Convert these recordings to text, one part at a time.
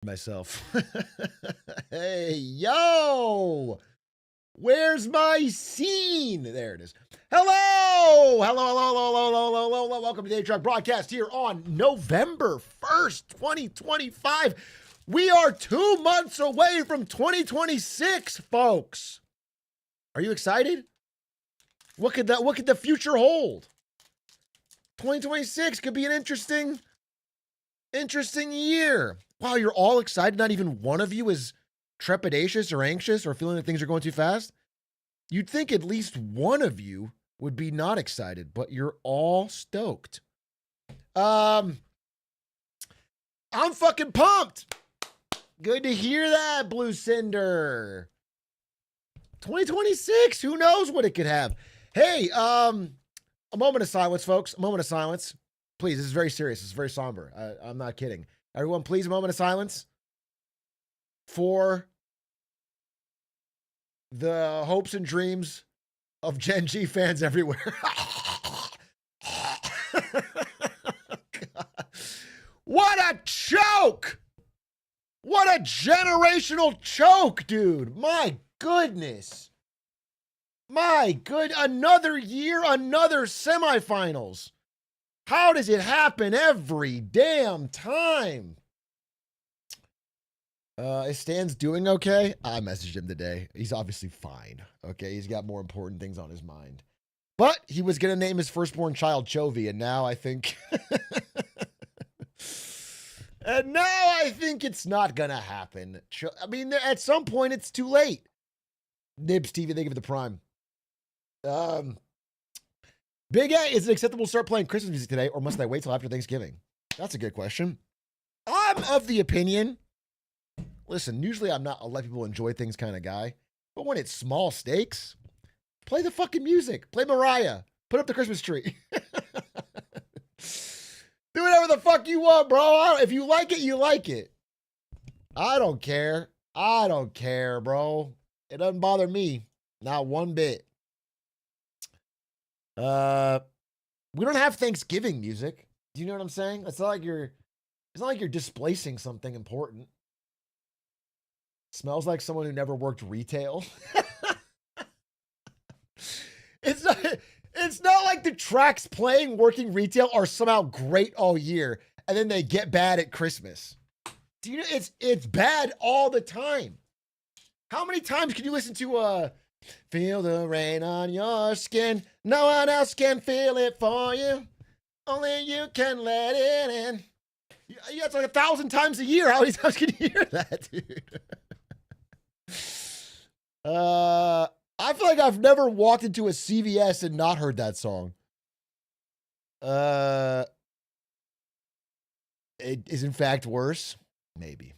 Myself. Hey, yo! Where's my scene? There it is. Hello! Hello. Welcome to the Atrioc broadcast here on November 1st, 2025. We are 2 months away from 2026, folks. Are you excited? What could the future hold? 2026 could be an interesting year. Wow, you're all excited. Not even one of you is trepidatious or anxious or feeling that things are going too fast. You'd think at least one of you would be not excited, but you're all stoked. I'm fucking pumped. Good to hear that, Blue Cinder. 2026, who knows what it could have. Hey, a moment of silence, folks. A moment of silence. Please, this is very serious. This is very somber. I'm not kidding. Everyone, please, a moment of silence for the hopes and dreams of Gen G fans everywhere. What a choke! What a generational choke, dude. My goodness. Another year, another semifinals. How does it happen every damn time? Is Stan's doing okay? I messaged him today. He's obviously fine. Okay, he's got more important things on his mind. But he was going to name his firstborn child Chovy, and now I think... and now I think it's not going to happen. I mean, at some point, it's too late. Nibs TV, they give it the prime. Big A, is it acceptable to start playing Christmas music today, or must I wait till after Thanksgiving? That's a good question. I'm of the opinion. Listen, usually I'm not a let people enjoy things kind of guy, but when it's small stakes, play the fucking music. Play Mariah. Put up the Christmas tree. Do whatever the fuck you want, bro. If you like it, you like it. I don't care. Bro. It doesn't bother me. Not one bit. We don't have Thanksgiving music. Do you know what I'm saying? It's not like you're displacing something important. Smells like someone who never worked retail. It's not like the tracks playing working retail are somehow great all year and then they get bad at Christmas. Do you know it's bad all the time? How many times can you listen to feel the rain on your skin? No one else can feel it for you. Only you can let it in. Yeah, it's like 1,000 times a year. How many times can you hear that, dude? I feel like I've never walked into a CVS and not heard that song. It is in fact worse. Maybe.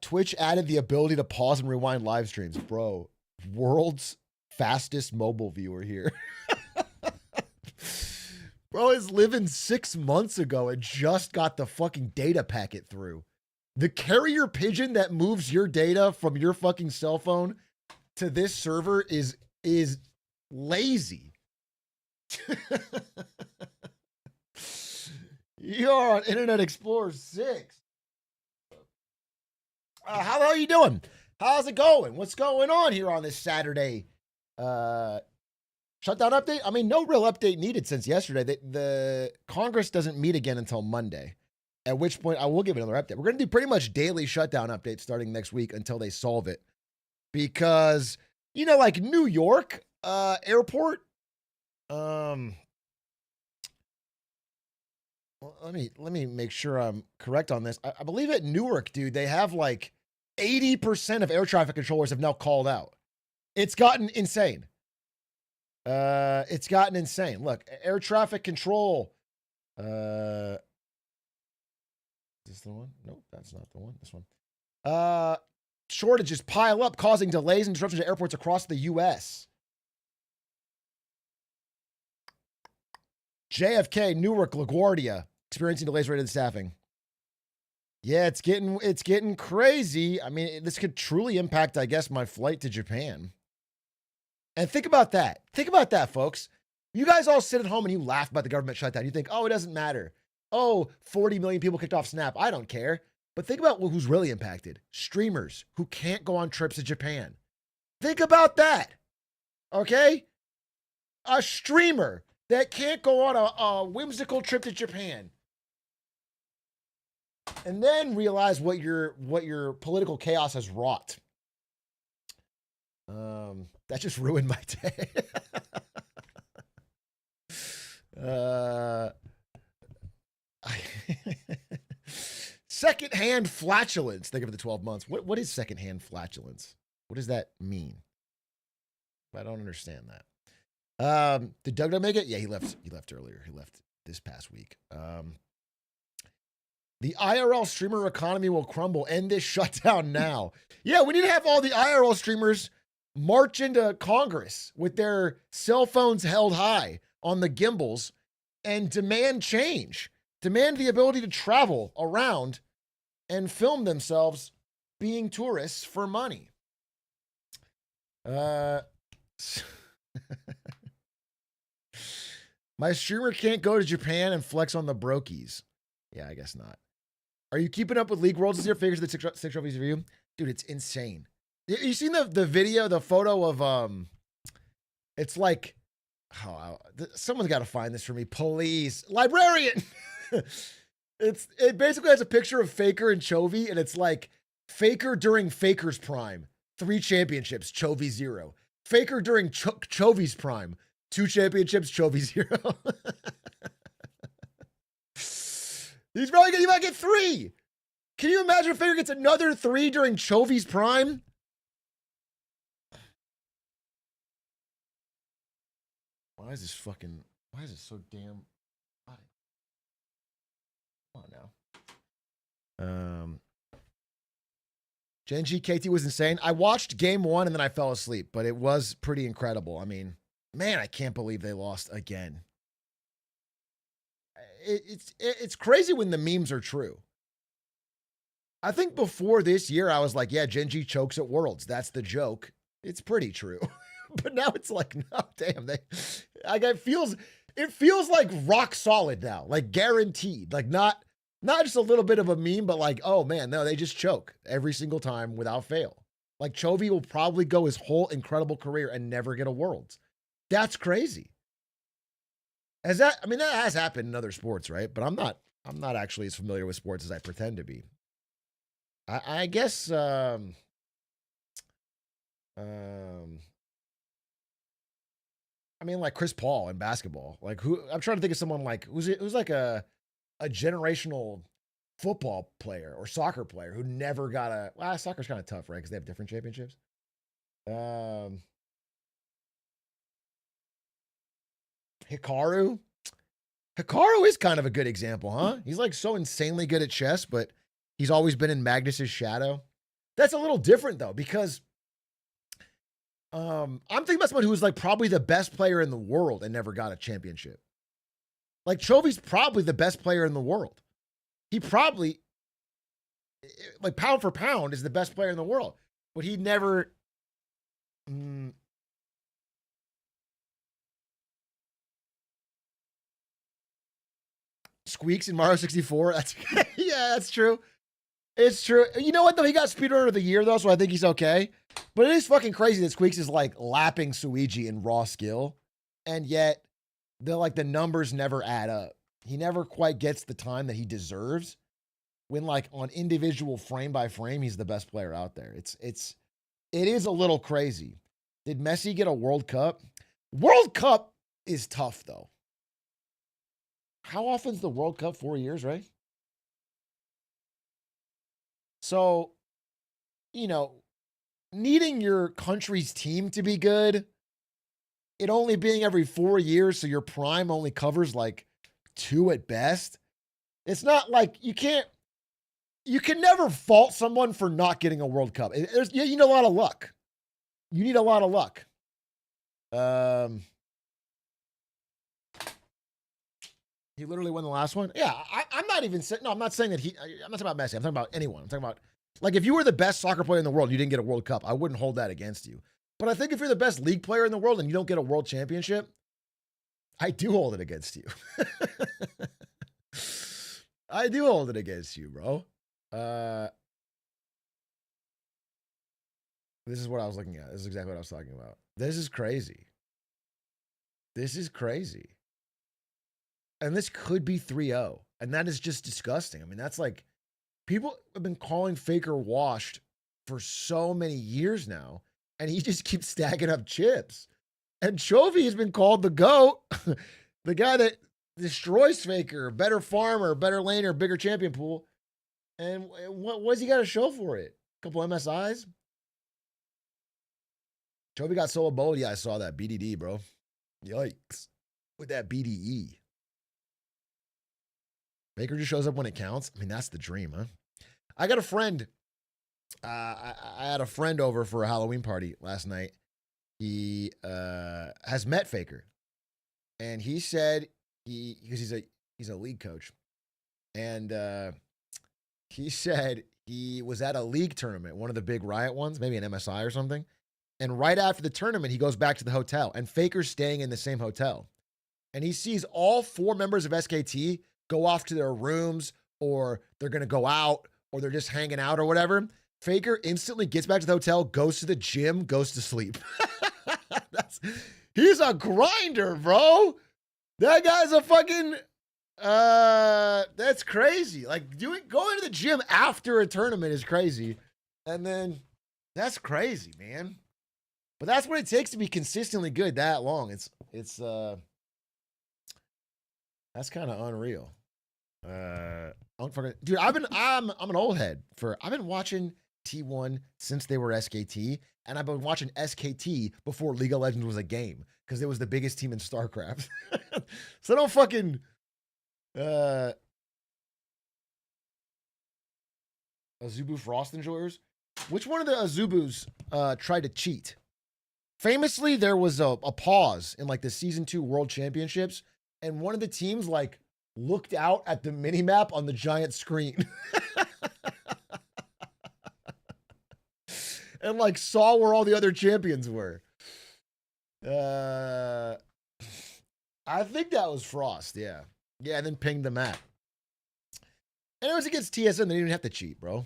Twitch added the ability to pause and rewind live streams. Bro, world's fastest mobile viewer here. Bro is living 6 months ago and just got the fucking data packet through. The carrier pigeon that moves your data from your fucking cell phone to this server is lazy. You're on Internet Explorer 6. How are you doing? How's it going? What's going on here on this Saturday? Shutdown update? I mean, no real update needed since yesterday. The Congress doesn't meet again until Monday, at which point I will give another update. We're going to do pretty much daily shutdown updates starting next week until they solve it. Because, you know, like New York airport, well, let me make sure I'm correct on this. I believe at Newark, dude, they have like 80% of air traffic controllers have now called out. It's gotten insane. Look, air traffic control. Is this the one? Nope, that's not the one. This one. Shortages pile up, causing delays and disruptions to airports across the U.S. JFK, Newark, LaGuardia, experiencing delays related to staffing. Yeah, it's getting crazy. I mean, this could truly impact, I guess, my flight to Japan. And think about that. Think about that, folks. You guys all sit at home and you laugh about the government shutdown. You think, oh, it doesn't matter. oh, 40 million people kicked off Snap. I don't care. But think about who's really impacted. Streamers who can't go on trips to Japan. Think about that. Okay? A streamer that can't go on a whimsical trip to Japan. And then realize what your political chaos has wrought. That just ruined my day. Secondhand flatulence. Think of the 12 months. What is secondhand flatulence? What does that mean? I don't understand that. Did Doug make it? Yeah, he left. He left earlier. He left this past week. The IRL streamer economy will crumble. End this shutdown now. Yeah, we need to have all the IRL streamers march into Congress with their cell phones held high on the gimbals and demand change. Demand the ability to travel around and film themselves being tourists for money. My streamer can't go to Japan and flex on the brokies. Yeah, I guess not. Are you keeping up with League Worlds this year? Figures the six trophies for you? Dude, it's insane. You seen the video, the photo of, it's like, someone's got to find this for me. Please. Librarian. It basically has a picture of Faker and Chovy, and it's like Faker during Faker's prime, 3 championships, Chovy 0. Faker during Chovy's prime, 2 championships, Chovy 0. He might get 3. Can you imagine if Faker gets another 3 during Chovy's prime? Why is it so damn hot? Come on now. Gen G KT was insane. I watched game 1 and then I fell asleep, but it was pretty incredible. I mean, man, I can't believe they lost again. It's crazy when the memes are true. I think before this year, I was like, yeah, Gen G chokes at Worlds. That's the joke. It's pretty true. But now it's like, no, damn, it feels like rock solid now, like guaranteed, like not just a little bit of a meme, but like, oh man, no, they just choke every single time without fail. Like Chovy will probably go his whole incredible career and never get a Worlds. That's crazy. That has happened in other sports, right? But I'm not actually as familiar with sports as I pretend to be. I guess, I mean, like Chris Paul in basketball. Like I'm trying to think of someone like who's like a generational football player or soccer player who never got soccer's kind of tough, right? Because they have different championships. Hikaru is kind of a good example, huh? He's like so insanely good at chess, but he's always been in Magnus's shadow. That's a little different though, because I'm thinking about someone who was like probably the best player in the world and never got a championship. Like Chovy's probably the best player in the world. He probably, like pound for pound, is the best player in the world, but he never. Squeaks in Mario 64. That's yeah, that's true. It's true. You know what though? He got speedrunner of the year though, so I think he's okay. But it is fucking crazy that Squeaks is like lapping Suigi in raw skill, and yet the numbers never add up. He never quite gets the time that he deserves. When like on individual frame by frame, he's the best player out there. It is a little crazy. Did Messi get a World Cup? World Cup is tough though. How often is the World Cup? 4 years, right? So, needing your country's team to be good, it only being every 4 years, so your prime only covers like 2 at best. It's not like you can never fault someone for not getting a World Cup. You need a lot of luck. You need a lot of luck. He literally won the last one. Yeah, I'm not even saying, no, I'm not saying that I'm not talking about Messi. I'm talking about anyone. I'm talking about, like, if you were the best soccer player in the world and you didn't get a World Cup, I wouldn't hold that against you. But I think if you're the best league player in the world and you don't get a world championship, I do hold it against you. I do hold it against you, bro. This is what I was looking at. This is exactly what I was talking about. This is crazy. This is crazy. And this could be 3-0. And that is just disgusting. I mean, that's like, people have been calling Faker washed for so many years now, and he just keeps stacking up chips. And Chovy has been called the GOAT, the guy that destroys Faker, better farmer, better laner, bigger champion pool. And what's he got to show for it? A couple MSIs? Chovy got solo bowled. Yeah, I saw that. BDD, bro. Yikes. With that BDE. Faker just shows up when it counts. I mean, that's the dream, huh? I got a friend. I had a friend over for a Halloween party last night. He has met Faker, and he said because he's a league coach, and he said he was at a league tournament, one of the big Riot ones, maybe an MSI or something. And right after the tournament, he goes back to the hotel, and Faker's staying in the same hotel, and he sees all 4 members of SKT go off to their rooms, or they're gonna go out, or they're just hanging out or whatever. Faker instantly gets back to the hotel, goes to the gym, goes to sleep. He's a grinder, bro. That guy's a fucking, that's crazy. Like going to the gym after a tournament is crazy. And then that's crazy, man. But that's what it takes to be consistently good that long. It's that's kind of unreal. Dude, I'm an old head I've been watching T1 since they were SKT, and I've been watching SKT before League of Legends was a game because it was the biggest team in StarCraft. So don't fucking Azubu Frost enjoyers. Which one of the Azubus tried to cheat? Famously, there was a pause in like the season 2 World Championships, and one of the teams like looked out at the minimap on the giant screen and like saw where all the other champions were. I think that was Frost, yeah. Yeah, and then pinged the map. And it was against TSM, they didn't even have to cheat, bro.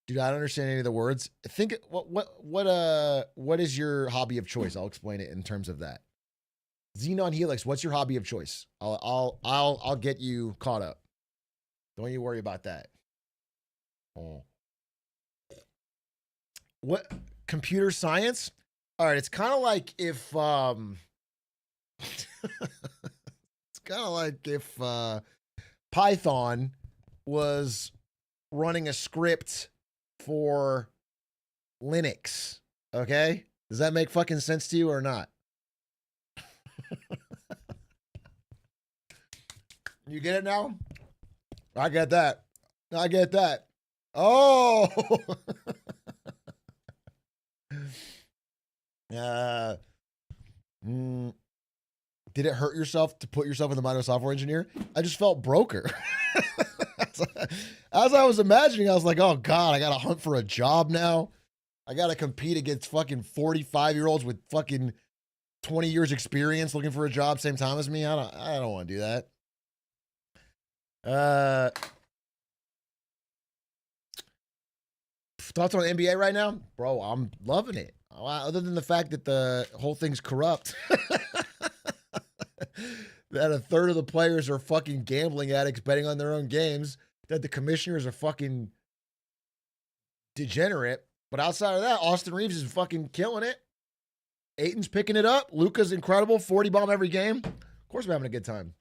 Dude, I don't understand any of the words. Think what is your hobby of choice? I'll explain it in terms of that. Xenon Helix, what's your hobby of choice? I'll get you caught up. Don't you worry about that. Oh. What computer science? All right, it's kind of like if it's kind of like if Python was running a script for Linux. Okay? Does that make fucking sense to you or not? You get it now? I get that. I get that. Oh. Did it hurt yourself to put yourself in the mind of a software engineer? I just felt broker. As I was imagining, I was like, oh God, I got to hunt for a job now. I got to compete against fucking 45-year-olds with fucking 20 years experience looking for a job same time as me. I don't want to do that. Thoughts on the NBA right now? Bro, I'm loving it. Other than the fact that the whole thing's corrupt. That a third of the players are fucking gambling addicts betting on their own games. That the commissioners are fucking degenerate. But outside of that, Austin Reeves is fucking killing it. Aiton's picking it up. Luka's incredible. 40 bomb every game. Of course we're having a good time.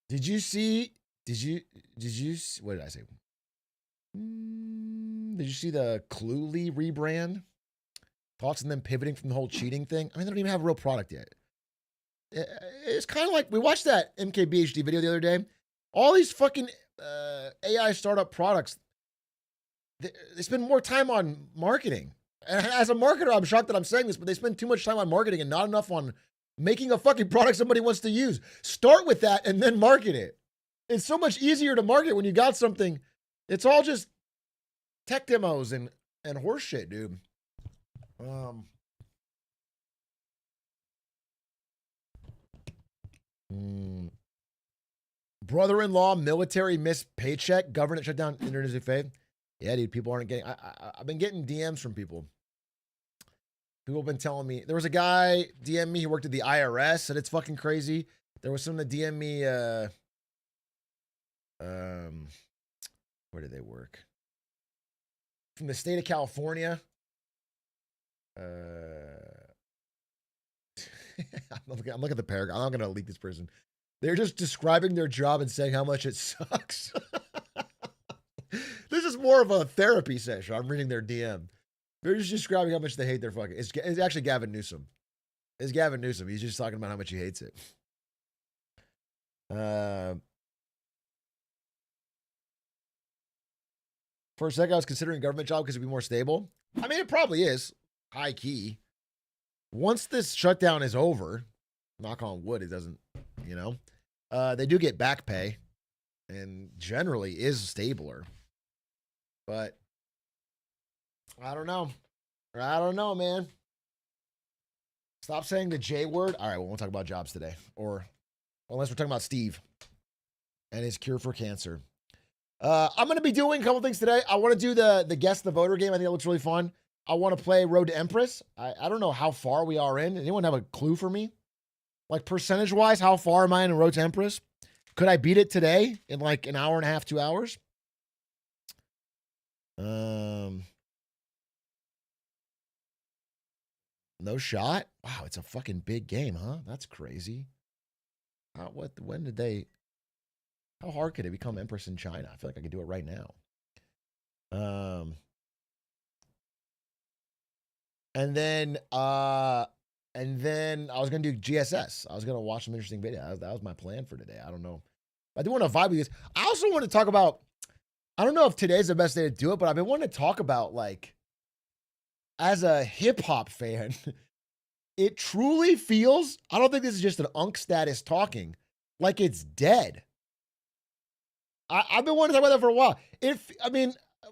Did you see, what did I say? Did you see the Cluely rebrand? Thoughts on them pivoting from the whole cheating thing? I mean, they don't even have a real product yet. It's kind of like, we watched that MKBHD video the other day. All these fucking AI startup products, they spend more time on marketing. And as a marketer, I'm shocked that I'm saying this, but they spend too much time on marketing and not enough on making a fucking product somebody wants to use. Start with that and then market it. It's so much easier to market when you got something. It's all just tech demos and horse shit, dude. Mm. Brother-in-law, military missed paycheck, government shut down internet is a fave. Yeah, dude, people aren't getting. I've been getting DMs from people. People have been telling me. There was a guy DM me. He worked at the IRS, said it's fucking crazy. There was someone that DM me. Where did they work? From the state of California. I'm looking at the paragraph. I'm not gonna leak this person. They're just describing their job and saying how much it sucks. This is more of a therapy session. I'm reading their DM. They're just describing how much they hate their fucking. It's actually Gavin Newsom. It's Gavin Newsom. He's just talking about how much he hates it. For a second, I was considering a government job because it'd be more stable. I mean, it probably is. High key. Once this shutdown is over, knock on wood, it doesn't, they do get back pay and generally is stabler. But I don't know. I don't know, man. Stop saying the J word. All right, well, we'll talk about jobs today. Or unless we're talking about Steve and his cure for cancer. I'm going to be doing a couple things today. I want to do the Guess the Voter game. I think it looks really fun. I want to play Road to Empress. I don't know how far we are in. Anyone have a clue for me? Like percentage-wise, how far am I in Road to Empress? Could I beat it today in like an hour and a half, 2 hours? No shot? Wow, it's a fucking big game, huh? That's crazy. How hard could it become Empress in China? I feel like I could do it right now. And then I was gonna do GSS. I was gonna watch some interesting videos. That was my plan for today. I don't know. I do want to vibe with this. I also want to talk about. I don't know if today's the best day to do it, but I've been wanting to talk about like, as a hip hop fan, it truly feels. I don't think this is just an unk status talking. Like it's dead. I've been wanting to talk about that for a while.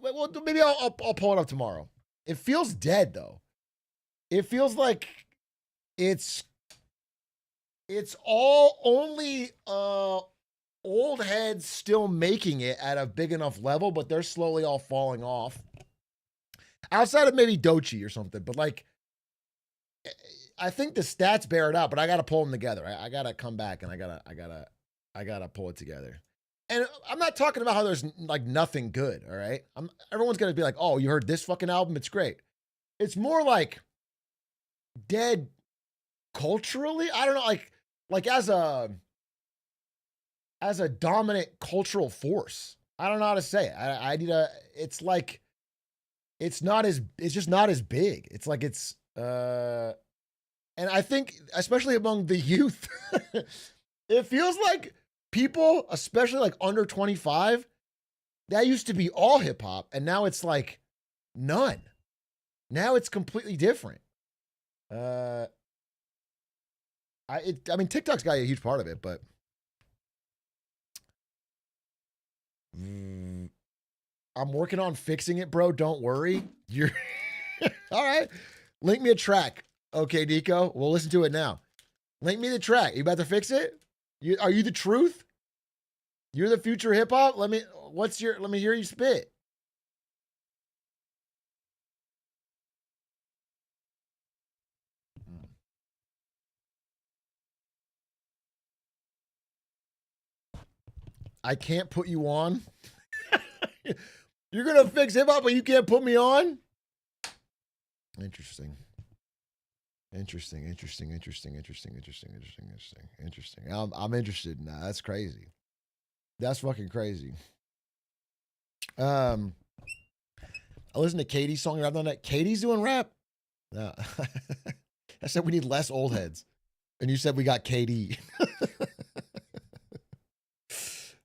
Well, maybe I'll pull it up tomorrow. It feels dead though. It feels like it's all only old heads still making it at a big enough level, but they're slowly all falling off. Outside of maybe Dochi or something, but like I think the stats bear it out, but I gotta pull them together. I gotta come back and I gotta pull it together. And I'm not talking about how there's like nothing good, all right? Everyone's gonna be like, oh, you heard this fucking album? It's great. It's more like dead culturally. I don't know, like as a dominant cultural force. I don't know how to say it. I need a. It's like it's just not as big. It's like and I think especially among the youth, it feels like people, especially like under 25, that used to be all hip hop, and now it's like none. Now it's completely different. I mean, TikTok's got a huge part of it, but I'm working on fixing it, bro. Don't worry. You're all right. Link me a track. Okay, Nico. We'll listen to it now. Link me the track. You about to fix it? Are you the truth? You're the future hip hop? Let me hear you spit. I can't put you on. You're gonna fix hip hop, but you can't put me on? Interesting. I'm interested in that. That's crazy. That's fucking crazy. I listened to Katie's song and I've done that. Katie's doing rap? No. I said we need less old heads. And you said we got KD.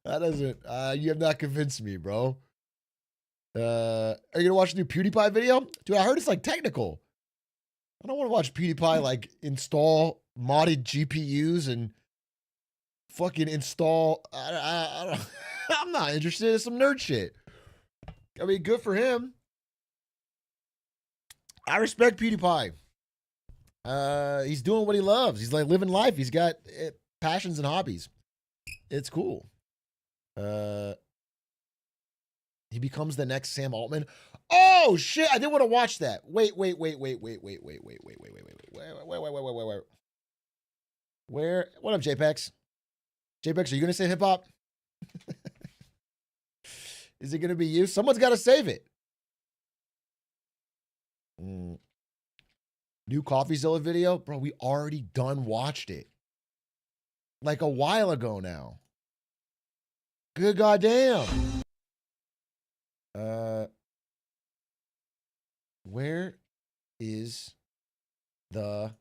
That doesn't, you have not convinced me, bro. Are you gonna watch the new PewDiePie video? Dude, I heard it's like technical. I don't want to watch PewDiePie like install modded GPUs and fucking install. I don't. I'm not interested in some nerd shit. I mean, good for him. I respect PewDiePie. He's doing what he loves. He's like living life. He's got passions and hobbies. It's cool. He becomes the next Sam Altman. Oh shit! I didn't want to watch that. Wait. Where? What up, JPEX? JPEX, are you gonna say hip hop? Is it gonna be you? Someone's got to save it. New CoffeeZilla video, bro. We already done watched it like a while ago now. Good goddamn. Where is the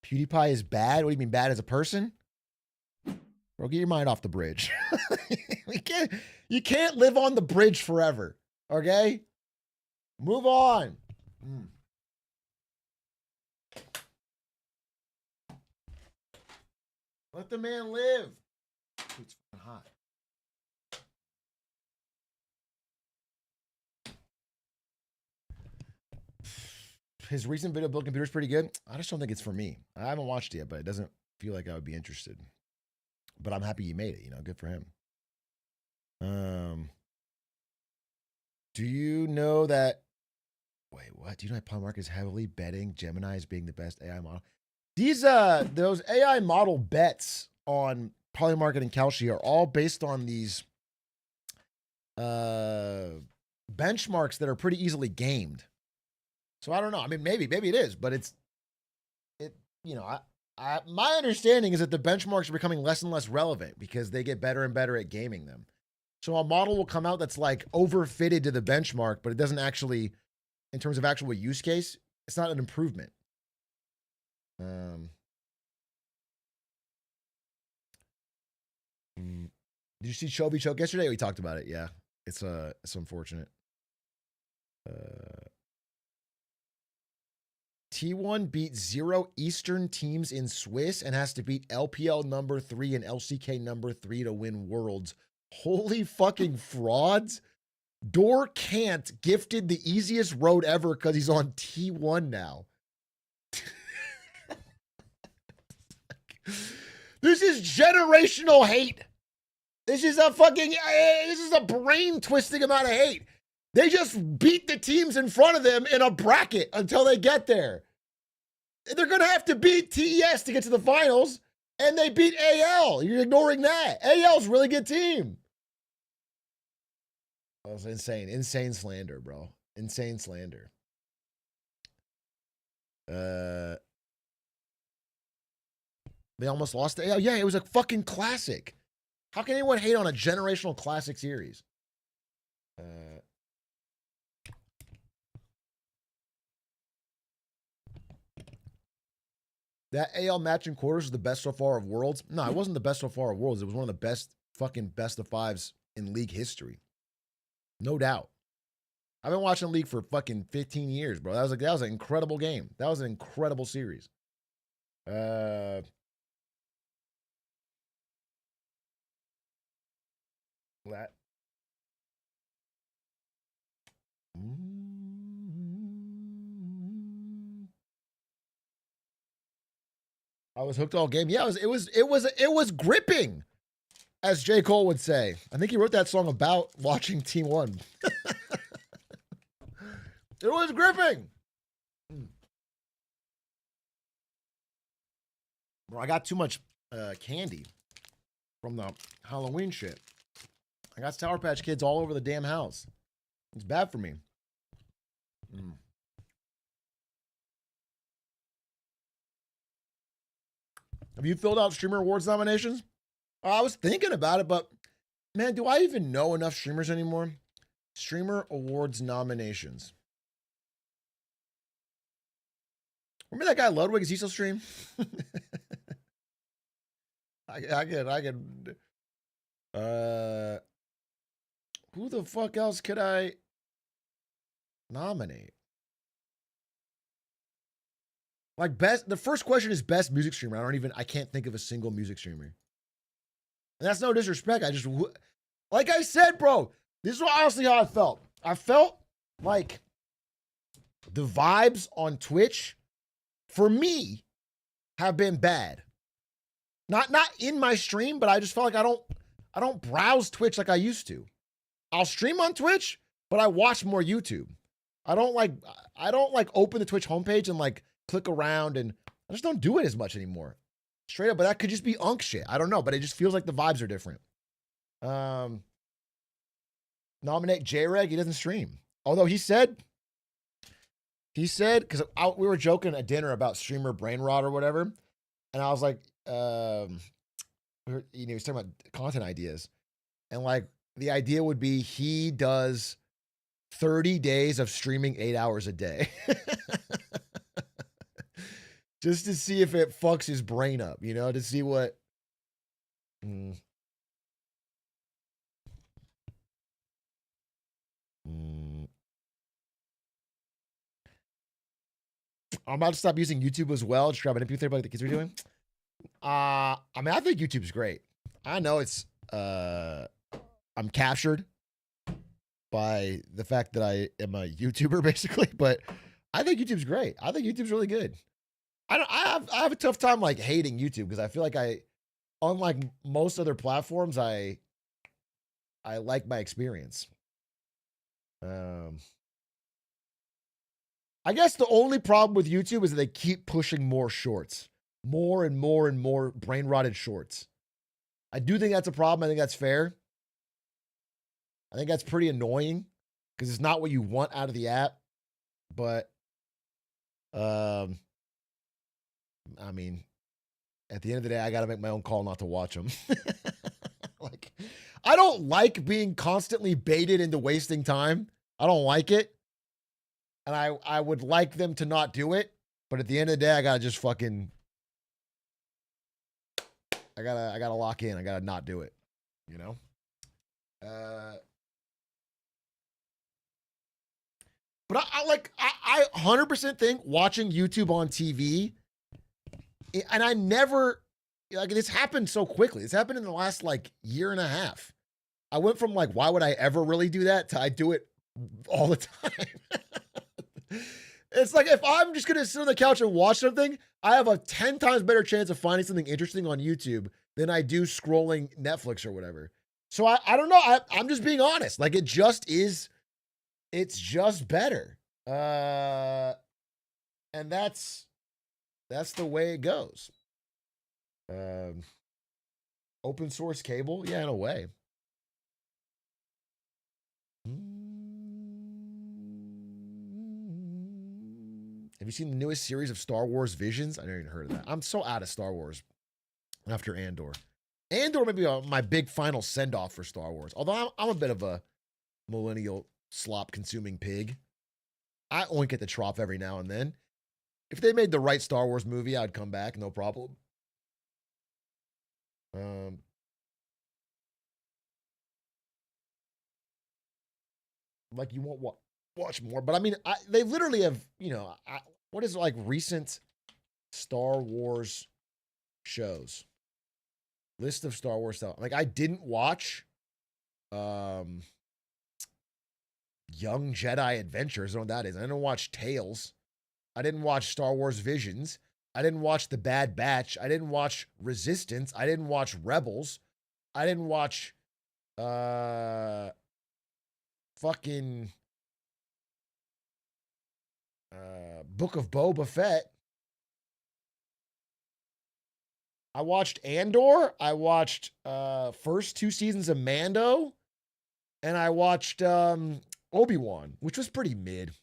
PewDiePie is bad? What do you mean bad as a person? Bro, get your mind off the bridge. You can't live on the bridge forever. Okay? Move on. Let the man live. It's hot. His recent video build computer is pretty good. I just don't think it's for me. I haven't watched it yet, but it doesn't feel like I would be interested. But I'm happy he made it. You know, good for him. Do you know that? Wait, what? Do you know that Polymarket is heavily betting Gemini as being the best AI model? These those AI model bets on Polymarket and Kalshi are all based on these benchmarks that are pretty easily gamed. So I don't know. I mean, maybe it is, but you know, my understanding is that the benchmarks are becoming less and less relevant because they get better and better at gaming them. So a model will come out that's like overfitted to the benchmark, but it doesn't actually, in terms of actual use case, it's not an improvement. Did you see Chovy choke yesterday? We talked about it. Yeah, it's unfortunate. T1 beat 0 Eastern teams in Swiss and has to beat LPL number 3 and LCK number 3 to win Worlds. Holy fucking frauds. Door can't gifted the easiest road ever because he's on T1 now. This is generational hate. This is a brain twisting amount of hate. They just beat the teams in front of them in a bracket until they get there. They're going to have to beat TES to get to the finals, and they beat AL. You're ignoring that. AL's a really good team. That was insane. Insane slander, bro. Insane slander. They almost lost to AL. Yeah, it was a fucking classic. How can anyone hate on a generational classic series? That AL match in quarters was the best so far of Worlds. No, it wasn't the best so far of Worlds. It was one of the best fucking best of fives in league history. No doubt. I've been watching League for fucking 15 years, bro. That was an incredible game. That was an incredible series. That. I was hooked all game. Yeah, it was gripping, as J. Cole would say. I think he wrote that song about watching T1. It was gripping. Bro, I got too much candy from the Halloween shit. I got Sour Patch Kids all over the damn house. It's bad for me. Have you filled out Streamer Awards nominations? I was thinking about it, but man, do I even know enough streamers anymore? Streamer Awards nominations. Remember that guy Ludwig? Is he still stream? I could. Who the fuck else could I nominate? Like best, the first question is best music streamer. I can't think of a single music streamer. And that's no disrespect. Like I said, bro, this is honestly how I felt. I felt like the vibes on Twitch, for me, have been bad. Not in my stream, but I just felt like I don't browse Twitch like I used to. I'll stream on Twitch, but I watch more YouTube. I don't like open the Twitch homepage and like click around, and I just don't do it as much anymore. Straight up, but that could just be unk shit. I don't know, but it just feels like the vibes are different. Nominate J-Reg, he doesn't stream. Although he said, because we were joking at dinner about streamer brain rot or whatever, and I was like, he was talking about content ideas, and like the idea would be he does 30 days of streaming 8 hours a day. Just to see if it fucks his brain up, you know, to see what. I'm about to stop using YouTube as well. Just grab an MP3 like the kids are doing. I mean, I think YouTube's great. I know it's I'm captured by the fact that I am a YouTuber basically, but I think YouTube's great. I think YouTube's really good. I have a tough time like hating YouTube because I feel like unlike most other platforms, I like my experience. I guess the only problem with YouTube is that they keep pushing more shorts, more and more and more brain rotted shorts. I do think that's a problem. I think that's fair. I think that's pretty annoying because it's not what you want out of the app. But, I mean, at the end of the day, I got to make my own call not to watch them. Like, I don't like being constantly baited into wasting time. I don't like it. And I would like them to not do it. But at the end of the day, I got to just fucking, I gotta lock in. I gotta not do it, you know? But I 100% think watching YouTube on TV, and I never, like, this happened so quickly. This happened in the last, like, year and a half. I went from, like, why would I ever really do that to I do it all the time. It's like, if I'm just going to sit on the couch and watch something, I have a 10 times better chance of finding something interesting on YouTube than I do scrolling Netflix or whatever. So I don't know. I'm just being honest. Like, it just is, it's just better. And that's the way it goes. Open source cable? Yeah, in a way. Have you seen the newest series of Star Wars Visions? I never even heard of that. I'm so out of Star Wars after Andor. Andor may be my big final send-off for Star Wars. Although I'm a bit of a millennial slop-consuming pig. I oink at the trough every now and then. If they made the right Star Wars movie, I'd come back, no problem. Like you won't watch more, but I mean, they literally have, you know, what is like recent Star Wars shows? List of Star Wars stuff. Like I didn't watch Young Jedi Adventures. I don't know what that is. I didn't watch Tales. I didn't watch Star Wars Visions. I didn't watch The Bad Batch. I didn't watch Resistance. I didn't watch Rebels. I didn't watch fucking Book of Boba Fett. I watched Andor. I watched first 2 seasons of Mando. And I watched Obi-Wan, which was pretty mid.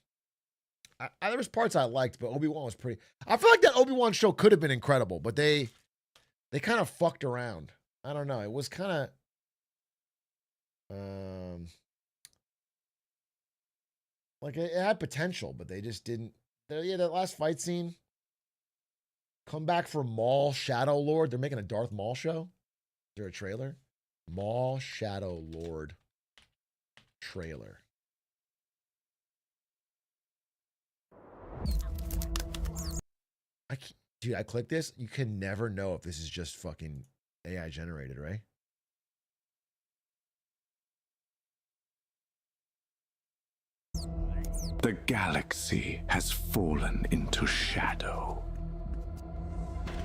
There was parts I liked, but Obi-Wan was pretty. I feel like that Obi-Wan show could have been incredible, but they kind of fucked around. I don't know. It was kind of like it had potential, but they just didn't. Yeah, that last fight scene. Come back for Maul Shadow Lord. They're making a Darth Maul show. Is there a trailer? Maul Shadow Lord trailer. Dude, I clicked this. You can never know if this is just fucking AI generated, right? The galaxy has fallen into shadow.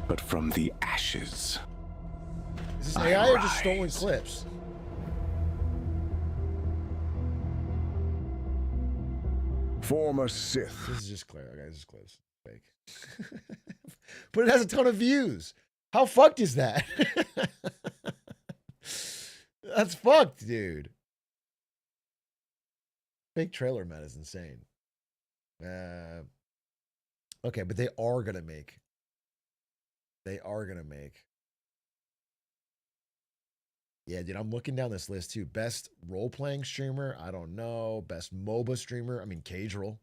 But from the ashes, Is this I AI or just stolen rise. clips? Former Sith. This is just clear. Okay, this is close. Fake. But it has a ton of views. How fucked is that? That's fucked, dude. Fake trailer man is insane. Okay, but they are gonna make. They are gonna make. Yeah, dude, I'm looking down this list too. Best role-playing streamer, I don't know. Best MOBA streamer, I mean, Cage Roll.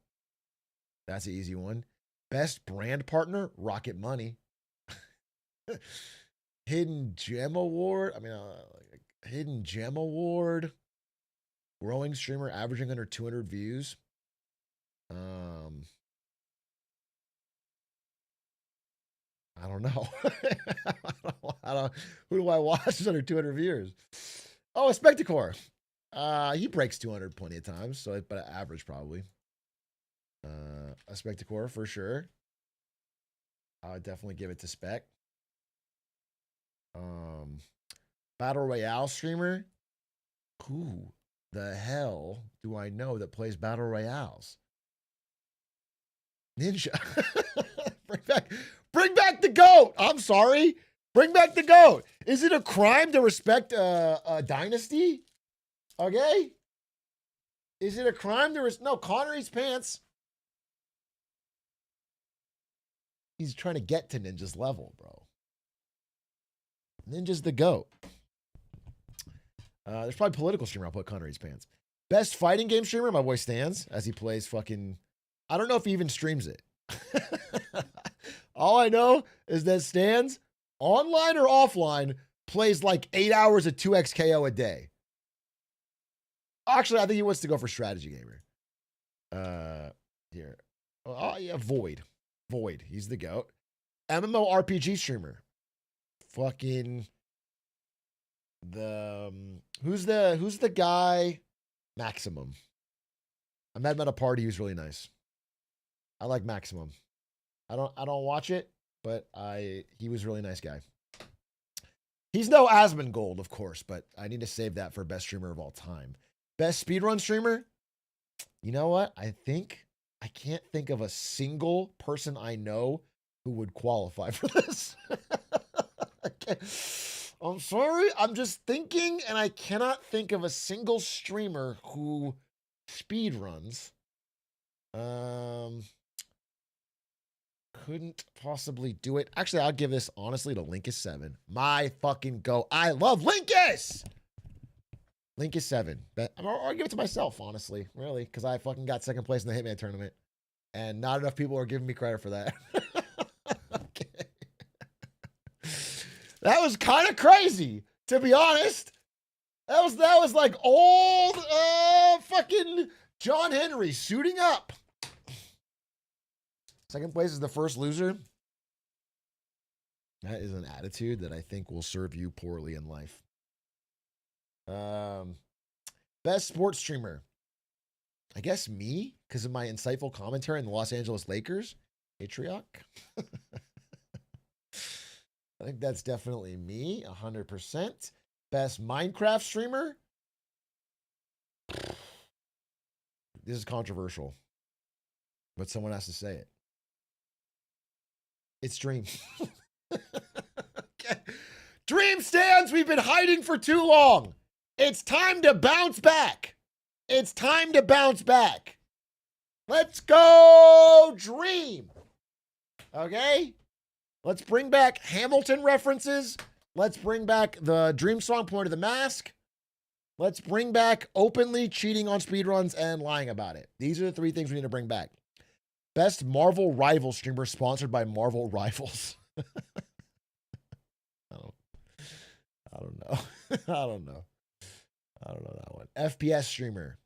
That's an easy one. Best brand partner, Rocket Money. Hidden Gem Award, I mean, Hidden Gem Award. Growing streamer, averaging under 200 views. I don't know. Who do I watch that's under 200 viewers? Oh, a Spectacore. He breaks 200 plenty of times, so but average probably. A Spectacore for sure. I would definitely give it to Spec. Battle Royale streamer. Who the hell do I know that plays Battle Royales? Ninja. Bring back the GOAT. I'm sorry. Bring back the GOAT. Is it a crime to respect a dynasty? Okay. Is it a crime to no, Connery's pants? He's trying to get to Ninja's level, bro. Ninja's the GOAT. There's probably political streamer. I'll put Connery's pants. Best fighting game streamer, my boy Stans, as he plays fucking. I don't know if he even streams it. All I know is that Stans, online or offline, plays like 8 hours of 2x KO a day. Actually, I think he wants to go for strategy gamer. Here. Oh, yeah, Void. Void. He's the GOAT. MMORPG streamer. Fucking who's the guy? Maximum. I met him at a party. He was really nice. I like Maximum. I don't watch it, but he was a really nice guy. He's no Asmongold, of course, but I need to save that for best streamer of all time. Best speedrun streamer? You know what? I can't think of a single person I know who would qualify for this. I'm sorry. I'm just thinking, and I cannot think of a single streamer who speedruns. Couldn't possibly do it. Actually, I'll give this honestly to Linkus7. My fucking go. I love Linkus! Linkus7. But I'll give it to myself, honestly. Really. Because I fucking got second place in the Hitman tournament. And not enough people are giving me credit for that. Okay. That was kind of crazy, to be honest. That was like old fucking John Henry suiting up. Second place is the first loser. That is an attitude that I think will serve you poorly in life. Best sports streamer. I guess me, because of my insightful commentary on the Los Angeles Lakers. Atrioc. I think that's definitely me, 100%. Best Minecraft streamer. This is controversial, but someone has to say it. It's Dream. Okay. Dream stands. We've been hiding for too long. It's time to bounce back. It's time to bounce back. Let's go, Dream. Okay? Let's bring back Hamilton references. Let's bring back the Dream song Point of the Mask. Let's bring back openly cheating on speedruns and lying about it. These are the three things we need to bring back. Best Marvel Rival streamer sponsored by Marvel Rivals. I don't know. I don't know that one. FPS streamer.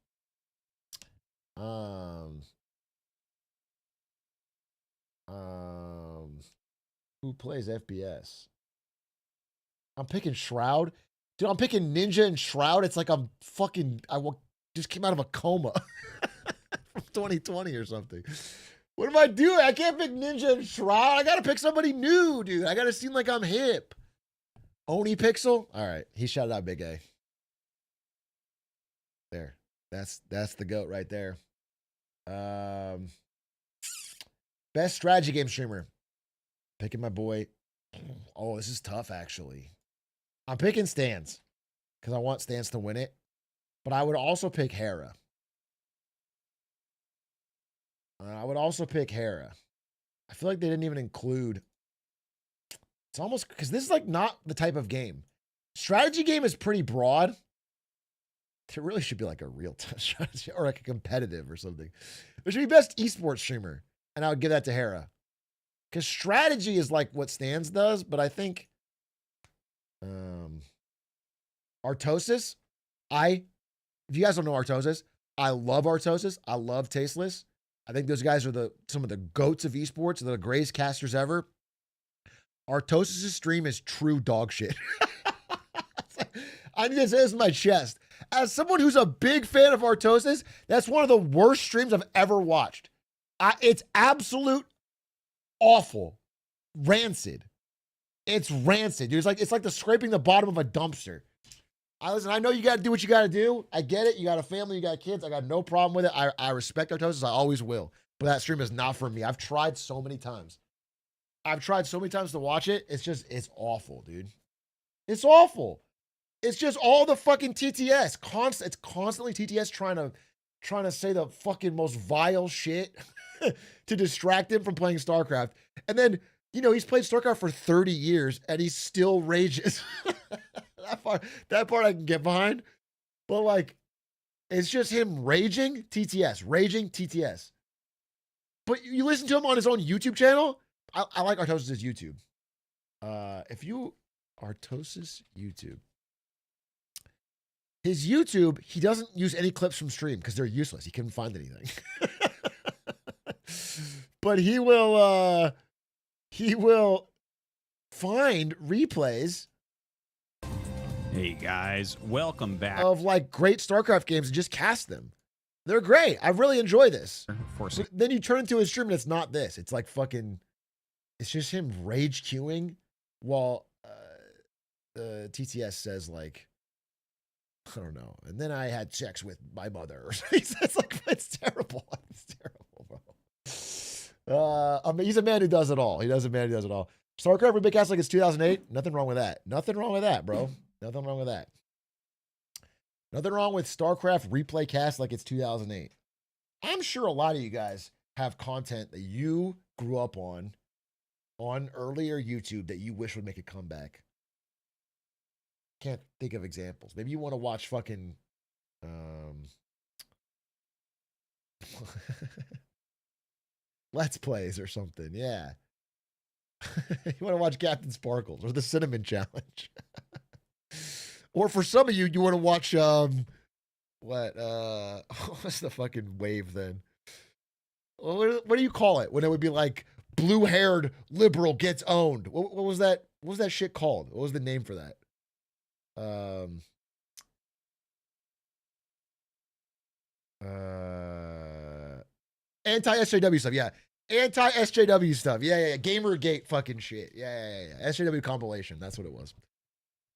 Who plays FPS? I'm picking Shroud. Dude, I'm picking Ninja and Shroud. It's like I'm fucking, just came out of a coma from 2020 or something. What am I doing? I can't pick Ninja and Shroud. I gotta pick somebody new, dude. I gotta seem like I'm hip. Oni Pixel? All right. He shouted out Big A. There. That's the GOAT right there. Best strategy game streamer. Picking my boy. Oh, this is tough, actually. I'm picking Stans because I want Stans to win it. But I would also pick Hera. I feel like they didn't even include. It's almost because this is like not the type of game. Strategy game is pretty broad. There really should be like a real time strategy or like a competitive or something. There should be best esports streamer, and I would give that to Hera. Because strategy is like what Stans does, but I think Artosis, if you guys don't know Artosis, I love Artosis. I love Tasteless. I think those guys are some of the goats of esports, the greatest casters ever. Artosis' stream is true dog shit. I need to say this in my chest. As someone who's a big fan of Artosis, that's one of the worst streams I've ever watched. It's absolute awful. Rancid. It's rancid, dude. It's like the scraping the bottom of a dumpster. I know you got to do what you got to do. I get it. You got a family, you got kids. I got no problem with it. I respect Artosis. I always will. But that stream is not for me. I've tried so many times. To watch it. It's awful, dude. It's awful. It's just all the fucking TTS. It's constantly TTS trying to say the fucking most vile shit to distract him from playing StarCraft. And then, he's played StarCraft for 30 years and he still rages. That part I can get behind. But like, it's just him raging TTS. But you listen to him on his own YouTube channel. I like Artosis' YouTube. Artosis YouTube. His YouTube, he doesn't use any clips from stream because they're useless. He couldn't find anything. But he will find replays. Hey guys, welcome back. Of like great StarCraft games and just cast them. They're great. I really enjoy this. But then you turn into his stream and it's not this. It's like fucking, it's just him rage queuing while the TTS says like, I don't know. And then I had sex with my mother. It's like, it's terrible. It's terrible, bro. He's a man who does it all. StarCraft remake cast like it's 2008. Nothing wrong with that, bro. Nothing wrong with that. Nothing wrong with StarCraft replay cast like it's 2008. I'm sure a lot of you guys have content that you grew up on earlier YouTube that you wish would make a comeback. Can't think of examples. Maybe you want to watch fucking Let's Plays or something. Yeah. You want to watch Captain Sparkles or the Cinnamon Challenge. Or for some of you, you want to watch what's the fucking wave then? What do you call it when it would be like blue-haired liberal gets owned? What was that? What was that shit called? What was the name for that? Anti-SJW stuff, yeah. Anti-SJW stuff. Yeah. Gamergate fucking shit. Yeah. SJW compilation. That's what it was.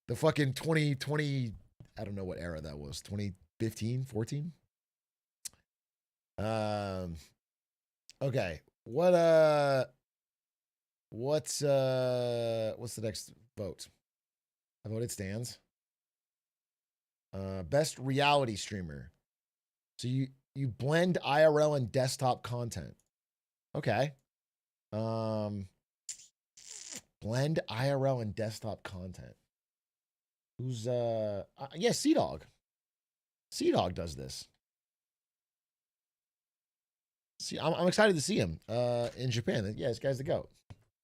The fucking 2020, I don't know what era that was. 2015, 14? Okay. What's the next vote? I voted Stans. Best reality streamer. So you blend IRL and desktop content. Okay. Blend IRL and desktop content. Who's yeah, Sea-Dog. Sea-Dog does this. See, I'm excited to see him in Japan. Yeah, this guy's the GOAT.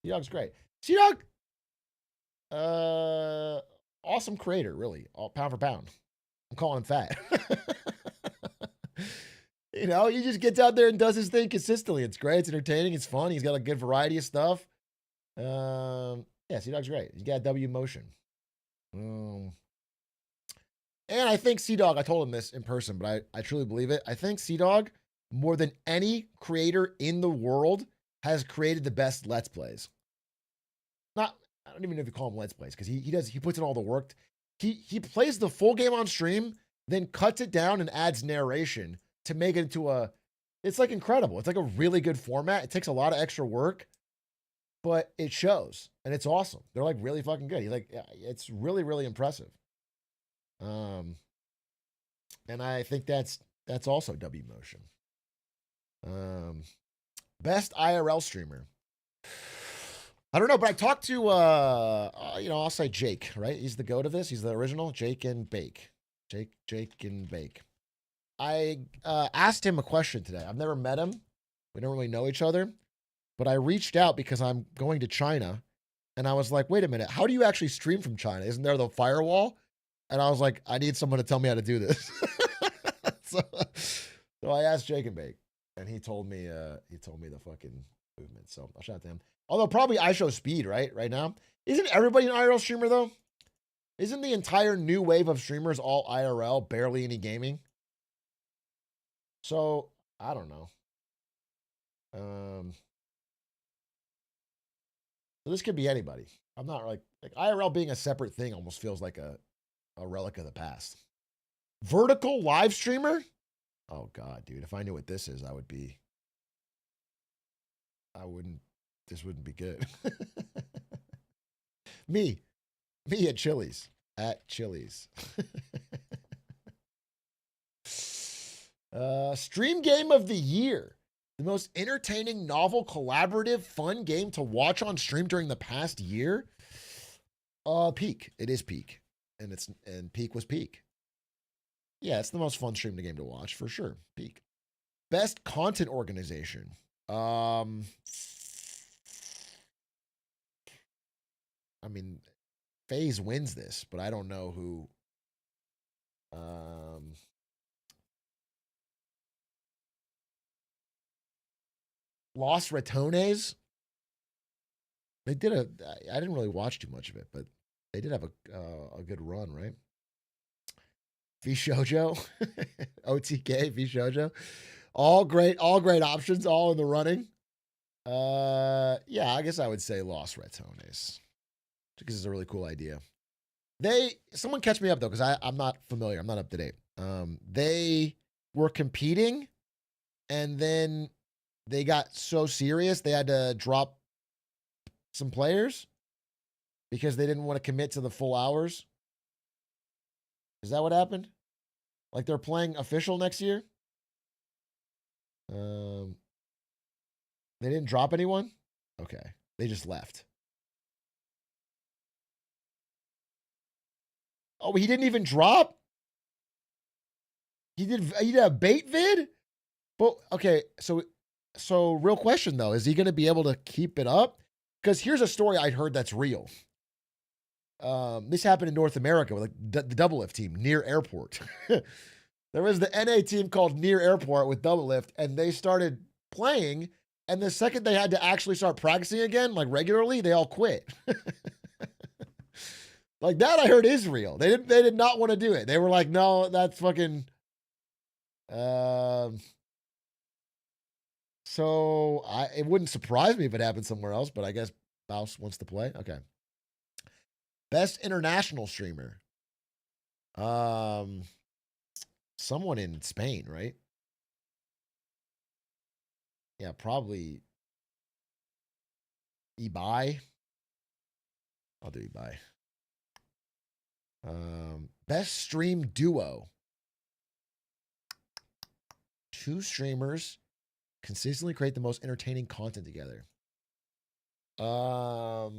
Sea-Dog's great. Sea-Dog, awesome creator, really. All pound for pound. I'm calling him fat. He just gets out there and does his thing consistently. It's great. It's entertaining. It's fun. He's got a good variety of stuff. Yeah, Sea-Dog's great. He's got W motion. And I think Sea-Dog, I told him this in person, but I truly believe it. I think Sea-Dog, more than any creator in the world, has created the best Let's Plays. Not, don't even know if you call them Let's Plays because he puts in all the work. He plays the full game on stream, then cuts it down and adds narration to make it into it's like incredible. It's like a really good format. It takes a lot of extra work, but it shows and it's awesome. They're like really fucking good. He's like, yeah, it's really, really impressive. And I think that's also W Motion. Best IRL streamer. I don't know, but I talked to I'll say Jake, right? He's the goat of this. He's the original Jake and Bake. Jake and Bake. I asked him a question today. I've never met him. We don't really know each other, but I reached out because I'm going to China, and I was like, wait a minute, how do you actually stream from China? Isn't there the firewall? And I was like, I need someone to tell me how to do this. so I asked Jake and Bake, and he told me the fucking movement. So I'll shout out to him. Although probably I show speed, right now. Isn't everybody an IRL streamer though? Isn't the entire new wave of streamers all IRL, barely any gaming? So I don't know. So this could be anybody. I'm not like IRL being a separate thing almost feels like a relic of the past. Vertical live streamer? Oh God, dude. If I knew what this is, this wouldn't be good. Me at Chili's. Stream game of the year. The most entertaining, novel, collaborative, fun game to watch on stream during the past year. Peak. It is Peak. And Peak was Peak. Yeah, it's the most fun stream game to watch for sure. Peak. Best content organization. I mean, FaZe wins this, but I don't know who. Los Ratones. They did I didn't really watch too much of it, but they did have a good run, right? VShojo, OTK, VShojo. All great options, all in the running. Yeah, I guess I would say Los Ratones. Because it's a really cool idea. Someone catch me up though, because I'm not familiar. I'm not up to date. They were competing, and then they got so serious they had to drop some players because they didn't want to commit to the full hours. Is that what happened? Like they're playing official next year? They didn't drop anyone? Okay. They just left. Oh, he didn't even drop? He did a bait vid? But okay, so real question though, is he going to be able to keep it up? Because here's a story I heard that's real. This happened in North America with like the Double Lift team, Near Airport. There was the NA team called Near Airport with Double Lift, and they started playing, and the second they had to actually start practicing again, like regularly, they all quit. Like that I heard is real. They did not want to do it. They were like, no, that's fucking so it wouldn't surprise me if it happened somewhere else, but I guess Baus wants to play. Okay. Best international streamer. Someone in Spain, right? Yeah, probably Ibai. I'll do Ibai. Best stream duo. Two streamers consistently create the most entertaining content together. I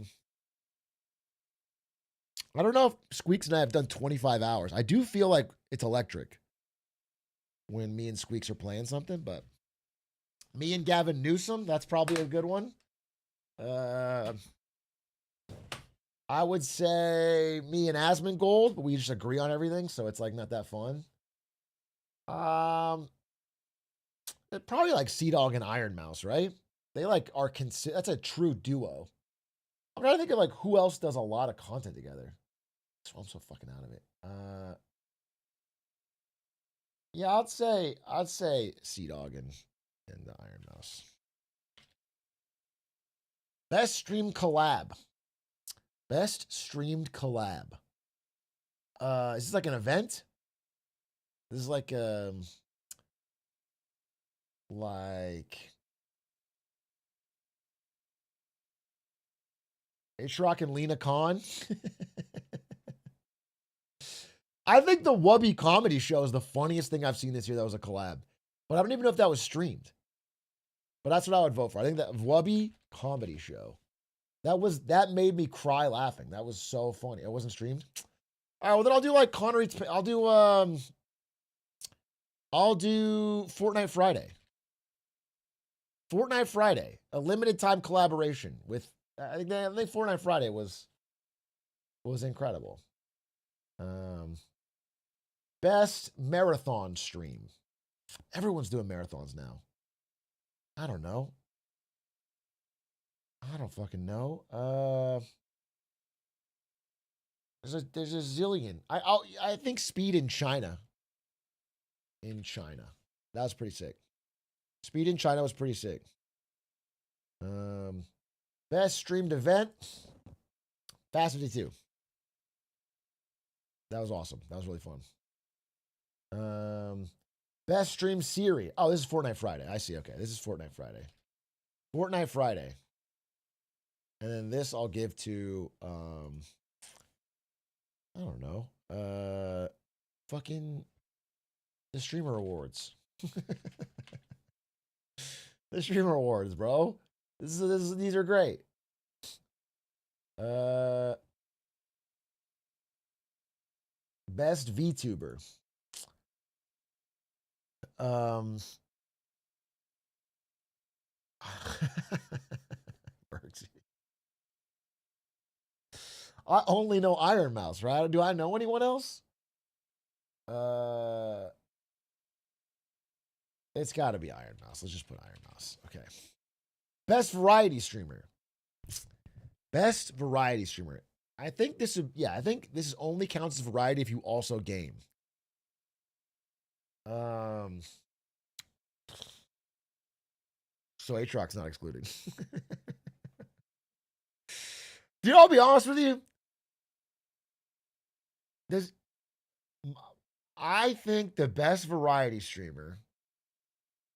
don't know if Squeaks and I have done 25 hours. I do feel like it's electric when me and Squeaks are playing something, but me and Gavin Newsom, that's probably a good one. I would say me and Asmongold, but we just agree on everything, so it's like not that fun. Probably like Sea Dog and Iron Mouse, right? They like are that's a true duo. I'm trying to think of like who else does a lot of content together. I'm so fucking out of it. Yeah, I'd say Sea Dog and the Iron Mouse. Best stream collab. Best streamed collab. Is this like an event? This is like Atrioc and Lena Khan. I think the Wubby comedy show is the funniest thing I've seen this year that was a collab. But I don't even know if that was streamed. But that's what I would vote for. I think that Wubby comedy show. That made me cry laughing. That was so funny. It wasn't streamed. All right, well then I'll do like Connery. I'll do Fortnite Friday. Fortnite Friday, a limited time collaboration with. I think Fortnite Friday was incredible. Best marathon stream. Everyone's doing marathons now. I don't know. I don't fucking know. There's a zillion. I think speed in China. In China, that was pretty sick. Speed in China was pretty sick. Best streamed event. Fast 52. That was awesome. That was really fun. Best stream series. Oh, this is Fortnite Friday. I see. Okay, this is Fortnite Friday. Fortnite Friday. And then this I'll give to I don't know. Fucking the streamer awards. The streamer awards, bro. These are great. Best VTuber. I only know Iron Mouse, right? Do I know anyone else? It's got to be Iron Mouse. Let's just put Iron Mouse. Okay. Best variety streamer. Best variety streamer. I think this only counts as variety if you also game. So Atrioc not excluded. Dude, I'll be honest with you. I think the best variety streamer,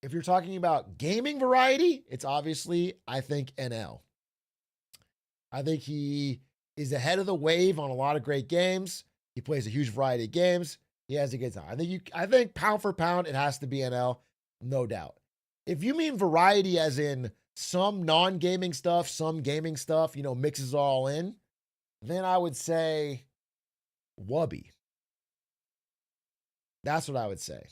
if you're talking about gaming variety, it's obviously, I think, NL. I think he is ahead of the wave on a lot of great games. He plays a huge variety of games. He has a good time. I think pound for pound, it has to be NL, no doubt. If you mean variety as in some non-gaming stuff, some gaming stuff, mixes all in, then I would say Wubby. That's what I would say.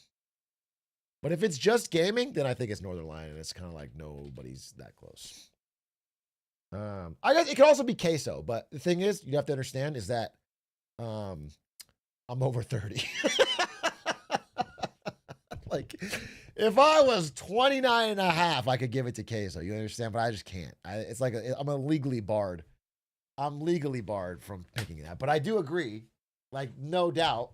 But if it's just gaming, then I think it's Northern Lion, and it's kind of like nobody's that close. I guess it could also be Queso, but the thing is, you have to understand is that I'm over 30. Like, if I was 29 and a half, I could give it to Queso. You understand? But I just can't. It's like I'm legally barred. I'm legally barred from picking that. But I do agree, like, no doubt.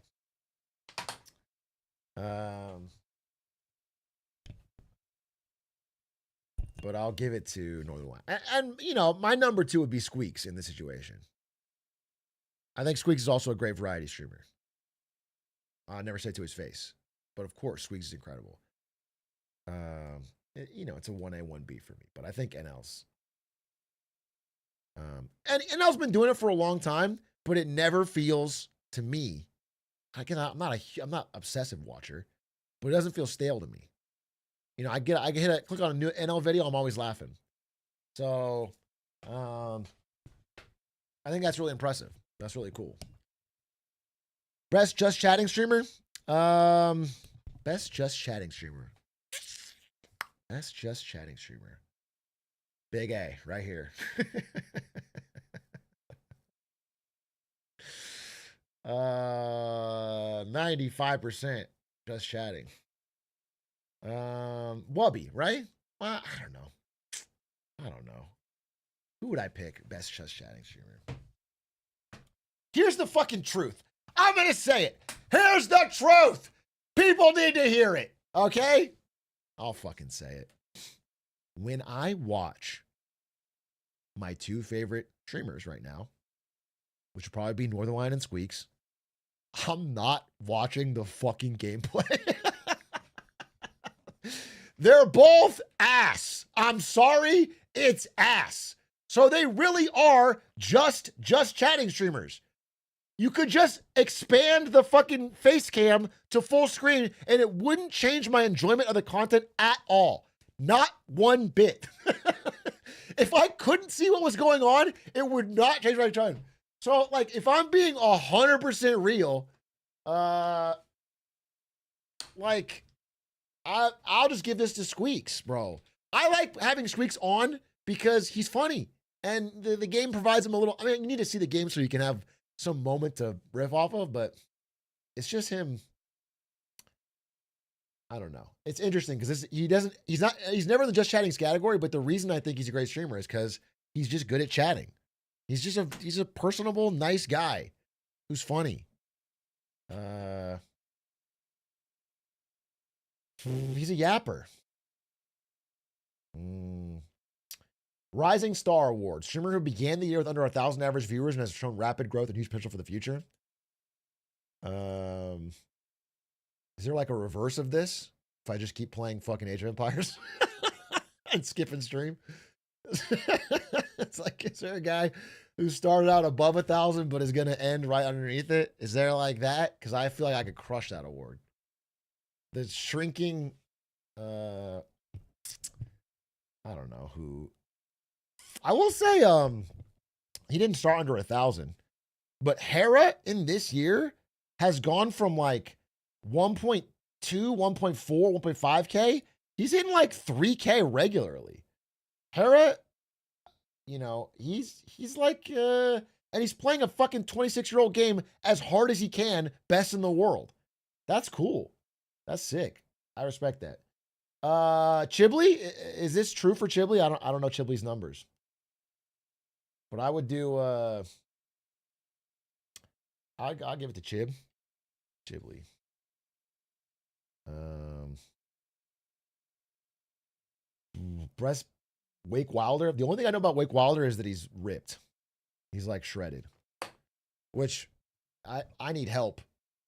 But I'll give it to Northern Lion. And my number 2 would be Squeaks in this situation. I think Squeaks is also a great variety streamer. I'll never say it to his face. But of course, Squeaks is incredible. It's a 1A, 1B for me. But I think NL's. And NL's been doing it for a long time, but it never feels to me. I'm not obsessive watcher, but it doesn't feel stale to me. I click on a new NL video, I'm always laughing. So, I think that's really impressive. That's really cool. Best just chatting streamer. Best just chatting streamer. Best just chatting streamer. Big A right here. 95% just chatting. Wubby, right? Well, I don't know. Who would I pick? Best just chatting streamer. Here's the fucking truth. I'm gonna say it. Here's the truth. People need to hear it. Okay? I'll fucking say it. When I watch my 2 favorite streamers right now, which would probably be Northern Lion and Squeaks, I'm not watching the fucking gameplay. They're both ass. I'm sorry, it's ass. So they really are just chatting streamers. You could just expand the fucking face cam to full screen and it wouldn't change my enjoyment of the content at all. Not one bit. If I couldn't see what was going on, it would not change my time. So, like, if I'm being 100% real, like, I'll just give this to Squeaks, bro. I like having Squeaks on because he's funny. And the game provides him a little... I mean, you need to see the game so you can have some moment to riff off of, but it's just him. I don't know. It's interesting because he's never in the just chatting category, but the reason I think he's a great streamer is because he's just good at chatting. He's a personable, nice guy who's funny. He's a yapper. Rising Star Award. Streamer who began the year with under 1,000 average viewers and has shown rapid growth and huge potential for the future. Is there like a reverse of this? If I just keep playing fucking Age of Empires and skipping stream? It's like, is there a guy who started out above 1,000 but is going to end right underneath it? Is there like that? Because I feel like I could crush that award. The shrinking, I don't know who. I will say, he didn't start under 1,000, but Hera in this year has gone from like 1.2, 1.4, 1.5K. He's hitting like 3K regularly. Hera, you know, he's like, and he's playing a fucking 26-year-old game as hard as he can, best in the world. That's cool. That's sick. I respect that. Chiblee, is this true for Chiblee? I don't know Chiblee's numbers. But I would do I'll give it to Chiblee. Breast Wake Wilder. The only thing I know about Wake Wilder is that he's ripped. He's like shredded. Which I need help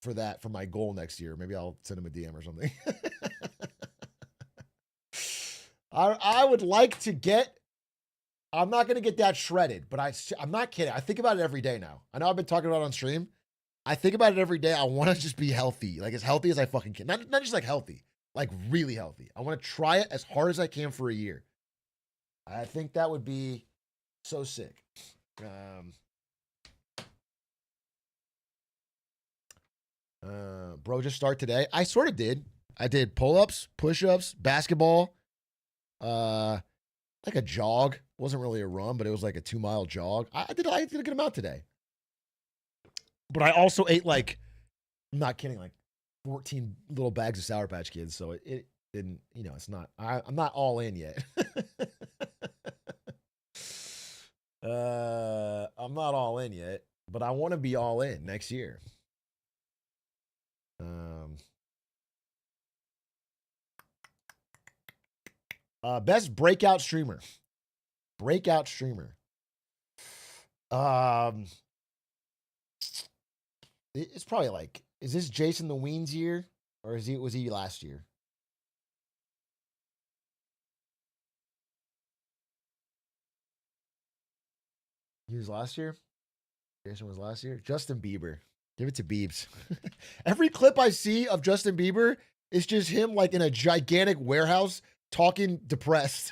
for that for my goal next year. Maybe I'll send him a DM or something. I would like to get. I'm not going to get that shredded, but I'm not kidding. I think about it every day now. I know I've been talking about it on stream. I think about it every day. I want to just be healthy, like as healthy as I fucking can. Not just like healthy, like really healthy. I want to try it as hard as I can for a year. I think that would be so sick. Bro, just start today. I sort of did. I did pull-ups, push-ups, basketball, like a jog. Wasn't really a run, but it was like a 2-mile jog. I did a good amount today. But I also ate like, I'm not kidding, like 14 little bags of Sour Patch Kids. So it didn't, you know, it's not, I'm not all in yet. I'm not all in yet, but I want to be all in next year. Best breakout streamer. Breakout streamer. It's probably like, is this Jason the Weens year? Or was he last year? He was last year? Jason was last year? Justin Bieber. Give it to Biebs. Every clip I see of Justin Bieber is just him like in a gigantic warehouse talking depressed.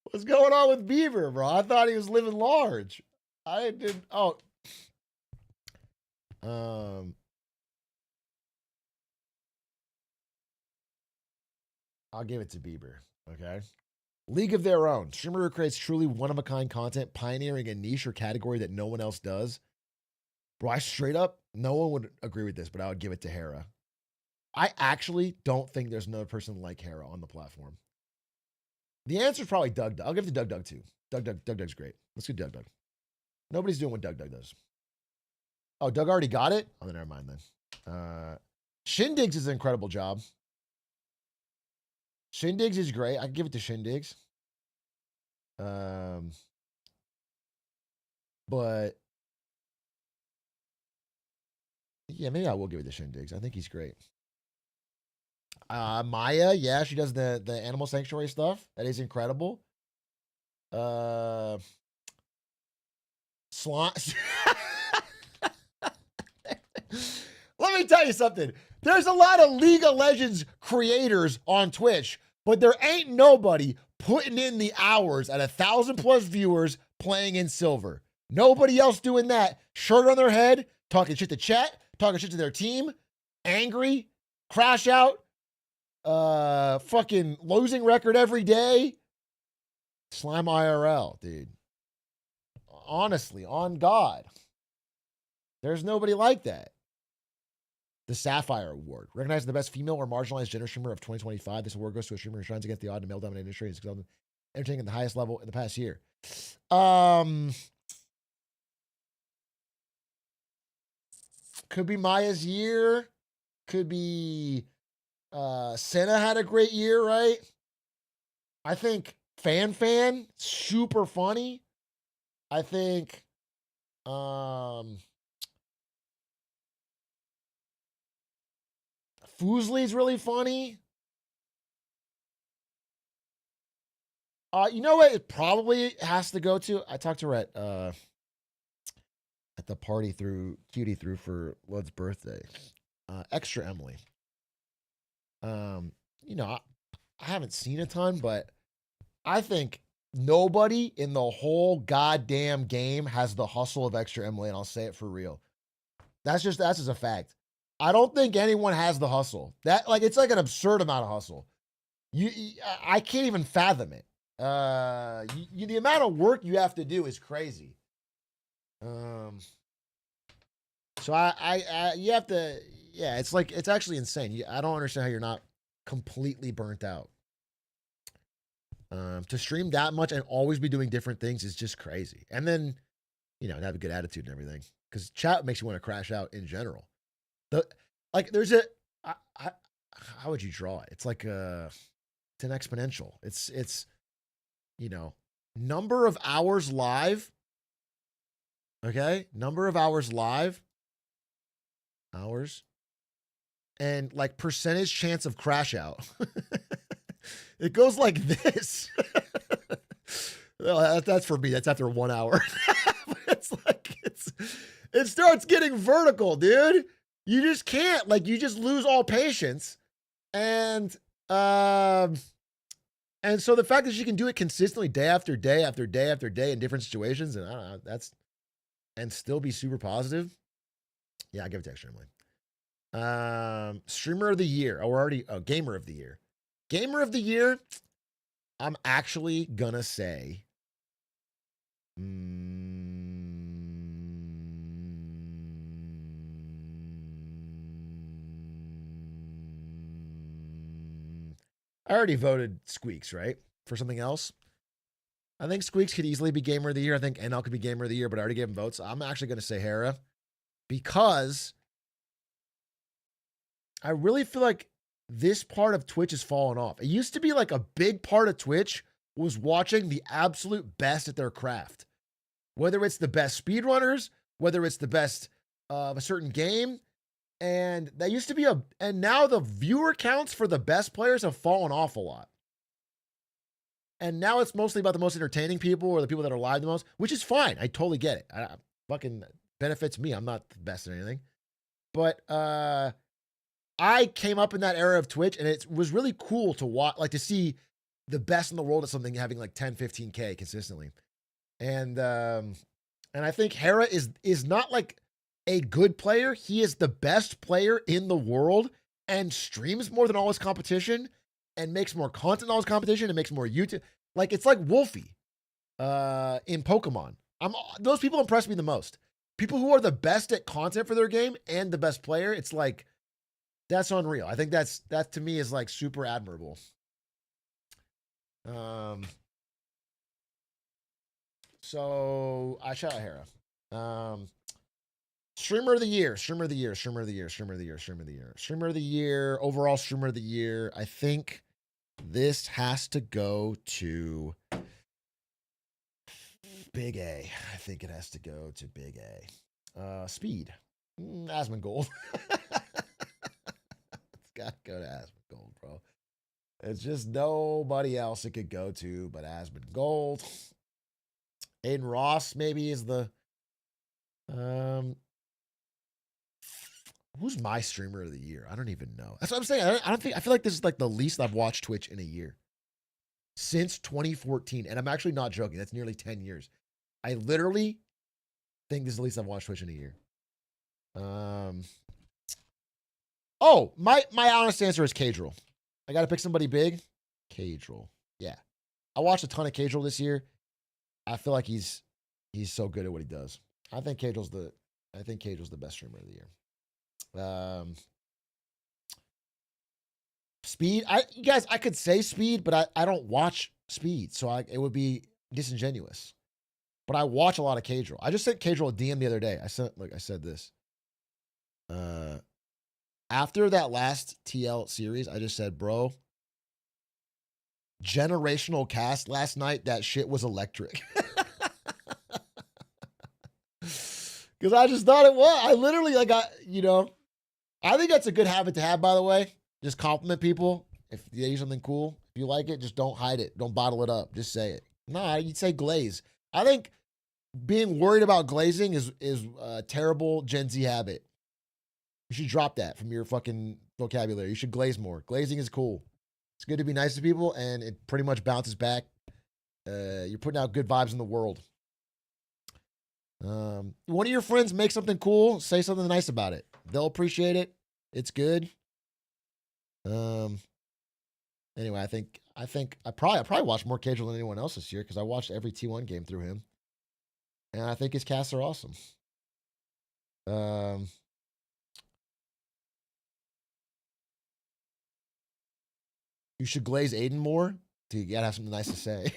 What's going on with Bieber, bro? I thought he was living large. I didn't. Oh. I'll give it to Bieber. Okay. League of Their Own. Streamer who creates truly one-of-a-kind content, pioneering a niche or category that no one else does. Bro, I straight up, no one would agree with this, but I would give it to Hera. I actually don't think there's another person like Hera on the platform. The answer is probably Doug. I'll give it to Doug Doug too. Doug's great. Let's do Doug Doug. Nobody's doing what Doug does. Oh, Doug already got it? Oh, then never mind then. Shindigs is an incredible job. Shindigs is great. I can give it to Shindigs. But yeah, maybe I will give it to Shindigs. I think he's great. Maya, yeah, she does the animal sanctuary stuff. That is incredible. Slime. Let me tell you something. There's a lot of League of Legends creators on Twitch, but there ain't nobody putting in the hours at 1,000+ viewers playing in silver. Nobody else doing that. Shirt on their head, talking shit to chat, talking shit to their team, angry, crash out, fucking losing record every day. Slime IRL, dude. Honestly, on God. There's nobody like that. The Sapphire Award, recognizing the best female or marginalized gender streamer of 2025. This award goes to a streamer who shines against the odd in the male-dominated industry and is entertaining at the highest level in the past year. Could be Maya's year. Could be Senna had a great year, right? I think Fan, super funny. I think Foosley's really funny. You know what? It probably has to go to. I talked to her at the party Cutie threw for Lud's birthday. Extra Emily. You know, I haven't seen a ton, but I think nobody in the whole goddamn game has the hustle of Extra Emily, and I'll say it for real. That's just a fact. I don't think anyone has the hustle. It's like an absurd amount of hustle. I can't even fathom it. The amount of work you have to do is crazy. So you have to, yeah, it's actually insane. I don't understand how you're not completely burnt out. To stream that much and always be doing different things is just crazy. And then, to have a good attitude and everything, because chat makes you want to crash out in general. How would you draw it? It's like it's an exponential. It's number of hours live. Okay, number of hours live. Hours. And like percentage chance of crash out. It goes like this. Well, that's for me. That's after 1 hour. It starts getting vertical, dude. You just can't. You just lose all patience. And so the fact that she can do it consistently day after day after day after day in different situations, and I don't know, and still be super positive. Yeah, I give it to Extra Emily. Streamer of the year. Gamer of the year. Gamer of the year, I'm actually gonna say I already voted Squeaks, right? For something else. I think Squeaks could easily be Gamer of the Year. I think NL could be Gamer of the Year, but I already gave him votes. I'm actually going to say Hera because I really feel like this part of Twitch has fallen off. It used to be like a big part of Twitch was watching the absolute best at their craft. Whether it's the best speedrunners, whether it's the best of a certain game. And that used to be and now the viewer counts for the best players have fallen off a lot. And now it's mostly about the most entertaining people or the people that are live the most, which is fine. I totally get it. Fucking benefits me. I'm not the best at anything. But I came up in that era of Twitch, and it was really cool to watch, to see the best in the world at something having 10, 15K consistently. And I think Hera is not a good player. He is the best player in the world and streams more than all his competition and makes more content than all his competition and makes more YouTube. It's like Wolfie in Pokemon. Those people impress me the most. People who are the best at content for their game and the best player, it's that's unreal. I think that to me is super admirable. So I shout out Hera. Streamer of the year, overall streamer of the year. I think this has to go to Big A. I think it has to go to Big A. Speed. Asmongold. It's got to go to Asmongold, bro. It's just nobody else it could go to but Asmongold. Aiden Ross maybe is the who's my streamer of the year? I don't even know. That's what I'm saying. I feel like this is like the least I've watched Twitch in a year. Since 2014. And I'm actually not joking. That's nearly 10 years. I literally think this is the least I've watched Twitch in a year. Oh, my honest answer is Cadril. I got to pick somebody big. Cadril. Yeah. I watched a ton of Cadril this year. I feel like he's so good at what he does. I think Cadril's the best streamer of the year. Speed. You guys, I could say Speed, but I don't watch Speed, so it would be disingenuous. But I watch a lot of Cadril. I just sent Cadril a DM the other day. I said this. After that last TL series, I just said, bro, generational cast last night, that shit was electric. Because I just thought it was. I literally, I think that's a good habit to have, by the way. Just compliment people. If they do something cool, if you like it, just don't hide it. Don't bottle it up. Just say it. Nah, you'd say glaze. I think being worried about glazing is a terrible Gen Z habit. You should drop that from your fucking vocabulary. You should glaze more. Glazing is cool. It's good to be nice to people, and it pretty much bounces back. You're putting out good vibes in the world. One of your friends make something cool, say something nice about it. They'll appreciate it. It's good. Anyway, I think I probably watched more Cadril than anyone else this year because I watched every T1 game through him, and I think his casts are awesome. You should glaze Aiden more. Dude, you gotta have something nice to say.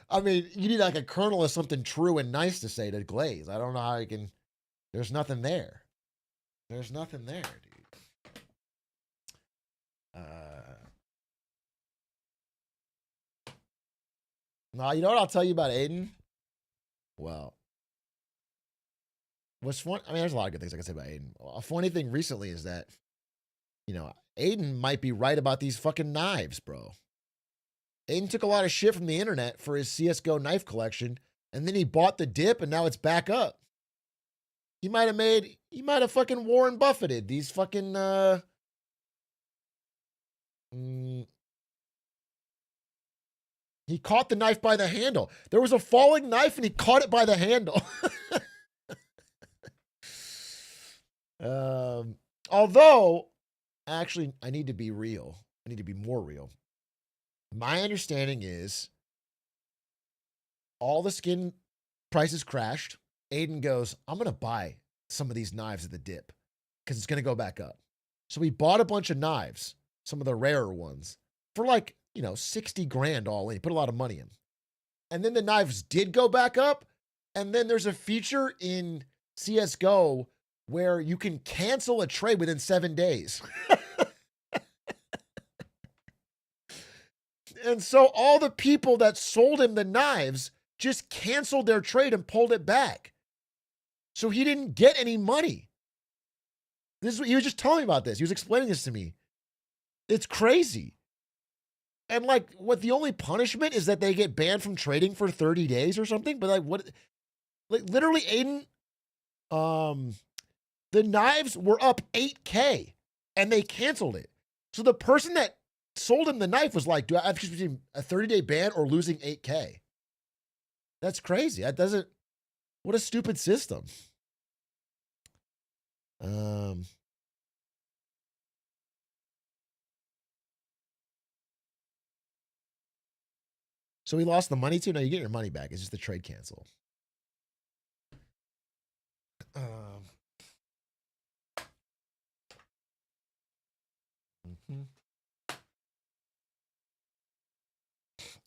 I mean, you need like a kernel of something true and nice to say to glaze. I don't know how you can. There's nothing there. There's nothing there, dude. No, you know what I'll tell you about Aiden? Well, what's fun? I mean, there's a lot of good things I can say about Aiden. A funny thing recently is that, Aiden might be right about these fucking knives, bro. Aiden took a lot of shit from the internet for his CSGO knife collection, and then he bought the dip, and now it's back up. He might have fucking Warren Buffetted these fucking, he caught the knife by the handle. There was a falling knife, and he caught it by the handle. Although, actually, I need to be real. I need to be more real. My understanding is all the skin prices crashed. Aiden goes, I'm going to buy some of these knives at the dip because it's going to go back up. So he bought a bunch of knives, some of the rarer ones, for like, 60 grand all in. He put a lot of money in. And then the knives did go back up. And then there's a feature in CSGO where you can cancel a trade within 7 days. And so all the people that sold him the knives just canceled their trade and pulled it back. So he didn't get any money. This is what he was just telling me about this. He was explaining this to me. It's crazy. And what the only punishment is that they get banned from trading for 30 days or something. But what? Like literally, Aiden, the knives were up 8K and they canceled it. So the person that sold him the knife was like, do I have to choose between a 30-day ban or losing 8K? That's crazy. What a stupid system. So he lost the money too? No, you get your money back. It's just the trade cancel.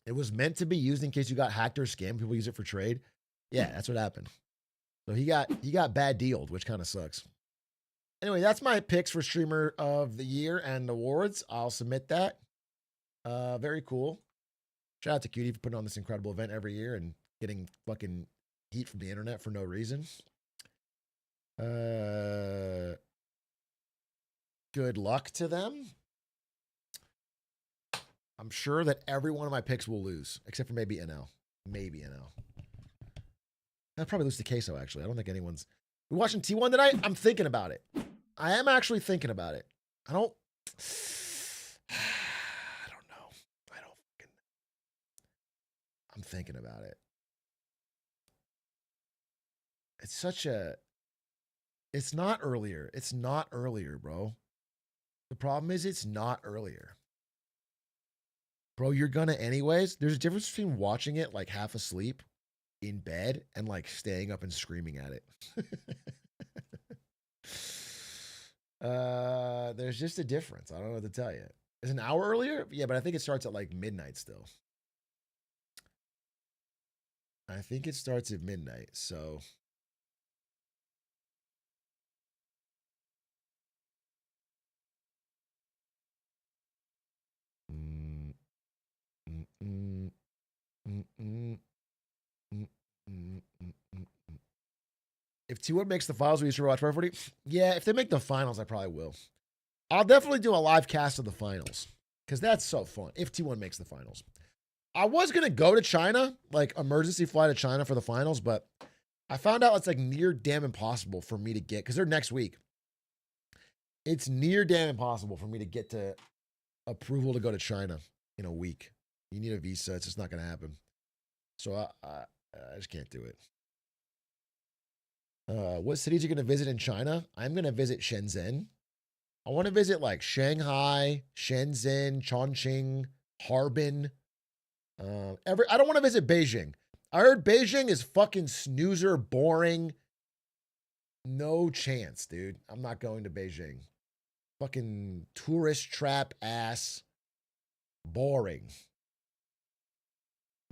It was meant to be used in case you got hacked or scammed. People use it for trade. Yeah, that's what happened. So he got bad dealed, which kind of sucks. Anyway, that's my picks for streamer of the year and awards. I'll submit that. Very cool. Shout out to Cutie for putting on this incredible event every year and getting fucking heat from the internet for no reason. Good luck to them. I'm sure that every one of my picks will lose, except for maybe NL. Maybe NL. I'll probably lose to Queso, actually. I don't think anyone's... We watching T1 tonight? I'm thinking about it. I am actually thinking about it. I don't know. I'm thinking about it. It's such a... It's not earlier. It's not earlier, bro. The problem is it's not earlier. Bro, you're gonna anyways. There's a difference between watching it like half asleep in bed and like staying up and screaming at it. There's just a difference. I don't know what to tell you. Is an hour earlier? Yeah, but I think it starts at like midnight still. I think it starts at midnight, so... If T1 makes the finals, will you sure watch Power 40? Yeah, if they make the finals, I probably will. I'll definitely do a live cast of the finals because that's so fun. If T1 makes the finals, I was gonna go to China, like emergency fly to China for the finals, but I found out it's like near damn impossible for me to get because they're next week. It's near damn impossible for me to get to approval to go to China in a week. You need a visa. It's just not gonna happen. So I just can't do it. What cities are you going to visit in China? I'm going to visit Shenzhen. I want to visit like Shanghai, Shenzhen, Chongqing, Harbin. I don't want to visit Beijing. I heard Beijing is fucking snoozer, boring. No chance, dude. I'm not going to Beijing. Fucking tourist trap ass. Boring.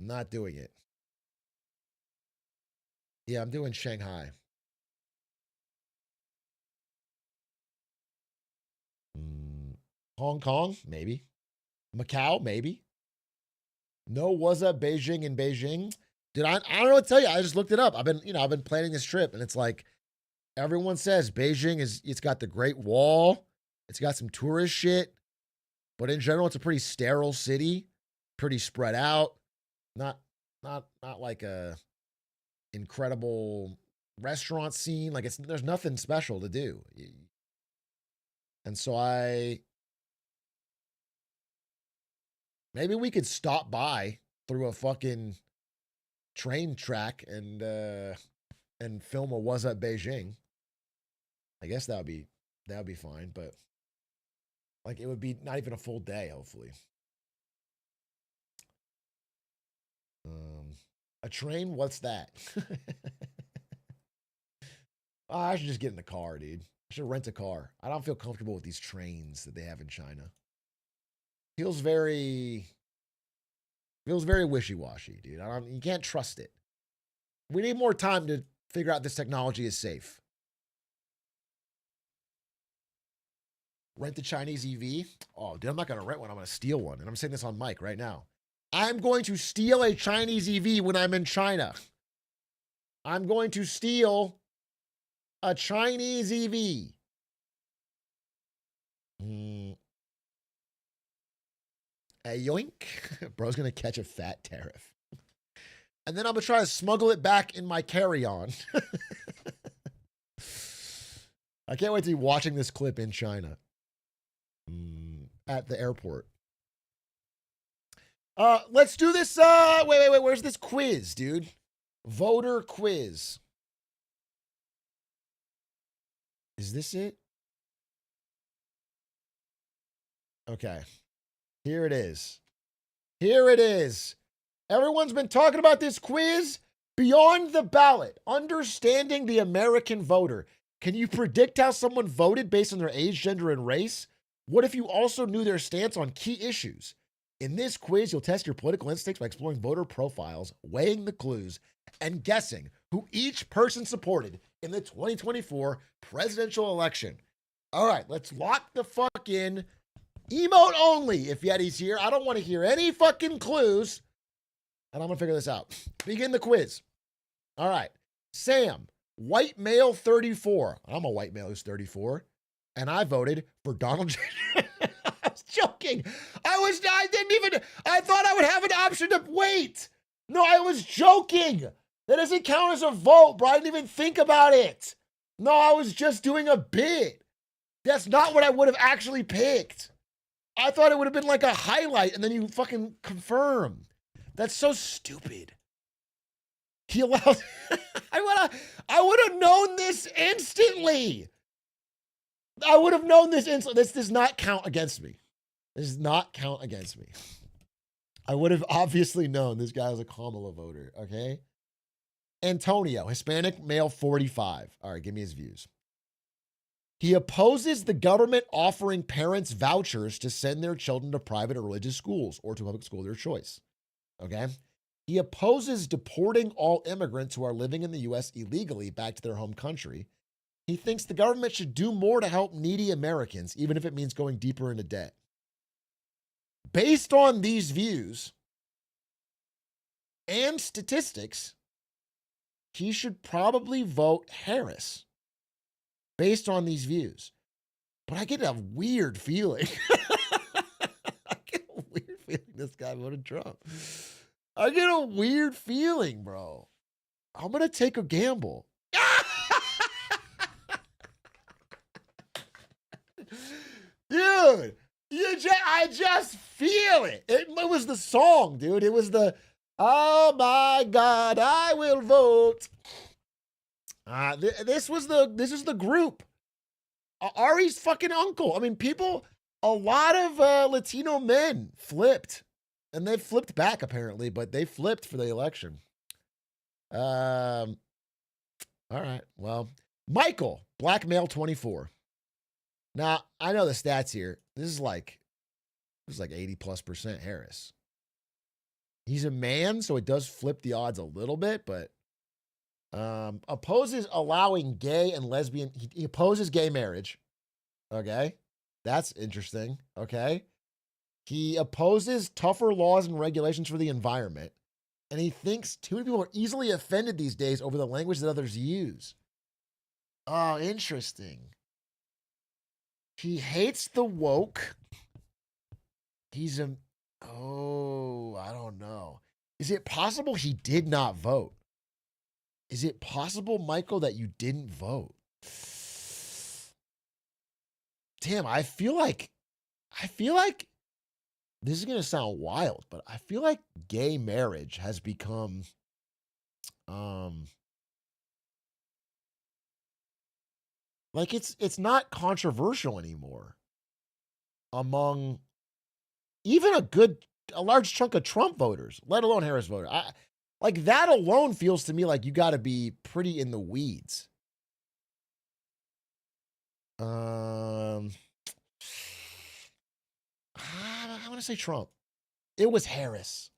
I'm not doing it. Yeah, I'm doing Shanghai. Hong Kong, maybe. Macau, maybe. No, was up Beijing in Beijing. Dude, I don't know what to tell you. I just looked it up. I've been planning this trip, and it's like everyone says Beijing it's got the Great Wall. It's got some tourist shit. But in general, it's a pretty sterile city. Pretty spread out. Not like a incredible restaurant scene. Like there's nothing special to do. And so maybe we could stop by through a fucking train track and film a Was Up Beijing. I guess that would be fine, but like it would be not even a full day, hopefully. A train? What's that? I should just get in the car, dude. I should rent a car. I don't feel comfortable with these trains that they have in China. Feels very wishy-washy, dude. You can't trust it. We need more time to figure out this technology is safe. Rent a Chinese EV? Oh, dude, I'm not going to rent one. I'm going to steal one. And I'm saying this on mic right now. I'm going to steal a Chinese EV when I'm in China. I'm going to steal a Chinese EV. A yoink. Bro's going to catch a fat tariff. And then I'm going to try to smuggle it back in my carry-on. I can't wait to be watching this clip in China. At the airport. Let's do this. Wait. Where's this quiz, dude? Voter quiz. Is this it? Okay. Here it is. Here it is. Everyone's been talking about this quiz. Beyond the ballot. Understanding the American voter. Can you predict how someone voted based on their age, gender, and race? What if you also knew their stance on key issues? In this quiz, you'll test your political instincts by exploring voter profiles, weighing the clues, and guessing who each person supported in the 2024 presidential election. All right, let's lock the fuck in. Emote only if Yeti's here. I don't want to hear any fucking clues. and I'm going to figure this out. Begin the quiz. All right. Sam, white male 34. I'm a white male who's 34. And I voted for Donald J. I was joking. I thought I would have an option to wait. No, I was joking. That doesn't count as a vote, bro. I didn't even think about it. No, I was just doing a bit. That's not what I would have actually picked. I thought it would have been like a highlight and then you fucking confirm. That's so stupid. He allowed. I would have known this instantly. I would have known this instantly. This does not count against me. This does not count against me. I would have obviously known this guy was a Kamala voter, okay? Antonio, Hispanic, male, 45. All right, give me his views. He opposes the government offering parents vouchers to send their children to private or religious schools or to public school of their choice, okay? He opposes deporting all immigrants who are living in the U.S. illegally back to their home country. He thinks the government should do more to help needy Americans, even if it means going deeper into debt. Based on these views and statistics, he should probably vote Harris based on these views. But I get a weird feeling. I get a weird feeling this guy voted Trump. I get a weird feeling, bro. I'm going to take a gamble. Dude, I just feel it. It was the song, dude. It was the, oh my God, I will vote. This is the group. Ari's fucking uncle. I mean, a lot of Latino men flipped. And they flipped back, apparently, but they flipped for the election. All right, well, Michael, black male, 24. Now, I know the stats here. This is like 80+% Harris. He's a man, so it does flip the odds a little bit, but opposes allowing gay and lesbian. He opposes gay marriage. Okay, that's interesting. Okay. He opposes tougher laws and regulations for the environment. And he thinks too many people are easily offended these days over the language that others use. Oh, interesting. He hates the woke. I don't know. Is it possible he did not vote? Is it possible, Michael, that you didn't vote? Damn, I feel like this is going to sound wild, but I feel like gay marriage has become like it's not controversial anymore among even a large chunk of Trump voters, let alone Harris voters. Like that alone feels to me like you got to be pretty in the weeds. I want to say Trump. It was Harris.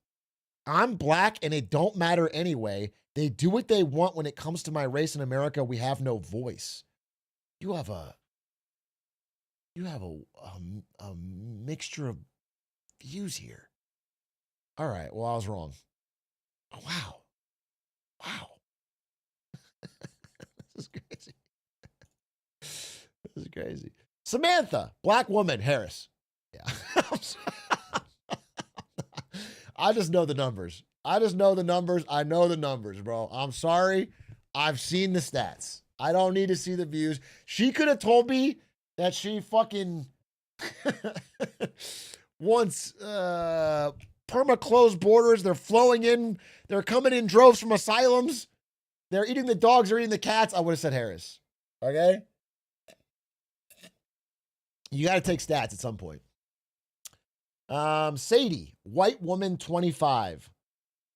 I'm black and it don't matter anyway. They do what they want when it comes to my race in America. We have no voice. You have a mixture of views here. All right. Well, I was wrong. Oh, wow. This is crazy. This is crazy. Samantha, black woman, Harris. Yeah. I just know the numbers. I know the numbers, bro. I'm sorry. I've seen the stats. I don't need to see the views. She could have told me that she fucking wants perma-closed borders. They're flowing in. They're coming in droves from asylums. They're eating the dogs. They're eating the cats. I would have said Harris. Okay? You got to take stats at some point. Sadie, white woman, 25.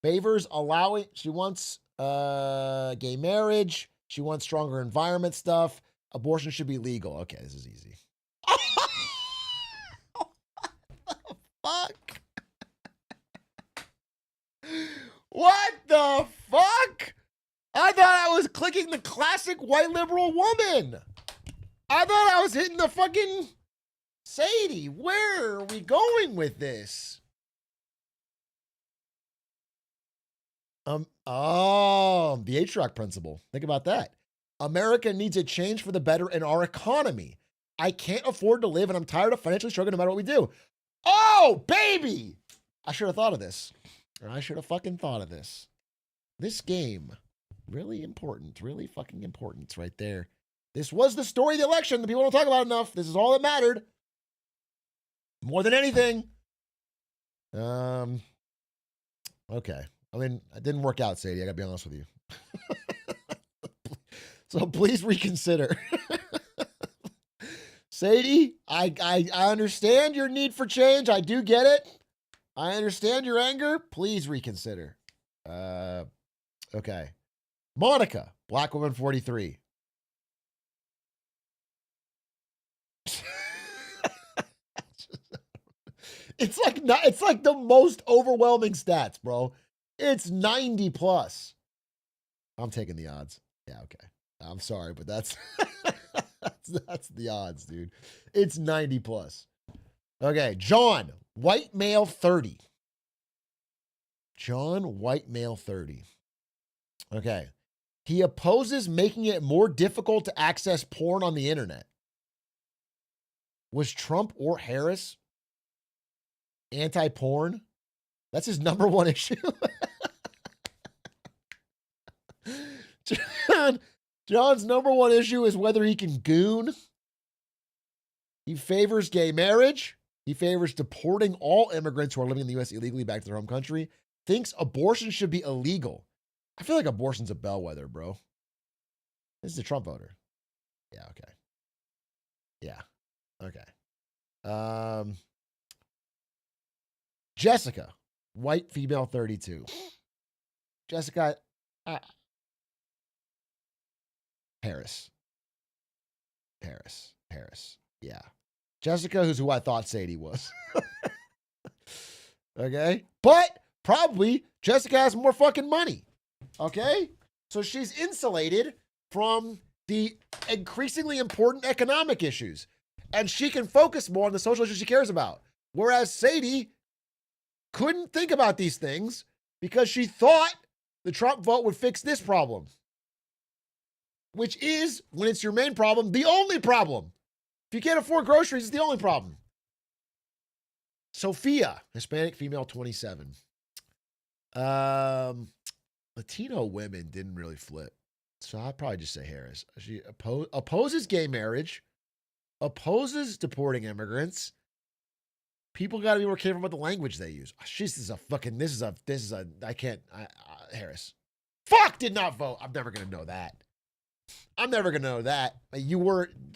Favors allowing, she wants gay marriage. She wants stronger environment stuff. Abortion should be legal. Okay, this is easy. Fuck. What the fuck? I thought I was clicking the classic white liberal woman. I thought I was hitting the fucking Sadie. Where are we going with this? Oh, the Atrioc principle. Think about that. America needs a change for the better in our economy. I can't afford to live and I'm tired of financially struggling no matter what we do. Oh, baby! I should have thought of this. I should have fucking thought of this. This game, really important, really fucking important. It's right there. This was the story of the election that people don't talk about enough. This is all that mattered. More than anything. Okay. I mean, it didn't work out, Sadie. I gotta be honest with you. So please reconsider. Sadie, I understand your need for change. I do get it. I understand your anger. Please reconsider. Okay. Monica, Black woman 43. It's like the most overwhelming stats, bro. It's 90 plus. I'm taking the odds. Yeah, okay. I'm sorry, but that's that's the odds, dude. It's 90 plus. Okay, John, white male 30. John, white male 30. Okay. He opposes making it more difficult to access porn on the internet. Was Trump or Harris anti-porn? That's his number one issue. John's number one issue is whether he can goon. He favors gay marriage. He favors deporting all immigrants who are living in the U.S. illegally back to their home country. Thinks abortion should be illegal. I feel like abortion's a bellwether, bro. This is a Trump voter. Yeah, okay. Yeah, okay. Jessica, white female 32. Jessica, Harris. Yeah. Jessica, who I thought Sadie was. Okay. But probably Jessica has more fucking money. Okay. So she's insulated from the increasingly important economic issues. And she can focus more on the social issues she cares about. Whereas Sadie couldn't think about these things because she thought the Trump vote would fix this problem. Which is, when it's your main problem, the only problem. If you can't afford groceries, it's the only problem. Sophia, Hispanic female 27. Latino women didn't really flip. So I'd probably just say Harris. She opposes gay marriage, opposes deporting immigrants. People got to be more careful about the language they use. Harris. Fuck, did not vote. I'm never going to know that.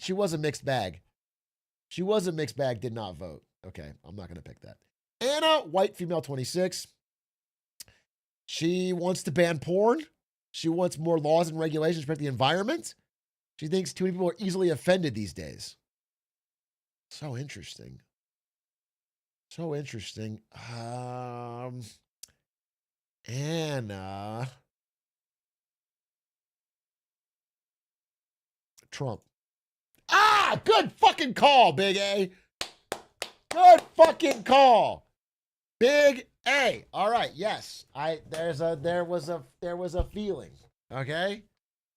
She was a mixed bag. Did not vote. Okay, I'm not going to pick that. Anna, white female 26. She wants to ban porn. She wants more laws and regulations to protect the environment. She thinks too many people are easily offended these days. So interesting. Anna. Trump. Ah, good fucking call, Big A. Good fucking call. Big A. All right, yes. There was a feeling. Okay?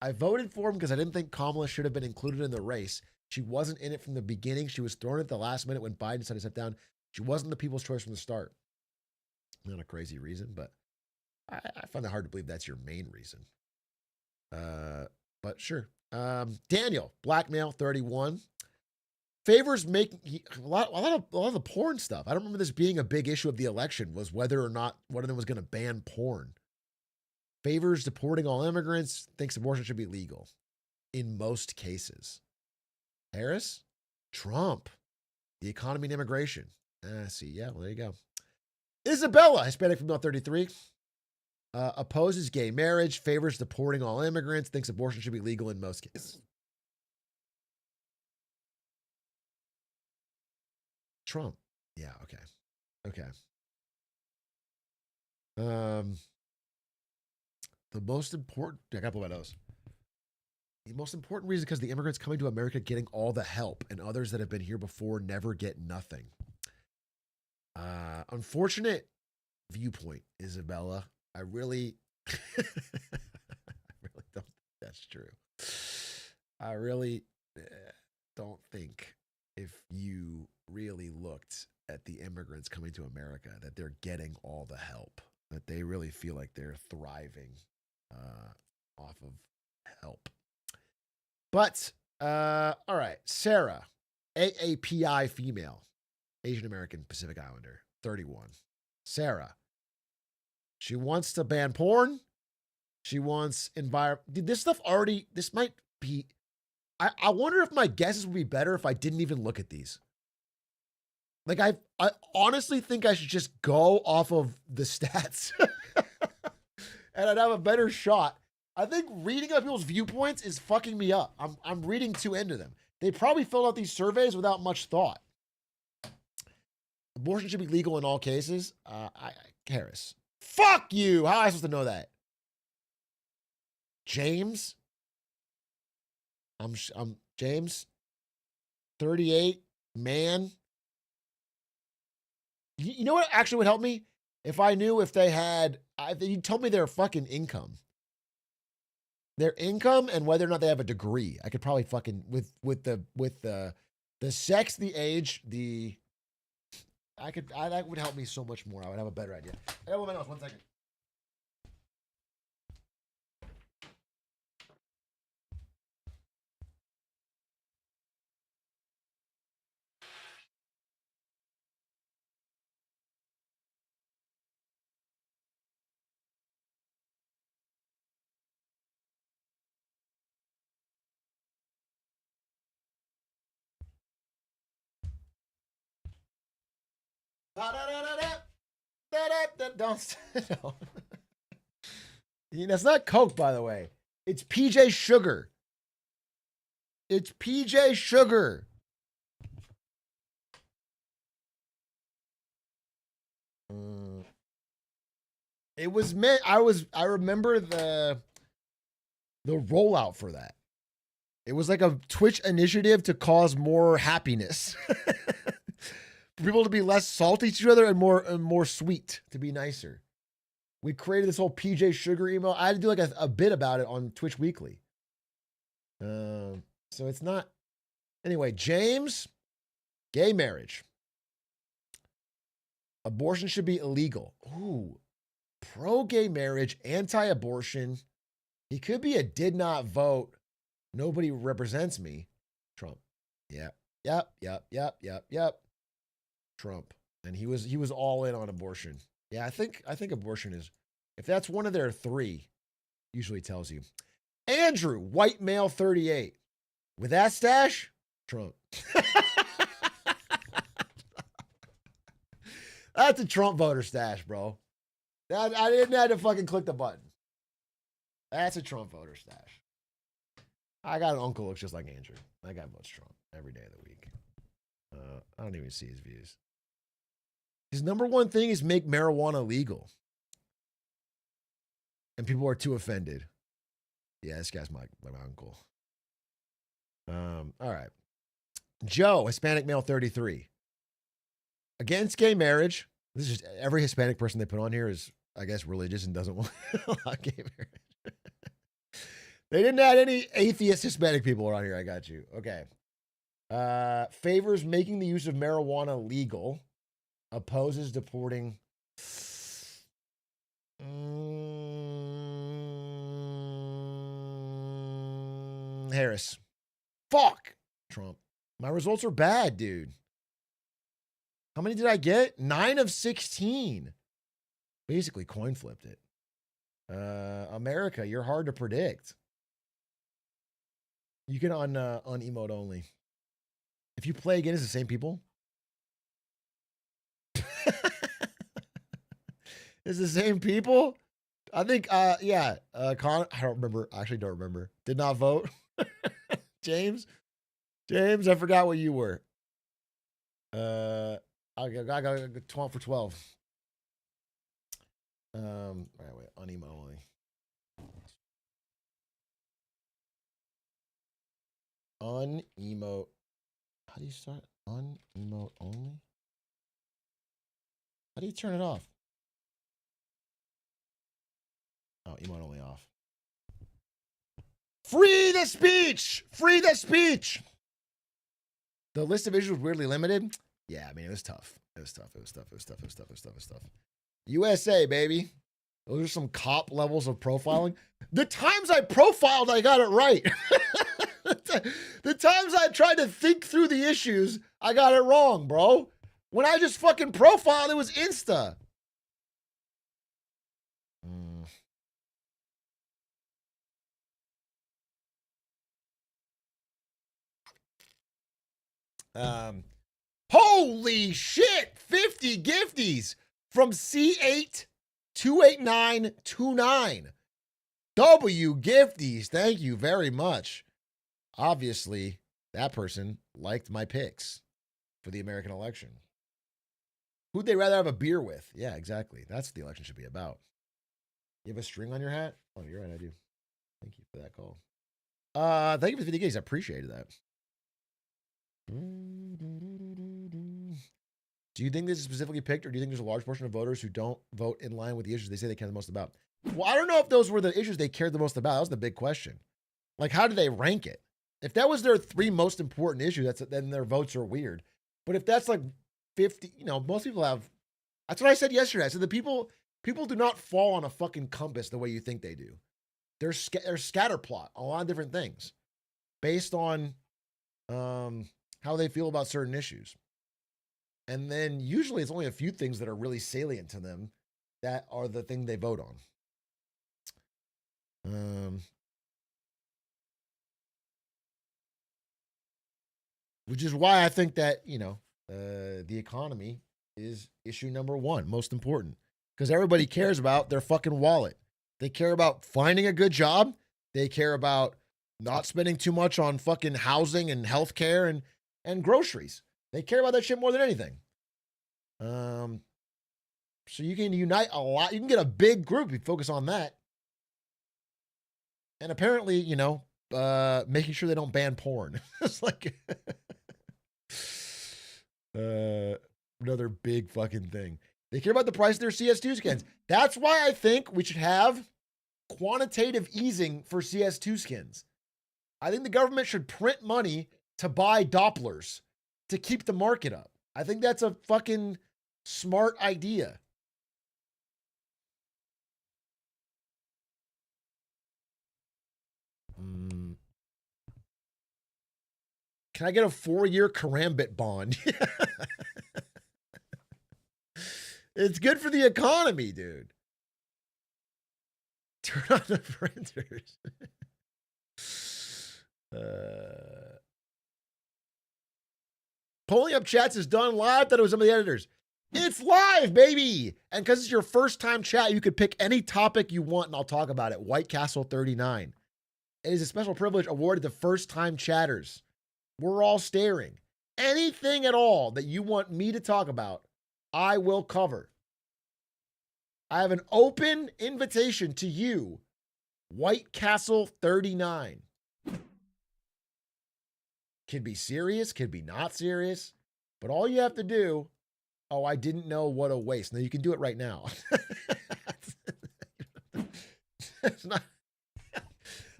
I voted for him because I didn't think Kamala should have been included in the race. She wasn't in it from the beginning. She was thrown at the last minute when Biden decided to step down. She wasn't the people's choice from the start. Not a crazy reason, but I find it hard to believe that's your main reason. But sure. Daniel, black male, 31. Favors making a lot of the porn stuff. I don't remember this being a big issue of the election, was whether or not one of them was going to ban porn. Favors deporting all immigrants, thinks abortion should be legal in most cases. Harris, Trump, the economy and immigration. See, yeah, well, there you go. Isabella, Hispanic female 33. Opposes gay marriage, favors deporting all immigrants, thinks abortion should be legal in most cases. Trump. Yeah, okay. The most important, I gotta pull my nose. The most important reason because the immigrants coming to America getting all the help and others that have been here before never get nothing. Unfortunate viewpoint, Isabella. I really I really don't think that's true. I really don't think if you really looked at the immigrants coming to America that they're getting all the help, that they really feel like they're thriving off of help. But, all right, Sarah, AAPI female, Asian American Pacific Islander, 31. Sarah, she wants to ban porn. She wants this stuff already, this might be, I wonder if my guesses would be better if I didn't even look at these. Like, I honestly think I should just go off of the stats and I'd have a better shot. I think reading up people's viewpoints is fucking me up. I'm reading too into them. They probably filled out these surveys without much thought. Abortion should be legal in all cases. Harris. Fuck you. How am I supposed to know that? James. I'm James. 38. Man. You know what actually would help me? If I knew if they had, you told me their fucking income. Their income and whether or not they have a degree. I could probably fucking, with the sex, the age, that would help me so much more. I would have a better idea. I got one else, 1 second. Don't. No. That's not Coke, by the way. It's PJ Sugar. It's PJ Sugar. It was meant. I remember the rollout for that. It was like a Twitch initiative to cause more happiness. For people to be less salty to each other and more sweet, to be nicer. We created this whole PJ Sugar email. I had to do like a bit about it on Twitch Weekly. So it's not. Anyway, James, gay marriage. Abortion should be illegal. Ooh, pro-gay marriage, anti-abortion. He could be a did not vote. Nobody represents me. Trump. Yep. Trump. And he was all in on abortion. Yeah, I think abortion is, if that's one of their three, usually tells you. Andrew, white male, 38. With that stash, Trump. That's a Trump voter stash, bro. I didn't have to fucking click the button. That's a Trump voter stash. I got an uncle who looks just like Andrew. That guy votes Trump every day of the week. I don't even see his views. His number one thing is make marijuana legal. And people are too offended. Yeah, this guy's my uncle. All right. Joe, Hispanic male, 33. Against gay marriage. This is just every Hispanic person they put on here is, I guess, religious and doesn't want gay marriage. They didn't add any atheist Hispanic people on here. I got you. Okay. Favors making the use of marijuana legal. Opposes deporting. Harris. Fuck. Trump. My results are bad, dude. How many did I get? 9 of 16. Basically coin flipped it. America, you're hard to predict. You can on emote only. If you play again, it's the same people. It's the same people. I think, yeah. I don't remember. I actually don't remember. Did not vote. James, I forgot what you were. I got 12 for 12. All right, wait. On emote only. Unemote. How do you start? Unemote only? How do you turn it off? Oh, emote only off. Free the speech! Free the speech! The list of issues was weirdly limited. Yeah, I mean, it was tough. It was tough. USA, baby. Those are some cop levels of profiling. The times I profiled, I got it right. The times I tried to think through the issues, I got it wrong, bro. When I just fucking profiled, it was Insta. Holy shit! 50 gifties from C8-28929. W gifties. Thank you very much. Obviously, that person liked my picks for the American election. Who'd they rather have a beer with? Yeah, exactly. That's what the election should be about. You have a string on your hat? Oh, you're right, I do. Thank you for that call. Thank you for the 50 gigs. I appreciated that. Do you think this is specifically picked, or do you think there's a large portion of voters who don't vote in line with the issues they say they care the most about? Well, I don't know if those were the issues they cared the most about. That was the big question. Like, how do they rank it? If that was their 3 most important issues, then their votes are weird. But if that's like 50, most people have. That's what I said yesterday. I said the people do not fall on a fucking compass the way you think they do. They're scatter plot a lot of different things based on how they feel about certain issues. And then usually it's only a few things that are really salient to them that are the thing they vote on. Which is why I think that, the economy is issue number 1, most important. Because everybody cares about their fucking wallet. They care about finding a good job. They care about not spending too much on fucking housing and healthcare and groceries. They care about that shit more than anything. So you can unite a lot. You can get a big group if you focus on that. And apparently, making sure they don't ban porn. It's like another big fucking thing. They care about the price of their CS2 skins. That's why I think we should have quantitative easing for CS2 skins. I think the government should print money to buy Dopplers to keep the market up. I think that's a fucking smart idea. Can I get a 4-year Karambit bond? It's good for the economy, dude. Turn on the printers. Pulling up chats is done live. Thought it was some of the editors. It's live, baby. And because it's your first time chat, you could pick any topic you want and I'll talk about it. White Castle 39. It is a special privilege awarded to first time chatters. We're all staring. Anything at all that you want me to talk about, I will cover. I have an open invitation to you, White Castle 39. Could be serious, could be not serious, but all you have to do, I didn't know, what a waste. No, you can do it right now. It's not.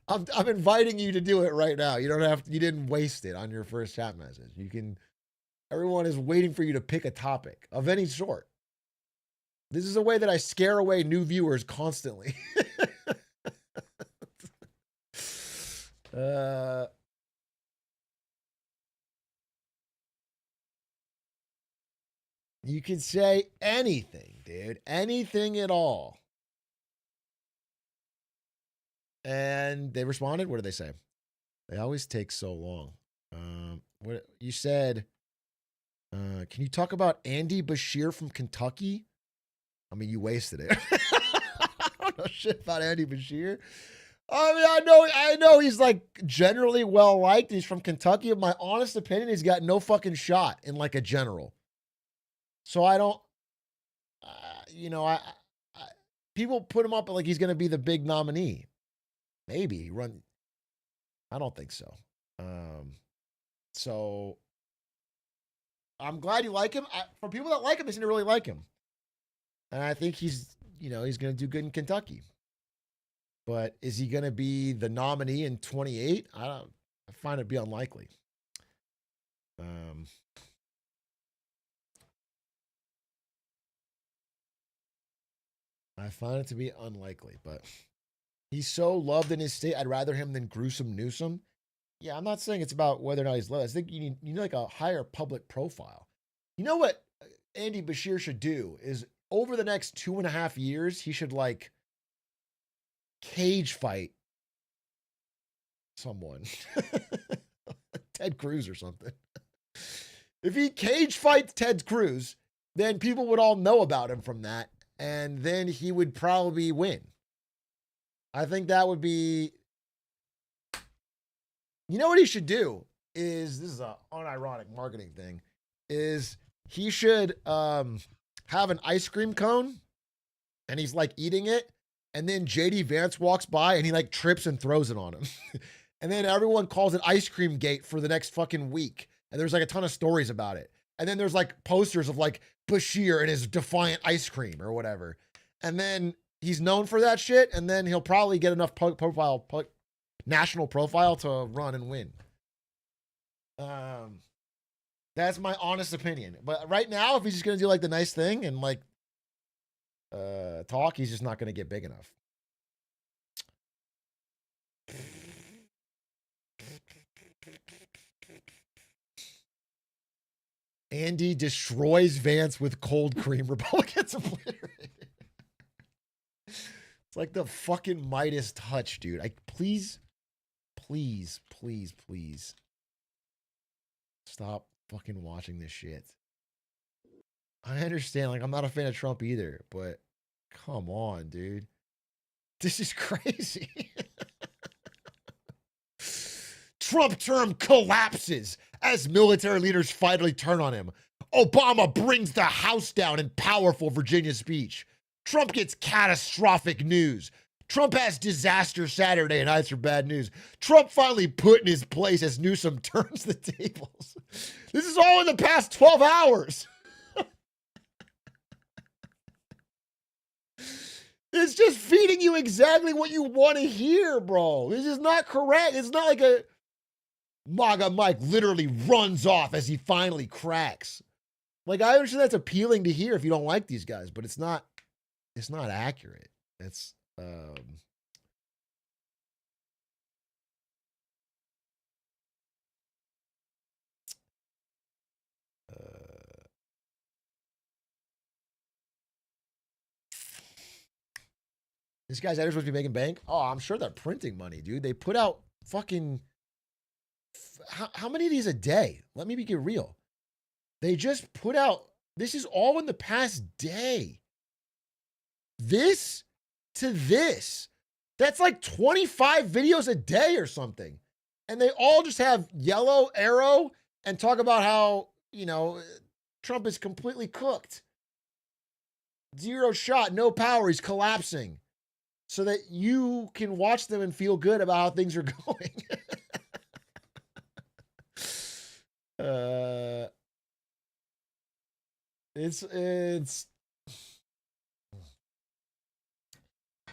I'm inviting you to do it right now. You don't have to, you didn't waste it on your first chat message. You can, everyone is waiting for you to pick a topic of any sort. This is a way that I scare away new viewers constantly. You can say anything, dude. Anything at all. And they responded. What did they say? They always take so long. What you said? Can you talk about Andy Bashir from Kentucky? I mean, you wasted it. I don't know shit about Andy Bashir. I mean, I know he's like generally well liked. He's from Kentucky. In my honest opinion, he's got no fucking shot in like a general. So I don't, people put him up like he's going to be the big nominee. Maybe run. I don't think so. So I'm glad you like him. For people that like him, they seem to really like him. And I think he's going to do good in Kentucky. But is he going to be the nominee in 28? I find it to be unlikely. I find it to be unlikely, but he's so loved in his state. I'd rather him than Gruesome Newsom. Yeah, I'm not saying it's about whether or not he's loved. I think you need like a higher public profile. You know what Andy Bashir should do is over the next 2.5 years, he should like cage fight someone. Ted Cruz or something. If he cage fights Ted Cruz, then people would all know about him from that, and then he would probably win. I think that would be. You know what he should do is, this is an unironic marketing thing, is he should have an ice cream cone and he's like eating it, and then JD Vance walks by and he like trips and throws it on him. And then everyone calls it Ice Cream Gate for the next fucking week. And there's like a ton of stories about it. And then there's like posters of like Bashir and his defiant ice cream or whatever. And then he's known for that shit. And then he'll probably get enough national profile to run and win. That's my honest opinion. But right now, if he's just going to do like the nice thing and like talk, he's just not going to get big enough. Andy destroys Vance with cold cream. Republicans obliterated. It's like the fucking Midas touch, dude. Please stop fucking watching this shit. I understand, like, I'm not a fan of Trump either, but come on, dude. This is crazy. Trump term collapses as military leaders finally turn on him. Obama brings the House down in powerful Virginia speech. Trump gets catastrophic news. Trump has disaster Saturday and nights for bad news. Trump finally put in his place as Newsom turns the tables. This is all in the past 12 hours. It's just feeding you exactly what you want to hear, bro. This is not correct. It's not like a MAGA Mike literally runs off as he finally cracks. Like, I understand that's appealing to hear if you don't like these guys, but it's not accurate. It's this guy's editors supposed to be making bank. Oh, I'm sure they're printing money, dude. They put out fucking how many of these a day? Let me get real. They just put out, this is all in the past day. This to this. That's like 25 videos a day or something. And they all just have yellow arrow and talk about how, Trump is completely cooked. Zero shot, no power, he's collapsing. So that you can watch them and feel good about how things are going. It's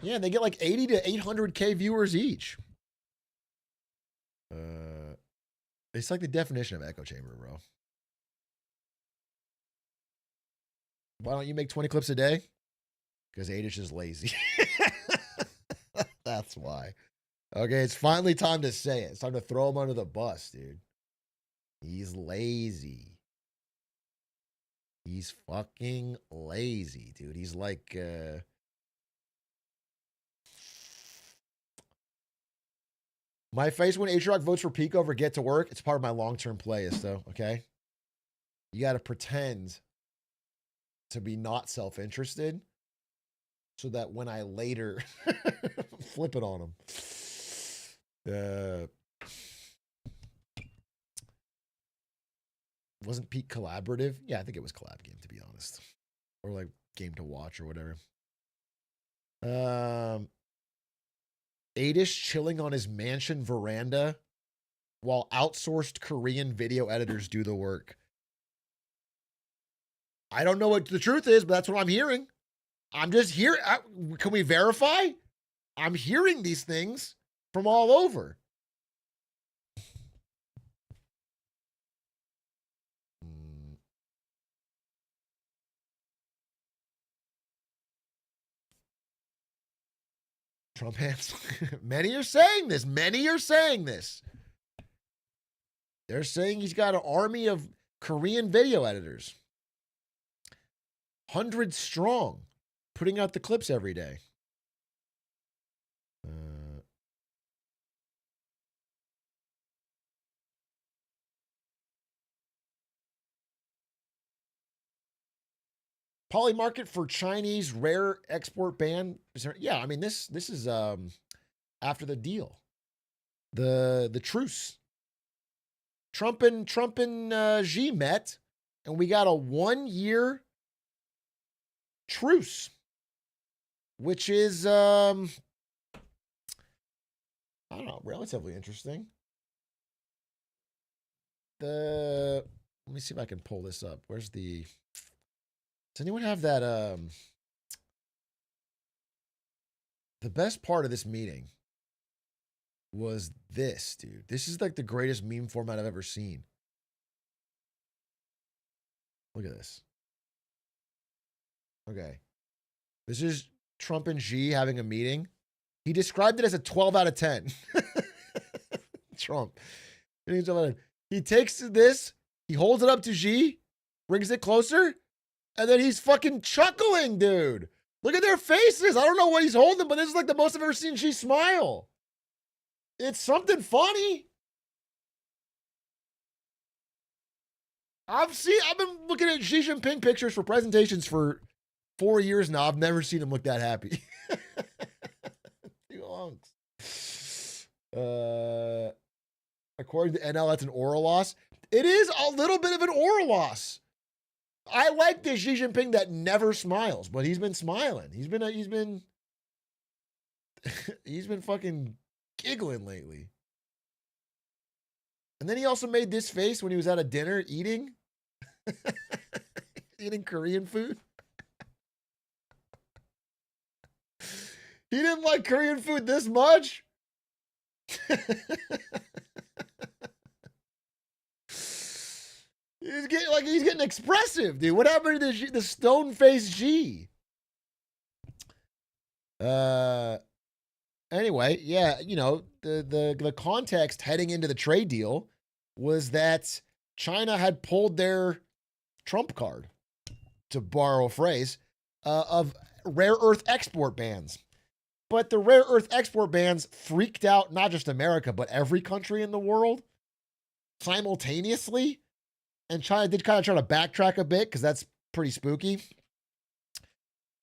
yeah, they get like 80 to 800K viewers each. It's like the definition of echo chamber, bro. Why don't you make 20 clips a day? Because Adish is lazy. That's why. Okay, it's finally time to say it. It's time to throw him under the bus, dude. He's lazy. He's fucking lazy, dude. He's like, my face when Atrioc votes for Pico over Get to Work. It's part of my long-term playlist, though, okay? You got to pretend to be not self-interested so that when I later flip it on him. Wasn't Pete collaborative? Yeah, I think it was collab game, to be honest. Or like game to watch or whatever. Adish chilling on his mansion veranda while outsourced Korean video editors do the work. I don't know what the truth is, but that's what I'm hearing. I'm just here. Can we verify? I'm hearing these things from all over. Trump hands. Many are saying this. Many are saying this. They're saying he's got an army of Korean video editors. 100 strong, putting out the clips every day. Poly market for Chinese rare export ban. Yeah, I mean this is after the deal, the truce. Trump and Xi met, and we got a 1-year truce, which is I don't know, relatively interesting. Let me see if I can pull this up. Where's the? Does anyone have that? The best part of this meeting was this, dude. This is like the greatest meme format I've ever seen. Look at this. Okay. This is Trump and Xi having a meeting. He described it as a 12 out of 10. Trump. He takes this, he holds it up to Xi, brings it closer, and then he's fucking chuckling, dude. Look at their faces. I don't know what he's holding, but this is like the most I've ever seen Xi smile. It's something funny. I've been looking at Xi Jinping pictures for presentations for 4 years now. I've never seen him look that happy. According to NL, that's an aura loss. It is a little bit of an aura loss. I like this Xi Jinping that never smiles, but he's been smiling. He's been fucking giggling lately. And then he also made this face when he was at a dinner eating Korean food. He didn't like Korean food this much. He's getting expressive, dude. What happened to the stone-faced G? Anyway, yeah, you know, the context heading into the trade deal was that China had pulled their trump card, to borrow a phrase, of rare earth export bans. But the rare earth export bans freaked out not just America, but every country in the world simultaneously. And China did kind of try to backtrack a bit because that's pretty spooky.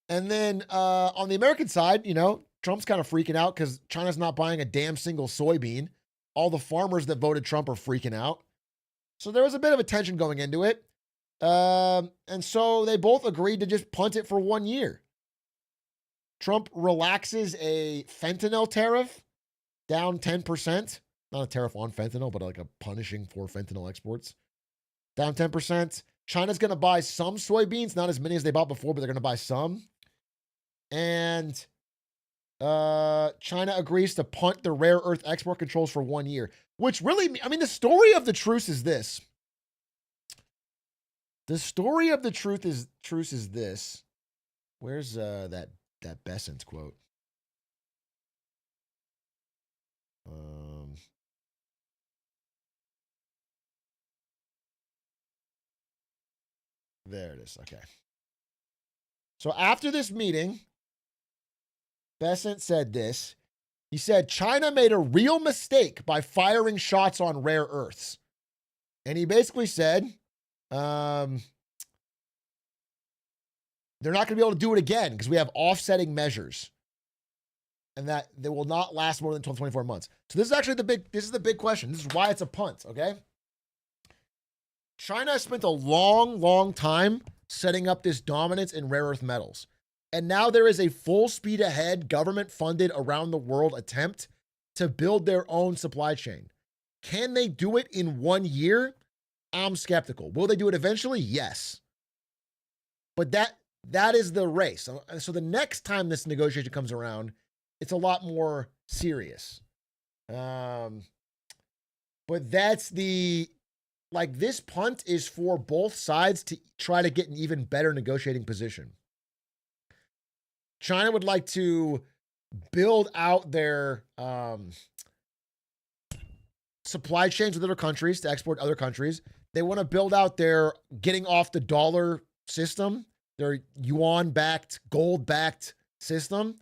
And then on the American side, you know, Trump's kind of freaking out because China's not buying a damn single soybean. All the farmers that voted Trump are freaking out. So there was a bit of a tension going into it. And so they both agreed to just punt it for 1 year. Trump relaxes a fentanyl tariff down 10%. Not a tariff on fentanyl, but like a punishing for fentanyl exports. Down 10%. China's going to buy some soybeans, not as many as they bought before, but they're going to buy some. And China agrees to punt the rare earth export controls for 1 year, which really, I mean, the story of the truce is this. The story of the truce is this. Where's that Bessent quote? There it is. Okay. So after this meeting, Bessent said this. He said, China made a real mistake by firing shots on rare earths. And he basically said, they're not going to be able to do it again because we have offsetting measures. And that they will not last more than 12, 24 months. So this is actually the big question. This is why it's a punt, okay? China has spent a long, long time setting up this dominance in rare earth metals. And now there is a full speed ahead, government-funded around the world attempt to build their own supply chain. Can they do it in 1 year? I'm skeptical. Will they do it eventually? Yes. But that is the race. So the next time this negotiation comes around it's a lot more serious. But that's this punt is for both sides to try to get an even better negotiating position. China would like to build out their supply chains with other countries to export to other countries. They want to build out their getting off the dollar system, their yuan-backed, gold-backed system.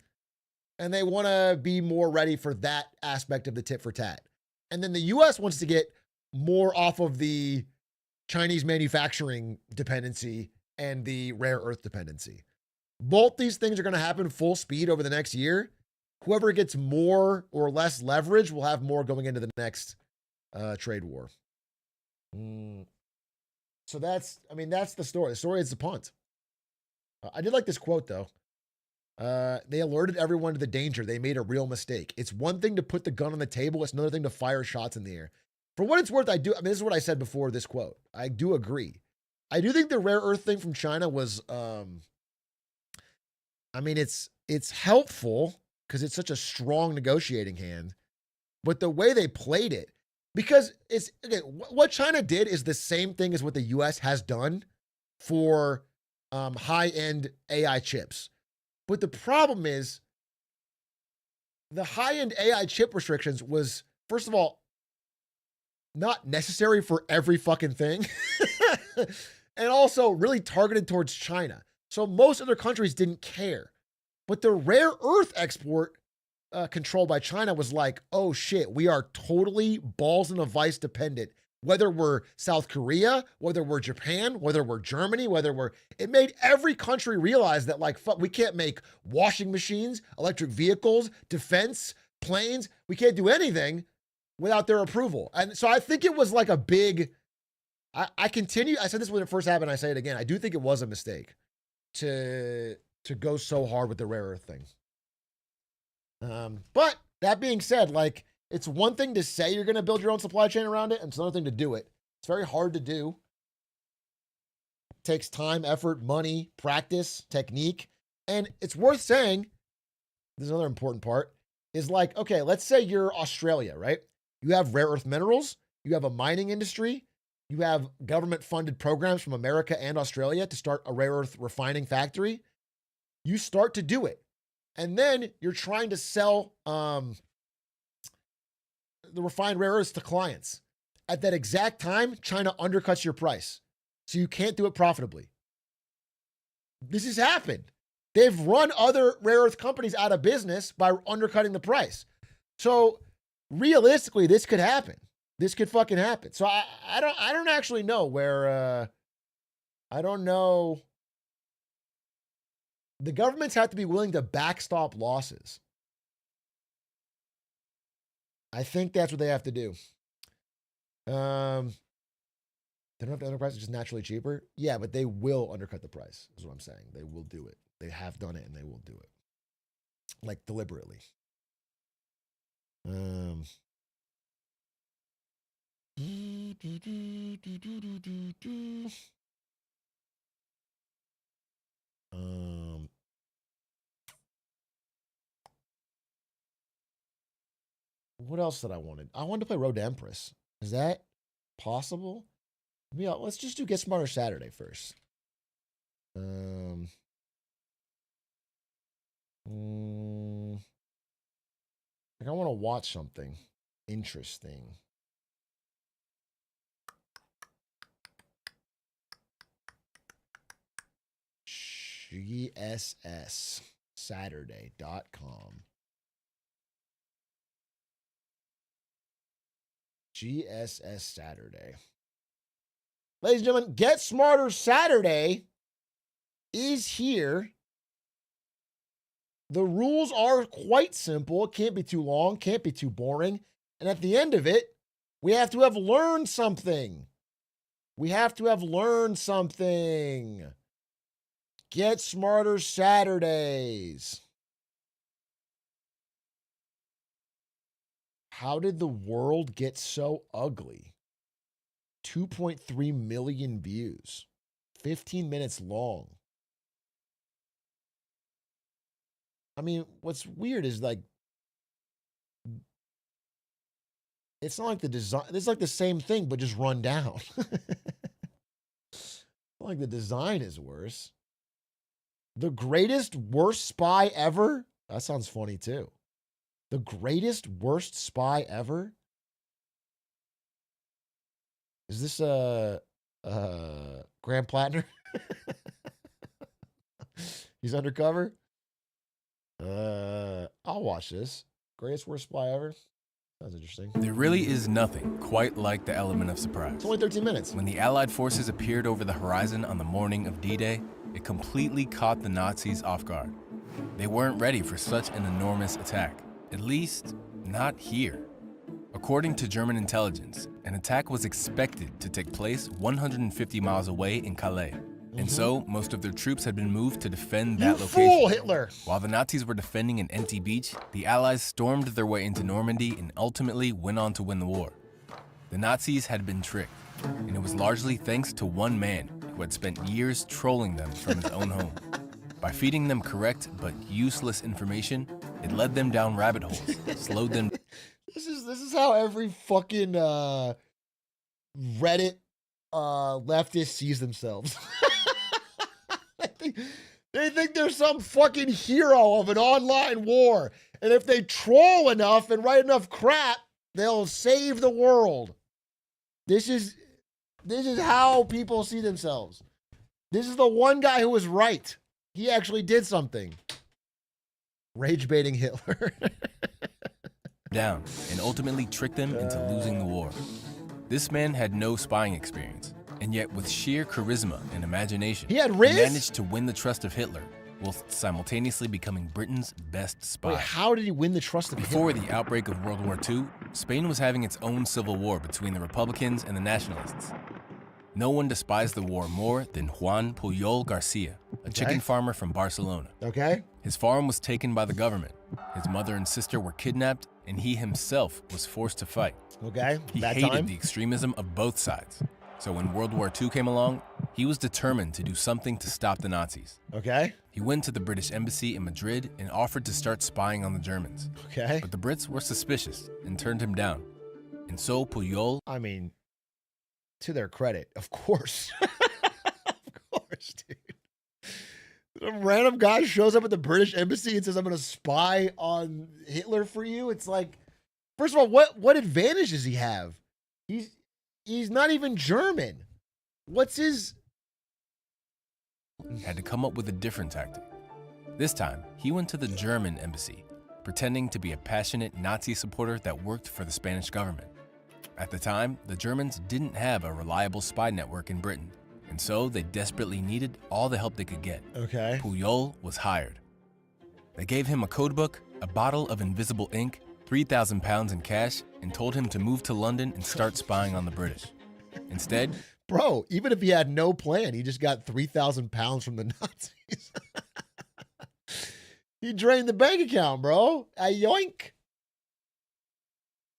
And they want to be more ready for that aspect of the tit for tat. And then the U.S. wants to get more off of the Chinese manufacturing dependency and the rare earth dependency. Both these things are going to happen full speed over the next year. Whoever gets more or less leverage will have more going into the next trade war. So that's the story. The story is the punt. I did like this quote, though. They alerted everyone to the danger. They made a real mistake. It's one thing to put the gun on the table. It's another thing to fire shots in the air. For what it's worth, this is what I said before this quote. I do agree. I do think the rare earth thing from China was, it's helpful because it's such a strong negotiating hand, but the way they played it, because what China did is the same thing as what the U.S. has done for high-end AI chips. But the problem is the high-end AI chip restrictions was, first of all, not necessary for every fucking thing, and also really targeted towards China. So most other countries didn't care. But the rare earth export controlled by China was like, oh shit, we are totally balls in a vice dependent. Whether we're South Korea, whether we're Japan, whether we're Germany, it made every country realize that fuck, we can't make washing machines, electric vehicles, defense, planes. We can't do anything without their approval. And so I think it was like a big, I said this when it first happened, I say it again. I do think it was a mistake to go so hard with the rare earth thing. But that being said, it's one thing to say you're going to build your own supply chain around it, and it's another thing to do it. It's very hard to do. It takes time, effort, money, practice, technique. And it's worth saying, this is another important part, is okay, let's say you're Australia, right? You have rare earth minerals, you have a mining industry, you have government-funded programs from America and Australia to start a rare earth refining factory. You start to do it. And then you're trying to sell the refined rare earths to clients. At that exact time, China undercuts your price. So you can't do it profitably. This has happened. They've run other rare earth companies out of business by undercutting the price. So realistically, this could happen. This could fucking happen. So I don't actually know where, I don't know. The governments have to be willing to backstop losses. I think that's what they have to do. They don't have to undercut the price, it's just naturally cheaper. Yeah, but they will undercut the price, is what I'm saying. They will do it. They have done it and they will do it. Deliberately. What else did I wanted? I wanted to play Road to Empress. Is that possible? Yeah, let's just do Get Smarter Saturday first. I want to watch something interesting. GSSSaturday.com. GSS Saturday. Ladies and gentlemen, Get Smarter Saturday is here. The rules are quite simple. It can't be too long, can't be too boring. And at the end of it, we have to have learned something. Get Smarter Saturdays. How did the world get so ugly? 2.3 million views. 15 minutes long. I mean, what's weird is It's not like the design. It's like the same thing, but just run down. Not like the design is worse. The greatest worst spy ever? That sounds funny too. The greatest worst spy ever? Is this Graham Plattner? He's undercover? I'll watch this. Greatest worst spy ever? Sounds interesting. There really is nothing quite like the element of surprise. It's only 13 minutes. When the Allied forces appeared over the horizon on the morning of D-Day, it completely caught the Nazis off guard. They weren't ready for such an enormous attack, at least not here. According to German intelligence, an attack was expected to take place 150 miles away in Calais. And so, most of their troops had been moved to defend that location. Fool, Hitler! While the Nazis were defending an empty beach, the Allies stormed their way into Normandy and ultimately went on to win the war. The Nazis had been tricked, and it was largely thanks to one man who had spent years trolling them from his own home. By feeding them correct but useless information, it led them down rabbit holes, slowed them. This is how every fucking Reddit leftist sees themselves. They think they're some fucking hero of an online war. And if they troll enough and write enough crap, they'll save the world. This is how people see themselves. This is the one guy who was right. He actually did something. Rage baiting Hitler. Down and ultimately tricked them into losing the war. This man had no spying experience, and yet with sheer charisma and imagination, he managed to win the trust of Hitler, whilst simultaneously becoming Britain's best spy. Wait, how did he win the trust of Before Hitler? the outbreak of World War II, Spain was having its own civil war between the Republicans and the Nationalists. No one despised the war more than Juan Puyol Garcia, a chicken farmer from Barcelona. Okay. His farm was taken by the government. His mother and sister were kidnapped, and he himself was forced to fight. Okay. He hated the extremism of both sides. So when World War II came along, he was determined to do something to stop the Nazis. Okay. He went to the British embassy in Madrid and offered to start spying on the Germans. Okay. But the Brits were suspicious and turned him down. And so Puyol... I mean, to their credit, of course. Of course, dude. Some random guy shows up at the British embassy and says, I'm going to spy on Hitler for you. It's like, first of all, what advantage does he have? He's not even German. What's his... had to come up with a different tactic. This time, he went to the German embassy, pretending to be a passionate Nazi supporter that worked for the Spanish government. At the time, the Germans didn't have a reliable spy network in Britain, and so they desperately needed all the help they could get. Okay. Puyol was hired. They gave him a codebook, a bottle of invisible ink, 3,000 pounds in cash, and told him to move to London and start spying on the British. Instead, bro, even if he had no plan, he just got 3,000 pounds from the Nazis. He drained the bank account, bro. A yoink.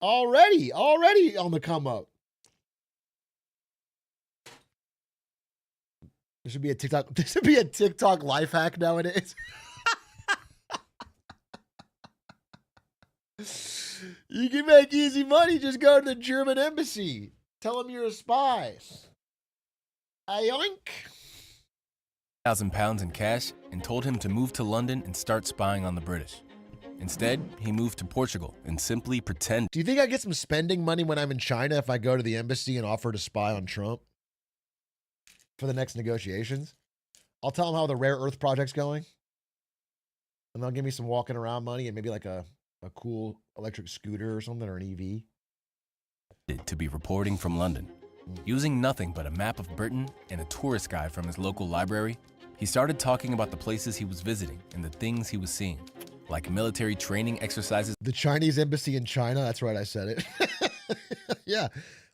Already on the come up. This should be a TikTok. This should be a TikTok life hack nowadays. You can make easy money. Just go to the German embassy. Tell them you're a spy. A yoink. 1,000 pounds in cash and told him to move to London and start spying on the British. Instead, he moved to Portugal and simply pretended. Do you think I get some spending money when I'm in China if I go to the embassy and offer to spy on Trump for the next negotiations? I'll tell them how the rare earth project's going, and they'll give me some walking around money and maybe like a cool electric scooter or something, or an EV. To be reporting from London. Using nothing but a map of Britain and a tourist guide from his local library, he started talking about the places he was visiting and the things he was seeing, like military training exercises. The Chinese embassy in China. That's right, I said it. Yeah.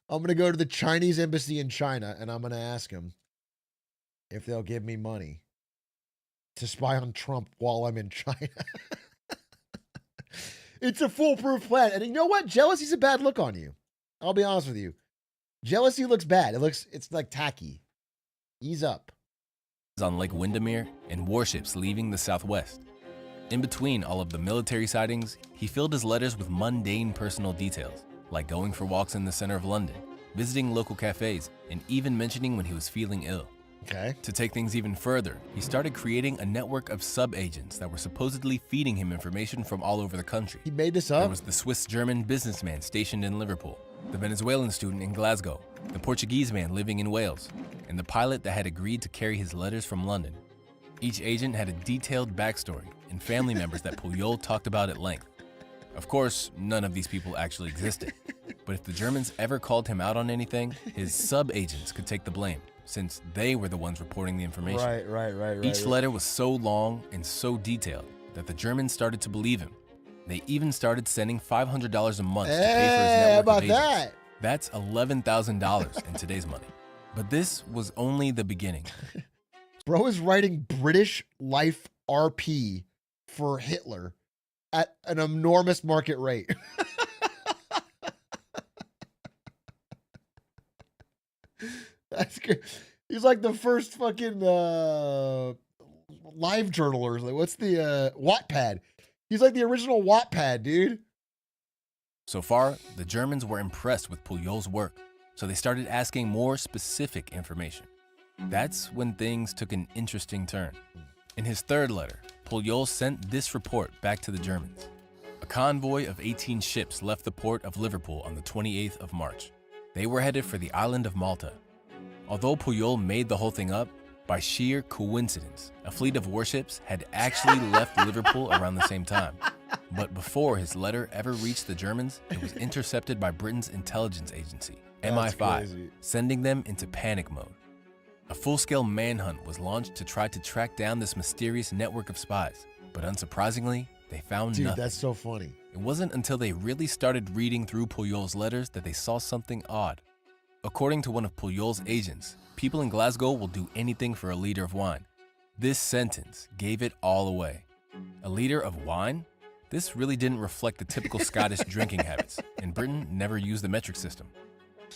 I'm going to go to the Chinese embassy in China and I'm going to ask them if they'll give me money to spy on Trump while I'm in China. It's a foolproof plan. And you know what? Jealousy's a bad look on you. I'll be honest with you. Jealousy looks bad. It's like tacky. Ease up. On Lake Windermere and warships leaving the southwest. In between all of the military sightings, he filled his letters with mundane personal details, like going for walks in the center of London, visiting local cafes, and even mentioning when he was feeling ill. Okay. To take things even further, he started creating a network of sub-agents that were supposedly feeding him information from all over the country. He made this There up? was the Swiss-German businessman stationed in Liverpool, the Venezuelan student in Glasgow, the Portuguese man living in Wales, and the pilot that had agreed to carry his letters from London. Each agent had a detailed backstory and family members that Puyol talked about at length. Of course, none of these people actually existed, but if the Germans ever called him out on anything, his sub-agents could take the blame, since they were the ones reporting the information. Right. Each letter was so long and so detailed that the Germans started to believe him. They even started sending $500 a month to pay for his Hey, how network about of agents. that? That's $11,000 in today's money. But this was only the beginning. Bro is writing British Life RP for Hitler at an enormous market rate. That's good. He's like the first fucking live journaler. Like, what's the Wattpad? He's like the original Wattpad, dude. So far, the Germans were impressed with Puyol's work, so they started asking more specific information. That's when things took an interesting turn. In his third letter, Puyol sent this report back to the Germans. A convoy of 18 ships left the port of Liverpool on the 28th of March. They were headed for the island of Malta. Although Puyol made the whole thing up, by sheer coincidence, a fleet of warships had actually left Liverpool around the same time. But before his letter ever reached the Germans, it was intercepted by Britain's intelligence agency, MI5, sending them into panic mode. A full-scale manhunt was launched to try to track down this mysterious network of spies, but unsurprisingly, they found Dude, nothing. that's so funny. It wasn't until they really started reading through Puyol's letters that they saw something odd. According to one of Puyol's agents, people in Glasgow will do anything for a liter of wine. This sentence gave it all away. A liter of wine? This really didn't reflect the typical Scottish drinking habits, and Britain never used the metric system.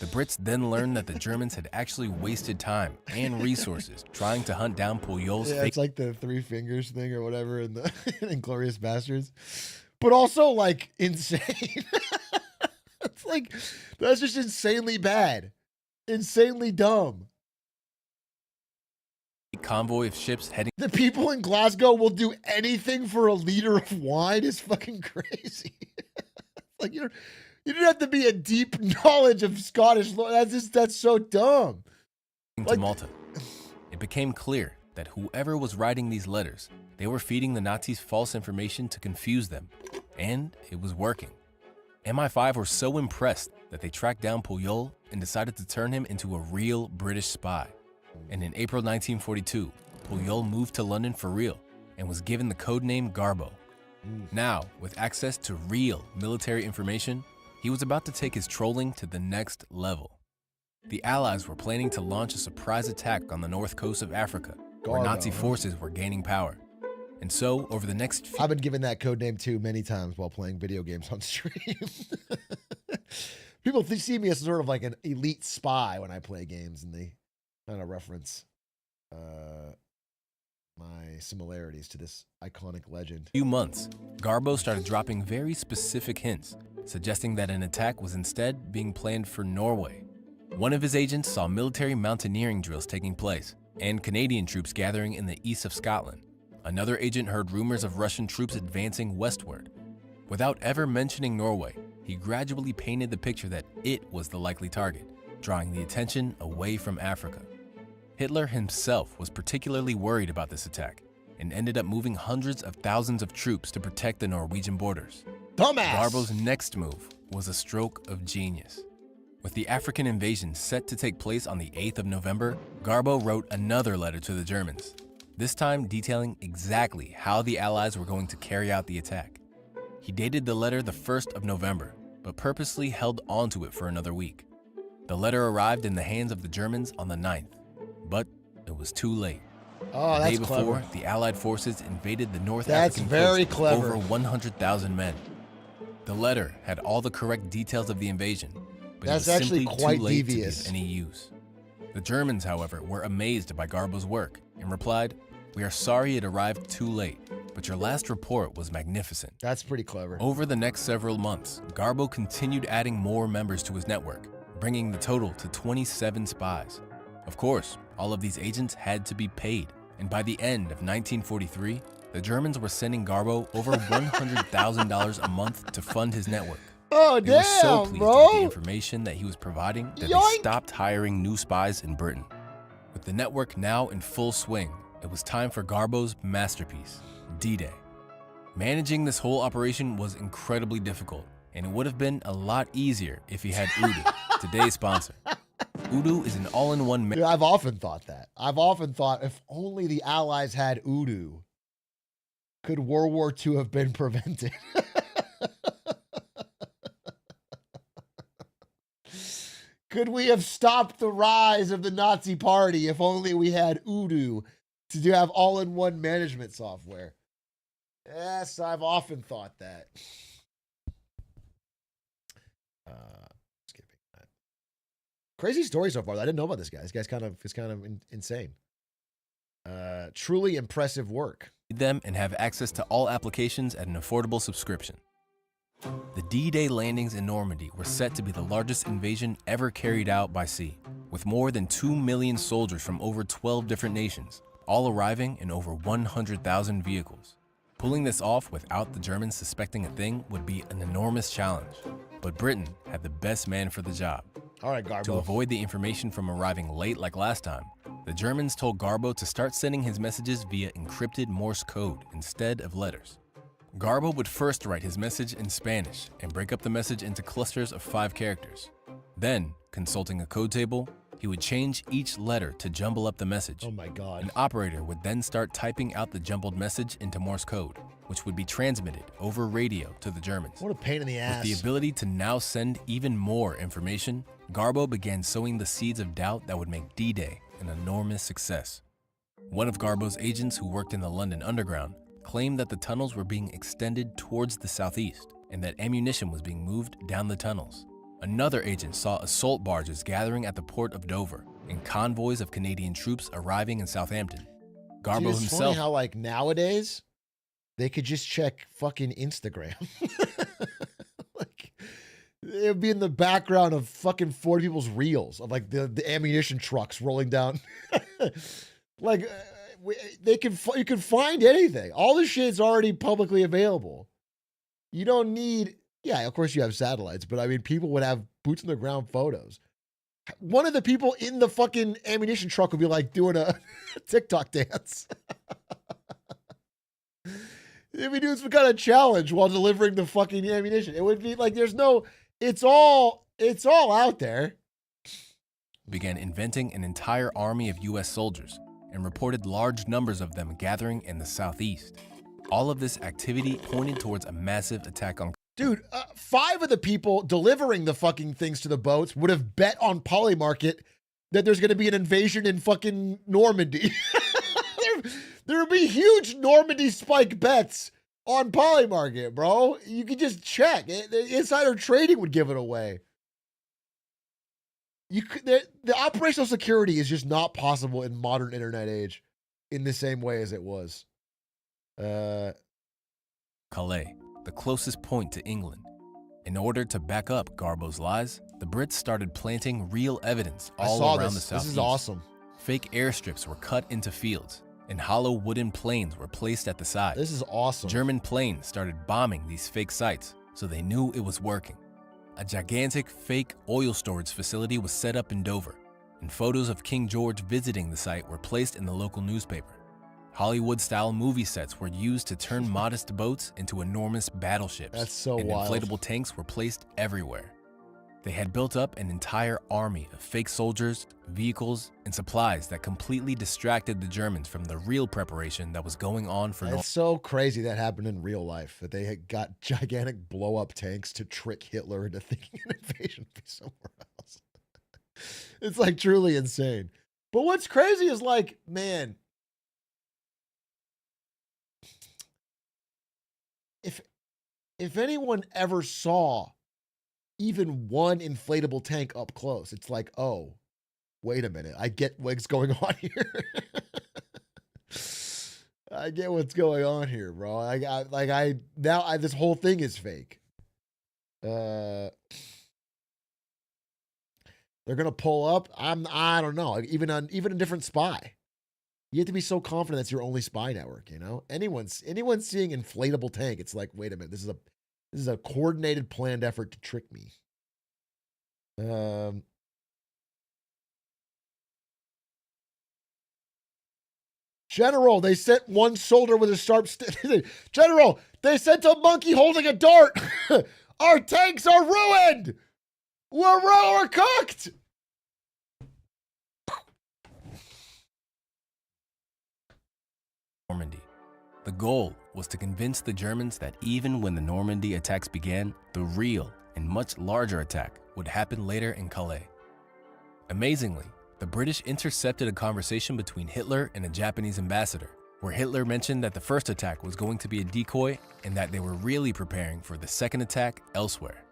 The Brits then learned that the Germans had actually wasted time and resources trying to hunt down Puyol's Yeah, fake. it's like the three fingers thing or whatever in the Inglourious Bastards, but also like insane. It's like, that's just insanely bad, insanely dumb. Convoy of ships heading The people in Glasgow will do anything for a liter of wine is fucking crazy. Like, you don't have to be a deep knowledge of Scottish law. That's so dumb. to Malta. It became clear that whoever was writing these letters, they were feeding the Nazis false information to confuse them, and it was working. MI5 were so impressed that they tracked down Puyol and decided to turn him into a real British spy. And in April 1942, Puyol moved to London for real and was given the codename Garbo. Now, with access to real military information, he was about to take his trolling to the next level. The Allies were planning to launch a surprise attack on the north coast of Africa, where Garbo, Nazi huh? forces were gaining power. And so, over the next few I've been given that code name too many times while playing video games on stream. People see me as sort of like an elite spy when I play games, and they kind of reference my similarities to this iconic legend. few months, Garbo started dropping very specific hints, suggesting that an attack was instead being planned for Norway. One of his agents saw military mountaineering drills taking place and Canadian troops gathering in the east of Scotland. Another agent heard rumors of Russian troops advancing westward. Without ever mentioning Norway, he gradually painted the picture that it was the likely target, drawing the attention away from Africa. Hitler himself was particularly worried about this attack and ended up moving hundreds of thousands of troops to protect the Norwegian borders. Dumbass! Garbo's next move was a stroke of genius. With the African invasion set to take place on the 8th of November, Garbo wrote another letter to the Germans, this time detailing exactly how the Allies were going to carry out the attack. He dated the letter the 1st of November, but purposely held onto it for another week. The letter arrived in the hands of the Germans on the 9th, but it was too late. Oh, The that's day before, clever. the Allied forces invaded the North That's African very coast clever. with over 100,000 men. The letter had all the correct details of the invasion, but That's it was actually simply quite too late devious. to be of any use. The Germans, however, were amazed by Garbo's work and replied, "We are sorry it arrived too late. but your last report was magnificent. That's pretty clever. Over the next several months, Garbo continued adding more members to his network, bringing the total to 27 spies. Of course, all of these agents had to be paid, and by the end of 1943, the Germans were sending Garbo over $100,000 a month to fund his network. Oh, They were so damn, pleased bro. with the information that he was providing that Yoink. they stopped hiring new spies in Britain. With the network now in full swing, it was time for Garbo's masterpiece, D-Day. Managing this whole operation was incredibly difficult, and it would have been a lot easier if he had Udo, today's sponsor. Udo is an all-in-one Dude, I've often thought that. I've often thought if only the Allies had Udo, could World War II have been prevented? Could we have stopped the rise of the Nazi Party if only we had Udo to have all-in-one management software? Yes, I've often thought that. Skipping that. Crazy story so far. I didn't know about this guy. This guy's kind of insane. Truly impressive work. them and have access to all applications at an affordable subscription. The D-Day landings in Normandy were set to be the largest invasion ever carried out by sea, with more than 2 million soldiers from over 12 different nations, all arriving in over 100,000 vehicles. Pulling this off without the Germans suspecting a thing would be an enormous challenge, but Britain had the best man for the job. All right, Garbo. To avoid the information from arriving late like last time, the Germans told Garbo to start sending his messages via encrypted Morse code instead of letters. Garbo would first write his message in Spanish and break up the message into clusters of 5 characters. Then, consulting a code table, he would change each letter to jumble up the message. Oh my God. An operator would then start typing out the jumbled message into Morse code, which would be transmitted over radio to the Germans. What a pain in the ass. With the ability to now send even more information, Garbo began sowing the seeds of doubt that would make D-Day an enormous success. One of Garbo's agents who worked in the London Underground claimed that the tunnels were being extended towards the southeast and that ammunition was being moved down the tunnels. Another agent saw assault barges gathering at the port of Dover and convoys of Canadian troops arriving in Southampton. Garbo Dude, it's himself... funny how, like, nowadays, they could just check fucking Instagram. Like, it would be in the background of fucking 40 people's reels of, like, the ammunition trucks rolling down. Like, you can find anything. All this shit's already publicly available. You don't need... Yeah, of course you have satellites, but I mean, people would have boots on the ground photos. One of the people in the fucking ammunition truck would be like doing a TikTok dance. If we do some kind of challenge while delivering the fucking ammunition, it would be like there's no. It's all out there. Began inventing an entire army of U.S. soldiers and reported large numbers of them gathering in the southeast. All of this activity pointed towards a massive attack on. Dude, 5 of the people delivering the fucking things to the boats would have bet on Polymarket that there's going to be an invasion in fucking Normandy. there would be huge Normandy spike bets on Polymarket, bro. You could just check. The insider trading would give it away. The operational security is just not possible in modern internet age in the same way as it was. Calais, the closest point to England. In order to back up Garbo's lies, the Brits started planting real evidence all around the southeast. This is awesome. Fake airstrips were cut into fields, and hollow wooden planes were placed at the side. This is awesome. German planes started bombing these fake sites, so they knew it was working. A gigantic fake oil storage facility was set up in Dover, and photos of King George visiting the site were placed in the local newspaper. Hollywood-style movie sets were used to turn modest boats into enormous battleships. That's so and wild. Inflatable tanks were placed everywhere. They had built up an entire army of fake soldiers, vehicles, and supplies that completely distracted the Germans from the real preparation that was going on for It's so crazy that happened in real life, that they had got gigantic blow-up tanks to trick Hitler into thinking an invasion would be somewhere else. It's like truly insane. But what's crazy is like, man, if anyone ever saw even one inflatable tank up close, it's like, oh, wait a minute, I get what's going on here. I get what's going on here, bro. This whole thing is fake. They're gonna pull up. I don't know. Even a different spy. You have to be so confident that's your only spy network. You know, anyone seeing inflatable tank, it's like, wait a minute, this is a coordinated, planned effort to trick me. General, they sent one soldier with a sharp stick. General, they sent a monkey holding a dart. Our tanks are ruined. We're cooked. Normandy. The goal was to convince the Germans that even when the Normandy attacks began, the real and much larger attack would happen later in Calais. Amazingly, the British intercepted a conversation between Hitler and a Japanese ambassador, where Hitler mentioned that the first attack was going to be a decoy and that they were really preparing for the second attack elsewhere.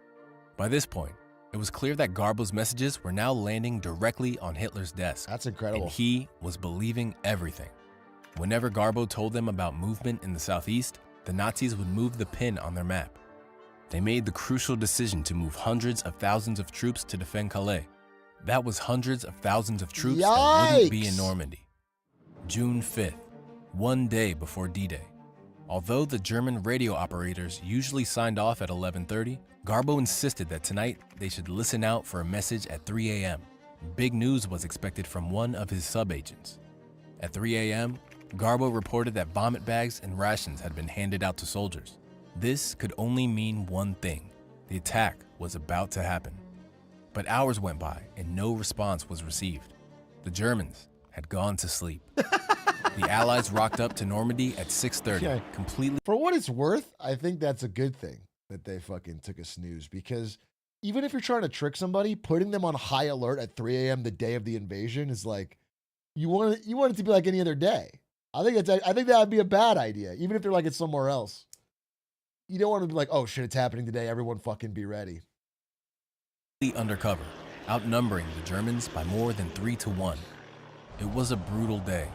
By this point, it was clear that Garbo's messages were now landing directly on Hitler's desk. That's incredible. And he was believing everything. Whenever Garbo told them about movement in the southeast, the Nazis would move the pin on their map. They made the crucial decision to move hundreds of thousands of troops to defend Calais. That was hundreds of thousands of troops that wouldn't be in Normandy. June 5th, one day before D-Day. Although the German radio operators usually signed off at 11:30, Garbo insisted that tonight they should listen out for a message at 3 a.m. Big news was expected from one of his sub-agents. At 3 a.m., Garbo reported that vomit bags and rations had been handed out to soldiers. This could only mean one thing: the attack was about to happen. But hours went by and no response was received. The Germans had gone to sleep. The Allies rocked up to Normandy at 6:30, completely. For what it's worth, I think that's a good thing that they fucking took a snooze, because even if you're trying to trick somebody, putting them on high alert at 3 a.m. the day of the invasion is like, you want it to be like any other day. I think that would be a bad idea, even if they're like it's somewhere else. You don't want to be like, oh shit, it's happening today. Everyone fucking be ready. Undercover, outnumbering the Germans by more than 3-1. It was a brutal day,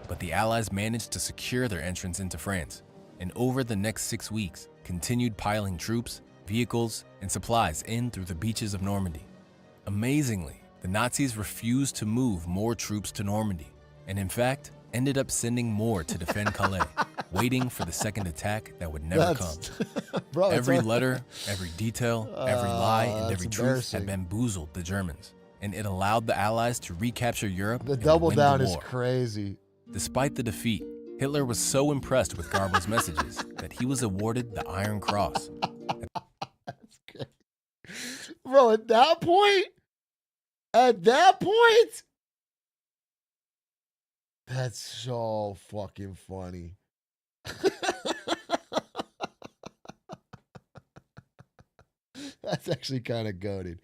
but the Allies managed to secure their entrance into France, and over the next 6 weeks, continued piling troops, vehicles, and supplies in through the beaches of Normandy. Amazingly, the Nazis refused to move more troops to Normandy, and in fact, ended up sending more to defend Calais, waiting for the second attack that would never come. Bro, every letter, every detail, every lie, and every truth had embarrassing. bamboozled the Germans, and it allowed the Allies to recapture Europe The and double win down the is war. crazy. Despite the defeat, Hitler was so impressed with Garbo's messages that he was awarded the Iron Cross. That's great. Bro, at that point, that's so fucking funny. That's actually kind of goated.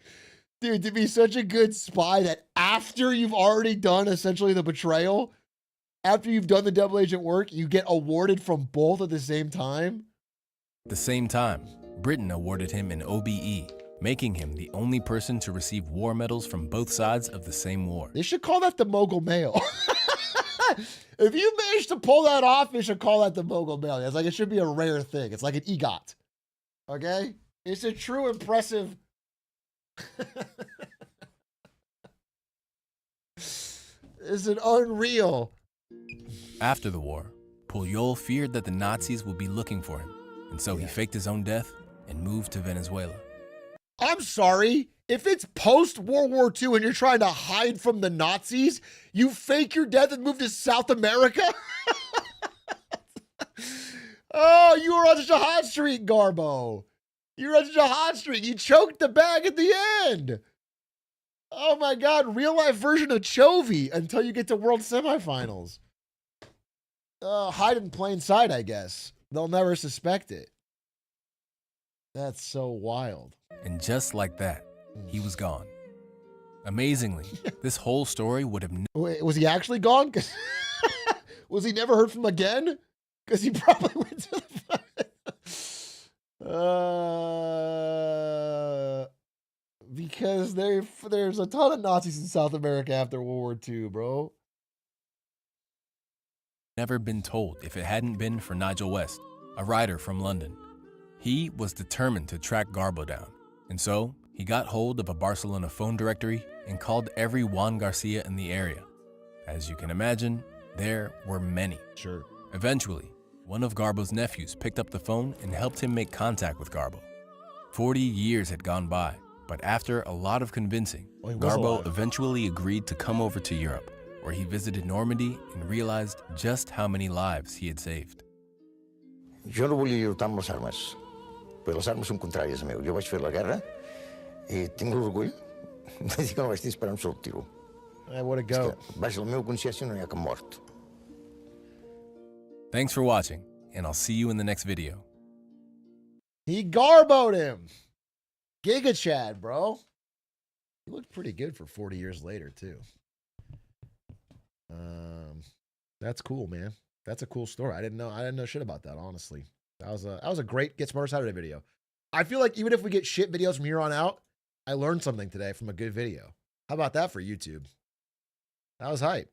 Dude, to be such a good spy that after you've already done essentially the betrayal, after you've done the double agent work, you get awarded from both at the same time. At the same time, Britain awarded him an OBE, making him the only person to receive war medals from both sides of the same war. They should call that the Mogul Mail. If you manage to pull that off, they should call that the Mogul Mail. It's like, it should be a rare thing. It's like an EGOT. Okay? It's a true impressive. It's an unreal. After the war, Puyol feared that the Nazis would be looking for him, and so he faked his own death and moved to Venezuela. I'm sorry. If it's post-World War II and you're trying to hide from the Nazis, you fake your death and move to South America? Oh, you were on such a hot streak, Garbo. You were on such a hot streak. You choked the bag at the end. Oh my God, real life version of Chovy until you get to World Semifinals. Hide in plain sight, I guess. They'll never suspect it. That's so wild. And just like that, he was gone. Amazingly, this whole story would have Wait, was he actually gone? 'Cause was he never heard from again? Because he probably went to the because there's a ton of Nazis in South America after World War II, bro. never been told if it hadn't been for Nigel West, a writer from London. He was determined to track Garbo down, and so he got hold of a Barcelona phone directory and called every Juan Garcia in the area. As you can imagine, there were many. Sure. Eventually, one of Garbo's nephews picked up the phone and helped him make contact with Garbo. 40 years had gone by, but after a lot of convincing, Well, he was Garbo alive. eventually agreed to come over to Europe, where he visited Normandy and realized just how many lives he had saved. Jo no volia lluitar amb les armes, perquè les armes són contràries a meu. Jo vaig fer la guerra i tinc l'orgull de dir que no vaig disparar un sol tiro. I want to go. Vaja, la meva consciència no hi ha cap mort. Thanks for watching, and I'll see you in the next video. He Garboed him. Giga Chad, bro. He looked pretty good for 40 years later, too. That's cool, man. That's a cool story. I didn't know shit about that, honestly. That was a great Get Smarter Saturday video. I feel like even if we get shit videos from here on out, I learned something today from a good video. How about that for YouTube? That was hype.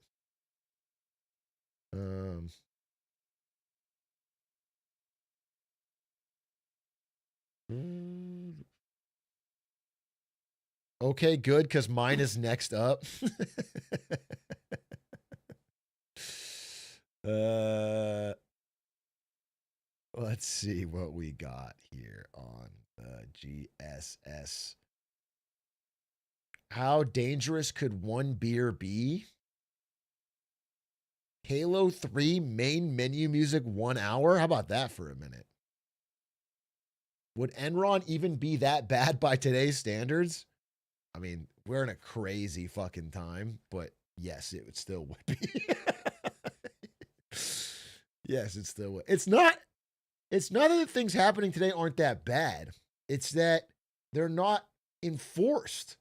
Okay, good, because mine is next up. Let's see what we got here on the GSS. How dangerous could one beer be? Halo 3 main menu music 1 hour? How about that for a minute? Would Enron even be that bad by today's standards? I mean, we're in a crazy fucking time, but yes, it still would be. Yes, it still would. It's not that the things happening today aren't that bad. It's that they're not enforced.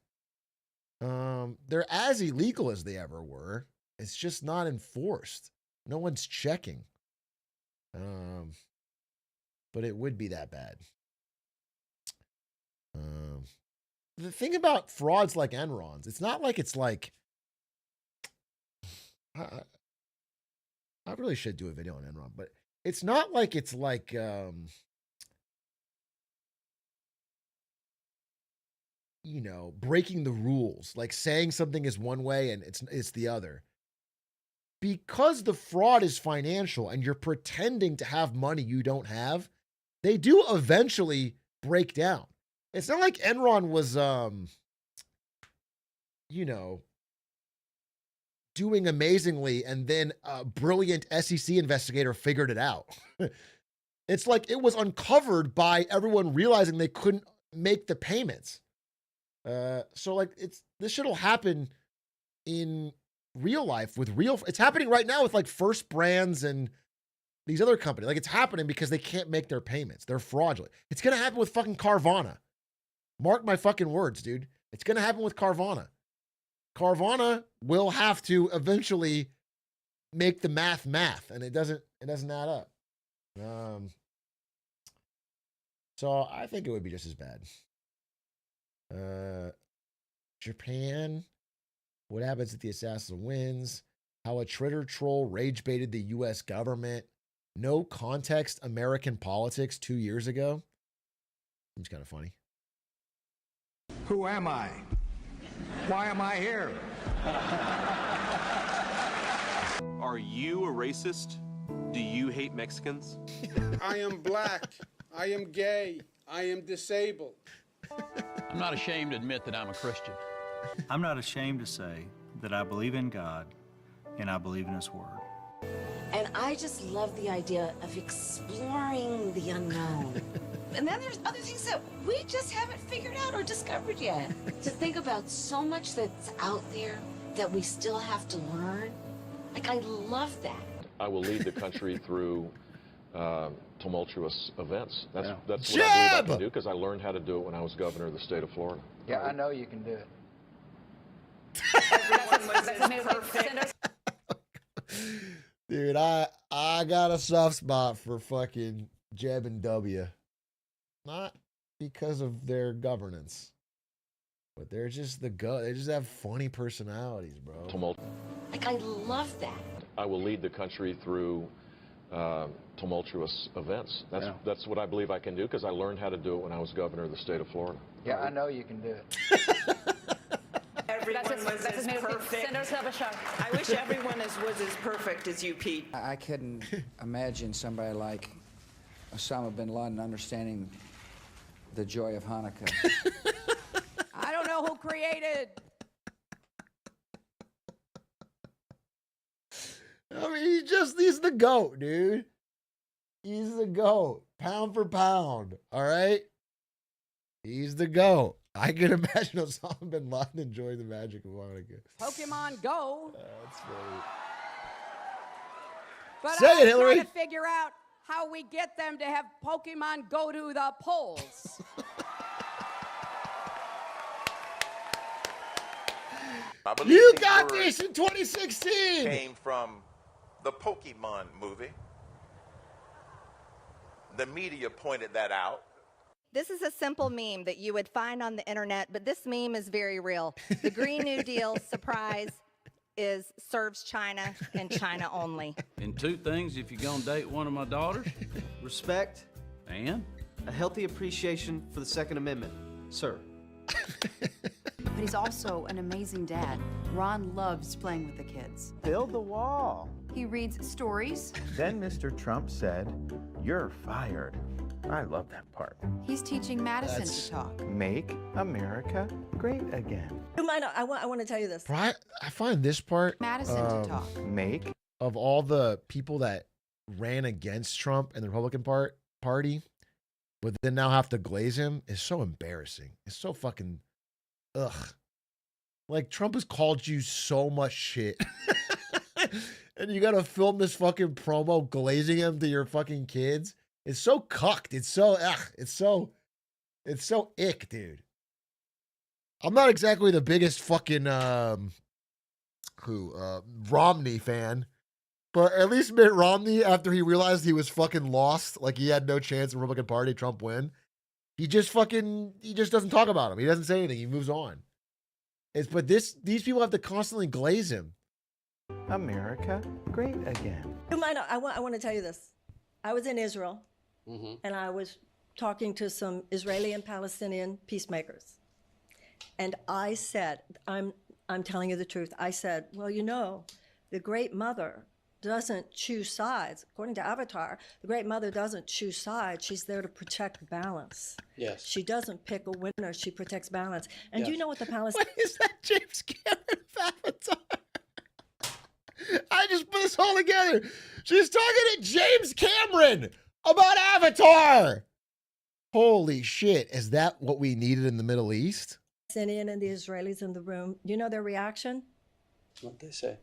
They're as illegal as they ever were. It's just not enforced. No one's checking. But it would be that bad. The thing about frauds like Enron's, it's not like it's like, I really should do a video on Enron, but it's not like it's like, you know, breaking the rules, like saying something is one way and it's the other. Because the fraud is financial and you're pretending to have money you don't have, they do eventually break down. It's not like Enron was, you know, doing amazingly and then a brilliant SEC investigator figured it out. It's like it was uncovered by everyone realizing they couldn't make the payments. So like this shit'll happen in real life with it's happening right now with like First Brands and these other companies. Like it's happening because they can't make their payments. They're fraudulent. It's going to happen with fucking Carvana. Mark my fucking words, dude. It's going to happen with Carvana. Carvana will have to eventually make the math, and it doesn't add up. So I think it would be just as bad. Japan. What happens if the assassin wins? How a Twitter troll rage baited the U.S. government. No context American politics 2 years ago. Seems kind of funny. Who am I? Why am I here? Are you a racist? Do you hate Mexicans? I am black. I am gay. I am disabled. I'm not ashamed to admit that I'm a Christian. I'm not ashamed to say that I believe in God and I believe in His Word. And I just love the idea of exploring the unknown. And then there's other things that we just haven't figured out or discovered yet. To think about so much that's out there that we still have to learn. Like, I love that. I will lead the country through tumultuous events. That's what I believe I can do, because I learned how to do it when I was governor of the state of Florida. Yeah, I know you can do it. Dude, I got a soft spot for fucking Jeb and W. Not because of their governance, but they're just they just have funny personalities, bro. Like, I love that. I will lead the country through tumultuous events. That's what I believe I can do because I learned how to do it when I was governor of the state of Florida. Yeah, I know you can do it. Everyone was as perfect. I wish everyone was as perfect as you, Pete. I couldn't imagine somebody like Osama bin Laden understanding the joy of Hanukkah. I don't know who created. I mean, he's the GOAT, dude. He's the GOAT. Pound for pound. All right? He's the GOAT. I can imagine Osama bin Laden enjoying the magic of Hanukkah. Pokemon Go. That's funny. But Say it, Hillary. I'm trying to figure out how we get them to have Pokemon go to the polls. You got this in 2016. Came from the Pokemon movie. The media pointed that out. This is a simple meme that you would find on the internet, but this meme is very real. The Green New Deal, surprise, serves China and China only. And two things, if you're gonna date one of my daughters, respect and a healthy appreciation for the Second Amendment, sir. But he's also an amazing dad. Ron loves playing with the kids. Build the wall. He reads stories. Then Mr. Trump said, "You're fired." I love that part. He's teaching Madison to talk. Make America great again. I want to tell you this. I find this part Madison to talk. Make of all the people that ran against Trump and the Republican Party, but then now have to glaze him is so embarrassing. It's so fucking ugh. Like Trump has called you so much shit. And you gotta film this fucking promo glazing him to your fucking kids. It's so cucked. It's so it's so ick, dude. I'm not exactly the biggest fucking Romney fan, but at least Mitt Romney, after he realized he was fucking lost, like he had no chance in the Republican Party, Trump win, he just doesn't talk about him. He doesn't say anything. He moves on. But these people have to constantly glaze him. America great again. I want to tell you this. I was in Israel, and I was talking to some Israeli and Palestinian peacemakers. And I said, I'm telling you the truth. I said, well, you know, the Great Mother doesn't choose sides. According to Avatar, the Great Mother doesn't choose sides. She's there to protect balance. Yes. She doesn't pick a winner. She protects balance. And do Yes. you know what the Palestinians... What is that James Cameron of Avatar? I just put this all together. She's talking to James Cameron about Avatar. Holy shit. Is that what we needed in the Middle East? Palestinian and the Israelis in the room, you know their reaction? What they say?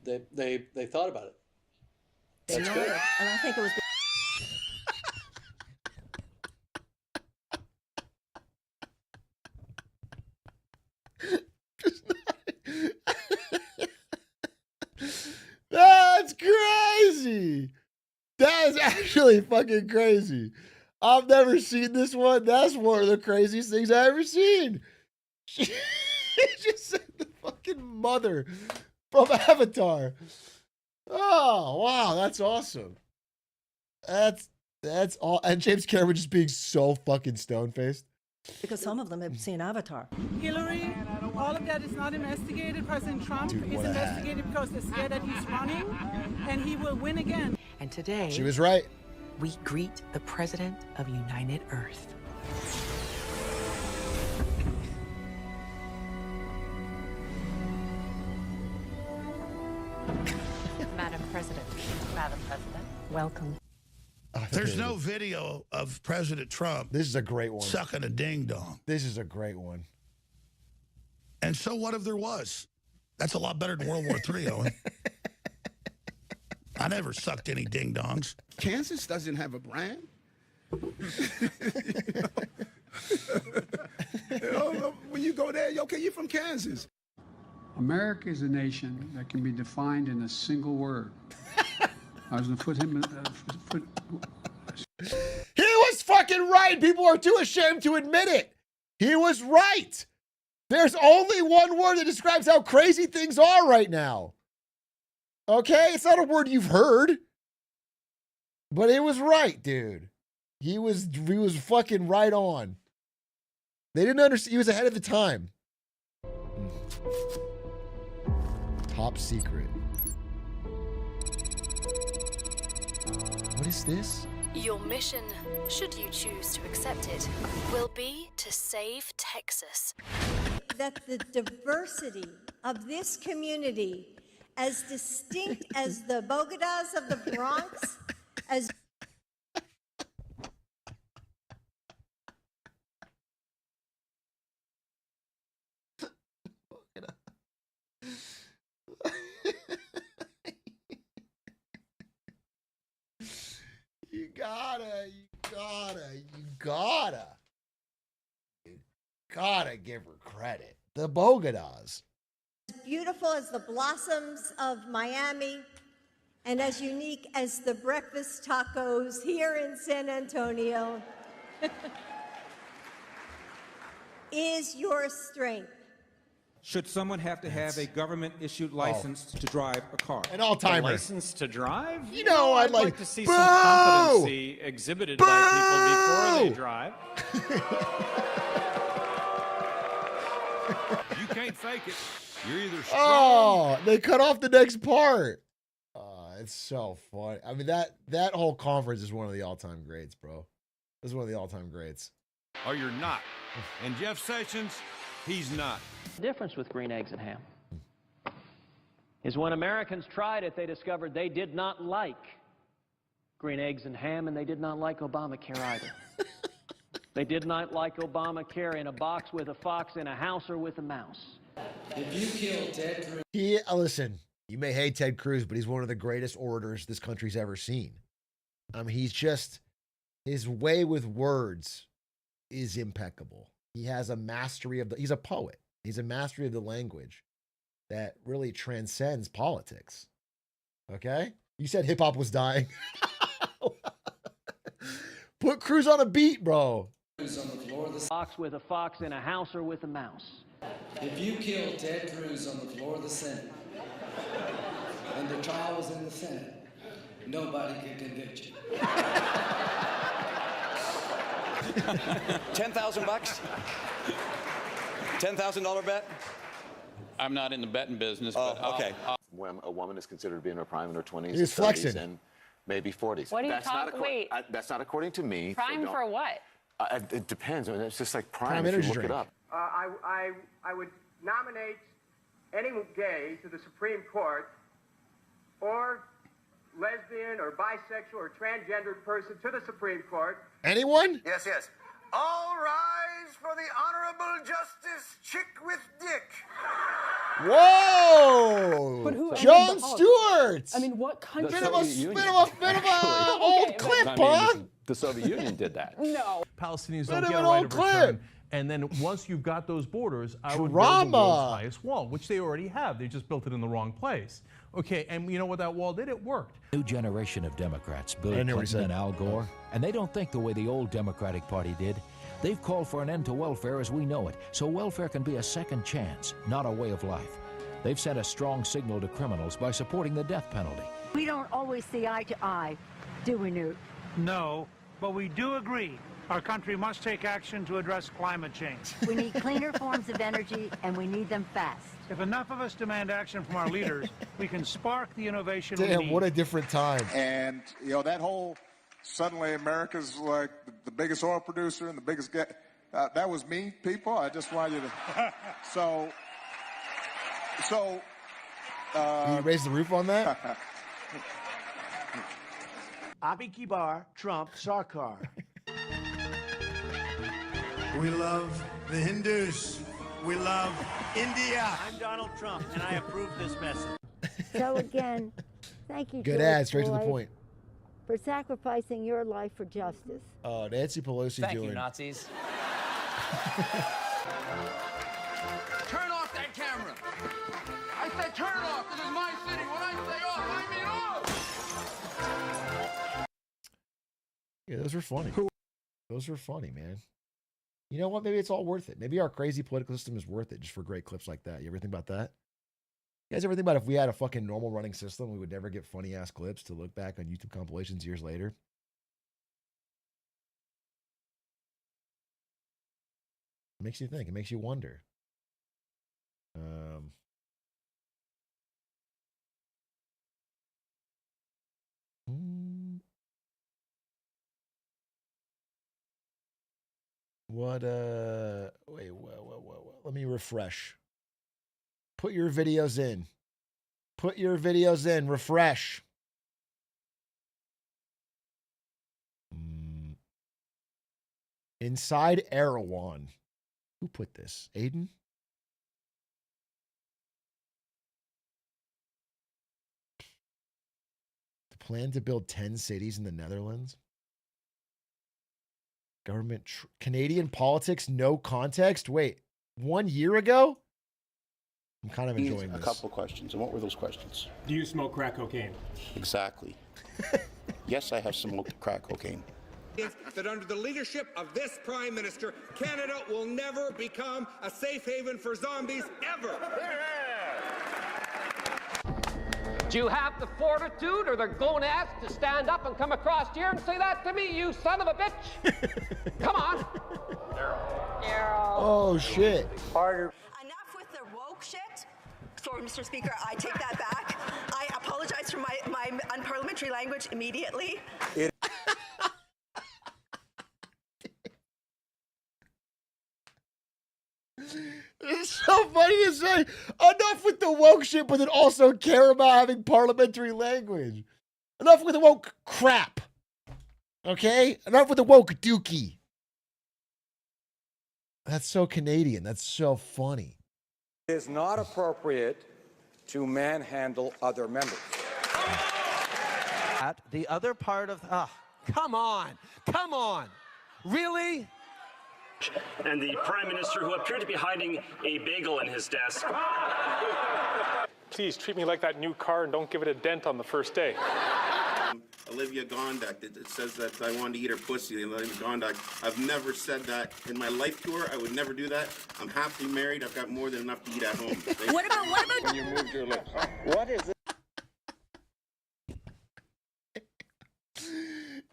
They thought about it. They That's know good. it. And I think it was... That's crazy. That is actually fucking crazy. I've never seen this one. That's one of the craziest things I've ever seen. She just said the fucking mother from Avatar. Oh, wow. That's awesome. That's all. And James Cameron just being so fucking stone-faced. Because some of them have seen Avatar. Hillary, all of that is not investigated. President Trump Dude, is what a hack. investigated because they're scared that he's running, and he will win again. And today, She was right. we greet the President of United Earth. Madam President. Madam President. Welcome. There's no video of President Trump This is a great one. sucking a ding-dong. This is a great one. And so what if there was? That's a lot better than World War III, Owen. I never sucked any ding-dongs. Kansas doesn't have a brand. When you go there, okay, you're from Kansas. America is a nation that can be defined in a single word. I was going to put him. He was fucking right. People are too ashamed to admit it. He was right. There's only one word that describes how crazy things are right now. Okay? It's not a word you've heard. But it was right, dude. He was fucking right on. They didn't understand. He was ahead of the time. Top secret. What is this? Your mission, should you choose to accept it, will be to save Texas. That the diversity of this community, as distinct as the Bogotas of the Bronx, as You gotta give her credit. The Bogotas. beautiful as the blossoms of Miami, and as unique as the breakfast tacos here in San Antonio, is your strength. Should someone have to have a government-issued license to drive a car? An all-timer. A license to drive? You know, I'd like to see some competency exhibited by people before they drive. You can't fake it. You're either strong. Oh, they cut off the next part. It's so funny. I mean, that whole conference is one of the all-time greats, bro. This is one of the all-time greats. Or you're not. And Jeff Sessions, he's not. The difference with green eggs and ham is when Americans tried it, they discovered they did not like green eggs and ham, and they did not like Obamacare either. They did not like Obamacare in a box with a fox, in a house, or with a mouse. If you kill Ted Cruz... Listen, you may hate Ted Cruz, but he's one of the greatest orators this country's ever seen. I mean, his way with words is impeccable. He has a mastery of he's a poet. He's a mastery of the language that really transcends politics. Okay? You said hip hop was dying. Put Cruz on a beat, bro. Cruz on the floor of the box with a fox, in a house, or with a mouse. If you kill Ted Cruz on the floor of the Senate, and the trial was in the Senate, nobody can convict you. $10,000? $10,000 bet? I'm not in the betting business, but okay. When a woman is considered being in her prime in her 20s, He's 30s, flexing. and maybe 40s. What are you talking? Wait. That's not according to me. Prime so for what? It depends. I mean, it's just like prime Prime if you energy look drink. it up. I would nominate any gay to the Supreme Court, or lesbian or bisexual or transgendered person to the Supreme Court. Anyone? Yes, yes. All rise for the Honorable Justice Chick with Dick. Whoa! But who John ended the hug? Stewart! I mean, what country? Bit of a old clip, huh? The Soviet Union did that. No. Palestinians Bit don't of get an a right old of clip. return. And then once you've got those borders, I would build the Drama. world's highest wall, which they already have. They just built it in the wrong place. Okay, and you know what that wall did? It worked. New generation of Democrats, Bill I never Clinton said- and Al Gore, and they don't think the way the old Democratic Party did. They've called for an end to welfare as we know it, so welfare can be a second chance, not a way of life. They've sent a strong signal to criminals by supporting the death penalty. We don't always see eye to eye, do we, Newt? No, but we do agree our country must take action to address climate change. We need cleaner forms of energy, and we need them fast. If enough of us demand action from our leaders, we can spark the innovation we Damn, need. what a different time. And, you know, that whole suddenly America's like the biggest oil producer and the biggest that was me, people. I just want you to. So. Can you raise the roof on that? Abi Kibar, Trump, Sarkar. We love the Hindus. We love India. I'm Donald Trump, and I approve this message. So again, thank you, Good George ad, straight to the Floyd, point. for sacrificing your life for justice. Oh, Nancy Pelosi Thank doing. you, Nazis. Turn off that camera. I said turn it off. This is my city. When I say off, I mean off. Yeah, those were funny. Those were funny, man. You know what? Maybe it's all worth it. Maybe our crazy political system is worth it just for great clips like that. You ever think about that? You guys ever think about if we had a fucking normal running system, we would never get funny ass clips to look back on YouTube compilations years later? It makes you think. It makes you wonder. What, wait, let me refresh. Put your videos in. Put your videos in. Refresh. Inside Erewhon. Who put this? Aiden? The plan to build 10 cities in the Netherlands? Government, Canadian politics, no context? Wait, 1 year ago? I'm kind of enjoying this. A couple of questions. And what were those questions? Do you smoke crack cocaine? Exactly. Yes, I have smoked crack cocaine. That under the leadership of this Prime Minister, Canada will never become a safe haven for zombies, ever. Do you have the fortitude or the gonads to stand up and come across here and say that to me, you son of a bitch? Come on. Oh, shit. Harder. Enough with the woke shit. Sorry, Mr. Speaker, I take that back. I apologize for my unparliamentary language immediately. It's so funny to say enough with the woke shit, but then also care about having parliamentary language. Enough with the woke crap. Okay? Enough with the woke dookie. That's so Canadian. That's so funny. It is not appropriate to manhandle other members. At the other part of... come on. Come on. Really? And the Prime Minister, who appeared to be hiding a bagel in his desk. Please treat me like that new car and don't give it a dent on the first day. Olivia Gondak, it says that I wanted to eat her pussy. Olivia Gondak, I've never said that in my life to her. I would never do that. I'm happily married. I've got more than enough to eat at home. What about when you moved your lips? What is it?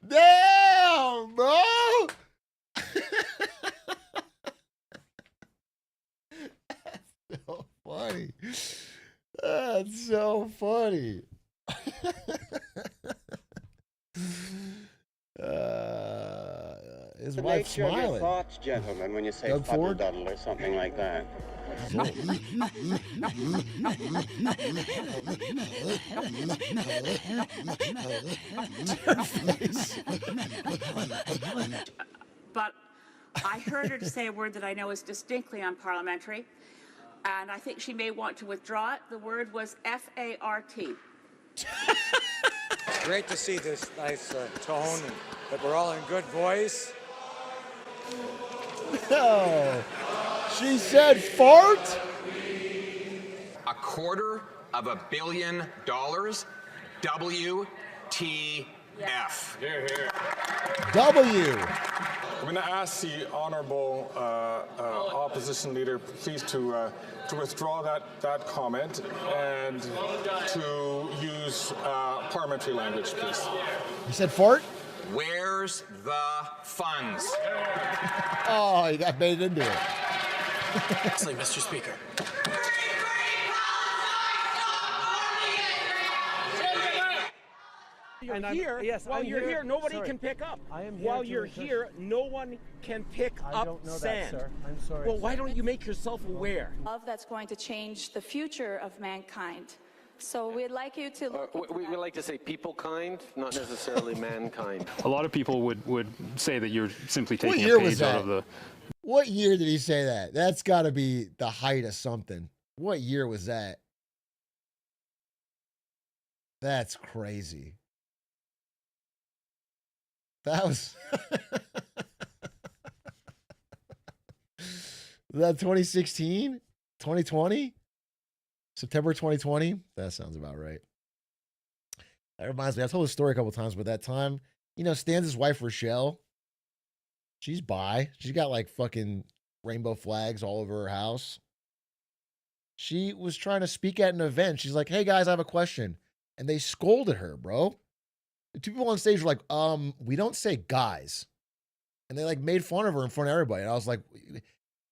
Damn, bro! That's so funny. That's so funny. His wife smiling. Your thoughts, gentlemen, when you say fuddle-duddle or something like that. But I heard her to say a word that I know is distinctly unparliamentary, and I think she may want to withdraw it. The word was F-A-R-T. Great to see this nice tone and that we're all in good voice. No. She said fart? $250 million. WTF. Here, here. W. I'm going to ask the honorable opposition leader, please, to withdraw that comment and to use parliamentary language, please. You said fart? Where's the funds? Oh, you got made into it. Mr. Speaker. While you're here, nobody can pick up. I am here. While you're here, no one can pick up I don't know sand. that, sir. I'm sorry. Well, why don't you make yourself aware? Love that's going to change the future of mankind. So we'd like you to look We like to say people kind, not necessarily mankind. A lot of people would say that you're simply What taking year a was page that? out of the... What year did he say that? That's got to be the height of something. What year was that? That's crazy. That was... Was that 2016? 2020? September 2020? That sounds about right. That reminds me, I've told this story a couple times, but that time, you know, Stan's wife, Rochelle, She's bi. She's got like fucking rainbow flags all over her house. She was trying to speak at an event. She's like, hey guys, I have a question. And they scolded her, bro. The two people on stage were like, we don't say guys. And they like made fun of her in front of everybody. And I was like,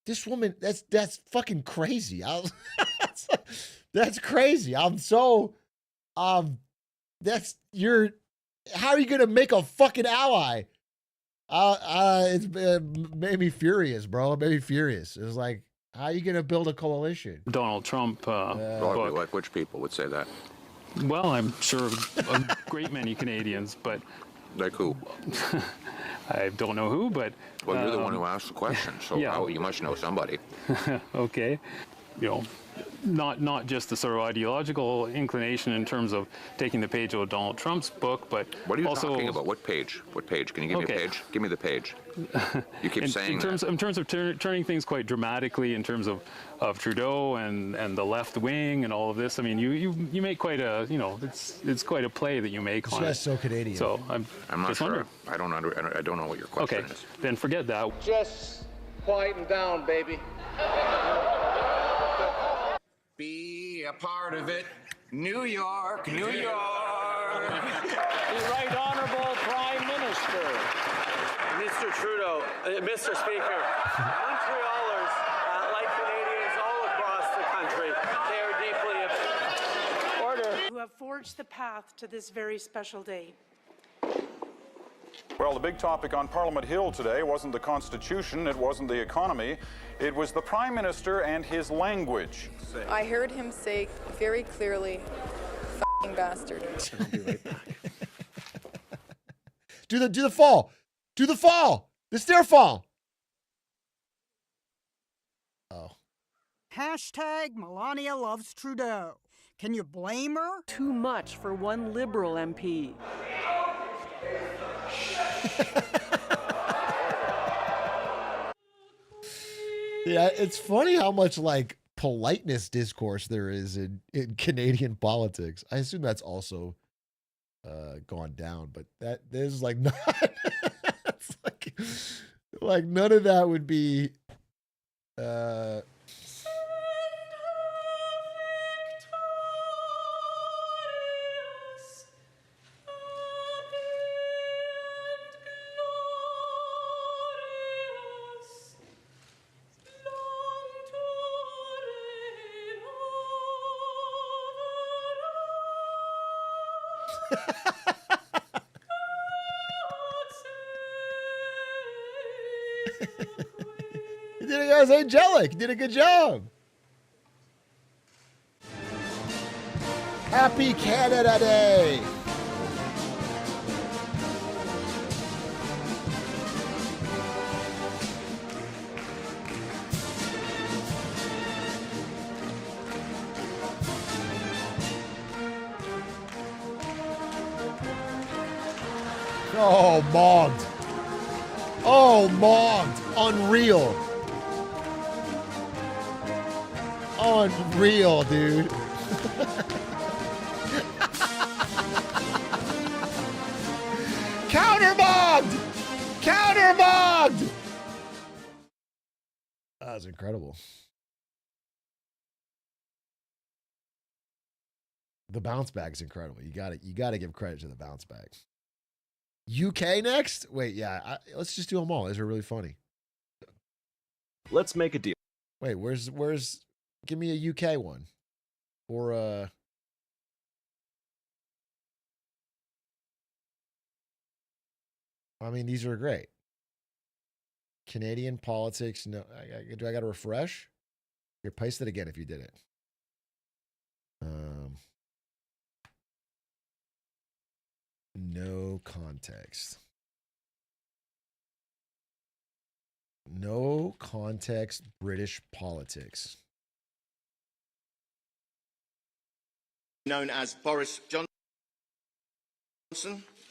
this woman, that's fucking crazy. I was, that's crazy. I'm so, how are you going to make a fucking ally? It made me furious, bro. It made me furious. It was like, how are you going to build a coalition? Donald Trump book. Like which people would say that? Well, I'm sure a great many Canadians, but... Like who? I don't know who, but... Well, you're the one who asked the question, so yeah. You must know somebody. Okay. You know, not just the sort of ideological inclination in terms of taking the page out of Donald Trump's book, but what are you also, talking about? What page? What page? Can you give me a page? Give me the page. You keep saying in terms of turning things quite dramatically in terms of Trudeau and the left wing and all of this. I mean, you make quite a, you know, it's quite a play that you make on it. That's so Canadian. So I'm not sure. Wondering. I don't know what your question is. Then forget that. Just quieten down, baby. Be a part of it, New York, New York. The Right Honourable Prime Minister. Mr. Trudeau, Mr. Speaker, Montrealers, like Canadians all across the country, they are deeply... Order. Who have forged the path to this very special day. Well, the big topic on Parliament Hill today wasn't the Constitution, it wasn't the economy, it was the Prime Minister and his language. I heard him say very clearly, f***ing bastard. Do the fall. Do the fall. The stair fall. Oh. Hashtag Melania loves Trudeau. Can you blame her? Too much for one Liberal MP. Yeah, it's funny how much like politeness discourse there is in Canadian politics. I assume that's also gone down, but there's like not it's like none of that would be He did it, guys. Angelic. He did a good job. Happy Canada Day. Oh, mogged. Oh, mogged. Unreal. Unreal, dude. Counter-mogged! Counter-mogged! That was incredible. The bounce back is incredible. You gotta give credit to the bounce back. UK next? Wait, yeah. Let's just do them all. These are really funny. Let's make a deal. Wait, where's? Give me a UK one, or I mean, these are great. Canadian politics. No, do I got to refresh? Here, paste it again if you did it. No context. No context British politics. Known as Boris Johnson,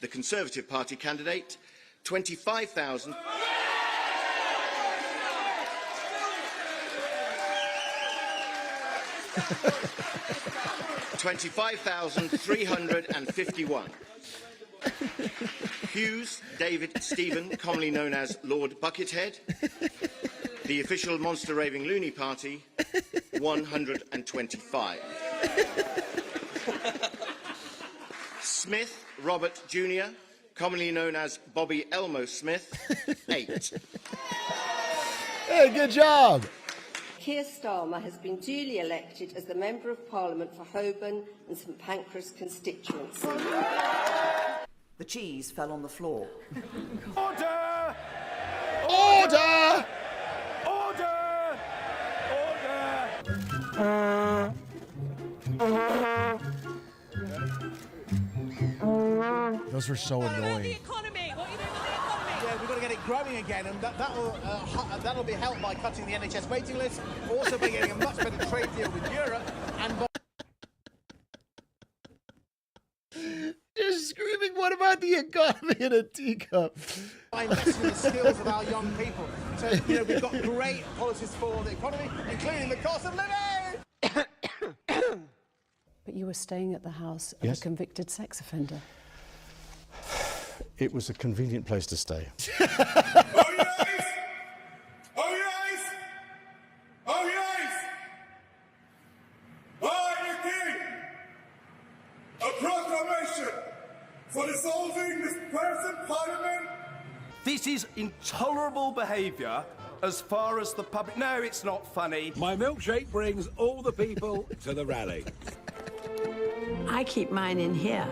the Conservative Party candidate, 25,000. $25,351. Hughes David Stephen, commonly known as Lord Buckethead. The official Monster Raving Loony Party, 125. Smith Robert Jr., commonly known as Bobby Elmo Smith, 8. Hey, good job. Keir Starmer has been duly elected as the Member of Parliament for Holborn and St Pancras constituency. The cheese fell on the floor. Order! Order! Order! Order! Those were so annoying. Yeah, we've got to get it growing again, and that'll be helped by cutting the NHS waiting list, also by getting a much better trade deal with Europe, and by... Just screaming, what about the economy in a teacup? by investing in the skills of our young people. So, you know, we've got great policies for the economy, including the cost of living! But you were staying at the house of a convicted sex offender. It was a convenient place to stay. Oh yes! Oh yes! Oh yes! I, the King, a proclamation for dissolving this present Parliament. This is intolerable behaviour as far as the public... No, it's not funny. My milkshake brings all the people to the rally. I keep mine in here.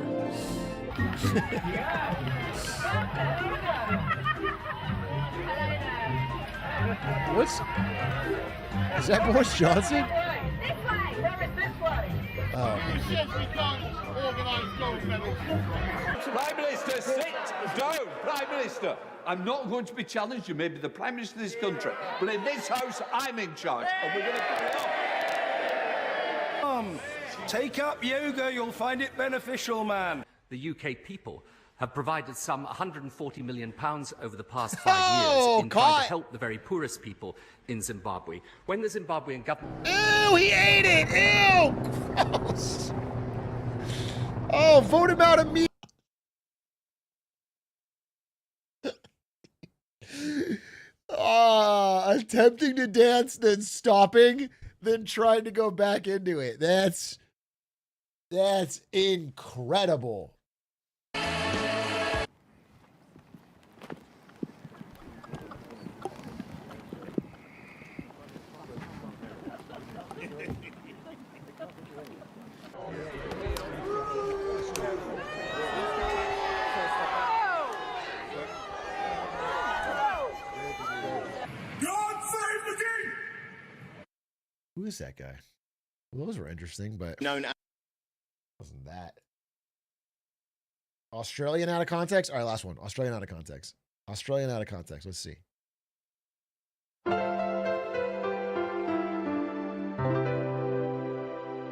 What's... Is that Boris Johnson? Oh. Prime Minister, sit down. Prime Minister, I'm not going to be challenged. You may be the Prime Minister of this country, but in this House, I'm in charge, and we're going to carry on. Take up yoga, you'll find it beneficial, man. The UK people have provided some £140 million over the past 5 years in trying to help the very poorest people in Zimbabwe. When the Zimbabwean government... Ew, he ate it! Ew! Gross! Oh, vote him out immediately! Attempting to dance, then stopping, then trying to go back into it. That's incredible. Who is that guy? Well, those were interesting, but known wasn't that. Australian out of context? All right, last one. Australian out of context. Australian out of context. Let's see.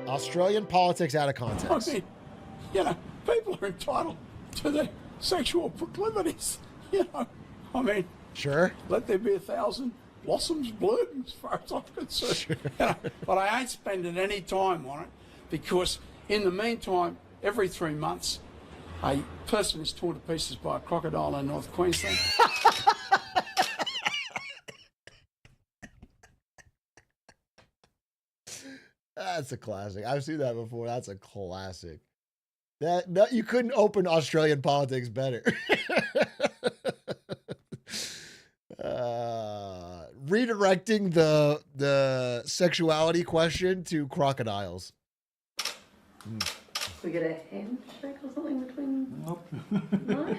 Australian politics out of context. I mean, you know, people are entitled to their sexual proclivities. You know, I mean, sure. Let there be 1,000 blossoms bloom, as far as I'm concerned. Sure. You know, but I ain't spending any time on it because, in the meantime, every 3 months, a person is torn to pieces by a crocodile in North Queensland. That's a classic. I've seen that before. That's a classic. That you couldn't open Australian politics better. Redirecting the sexuality question to crocodiles. We get a handshake or something between... Nope. No?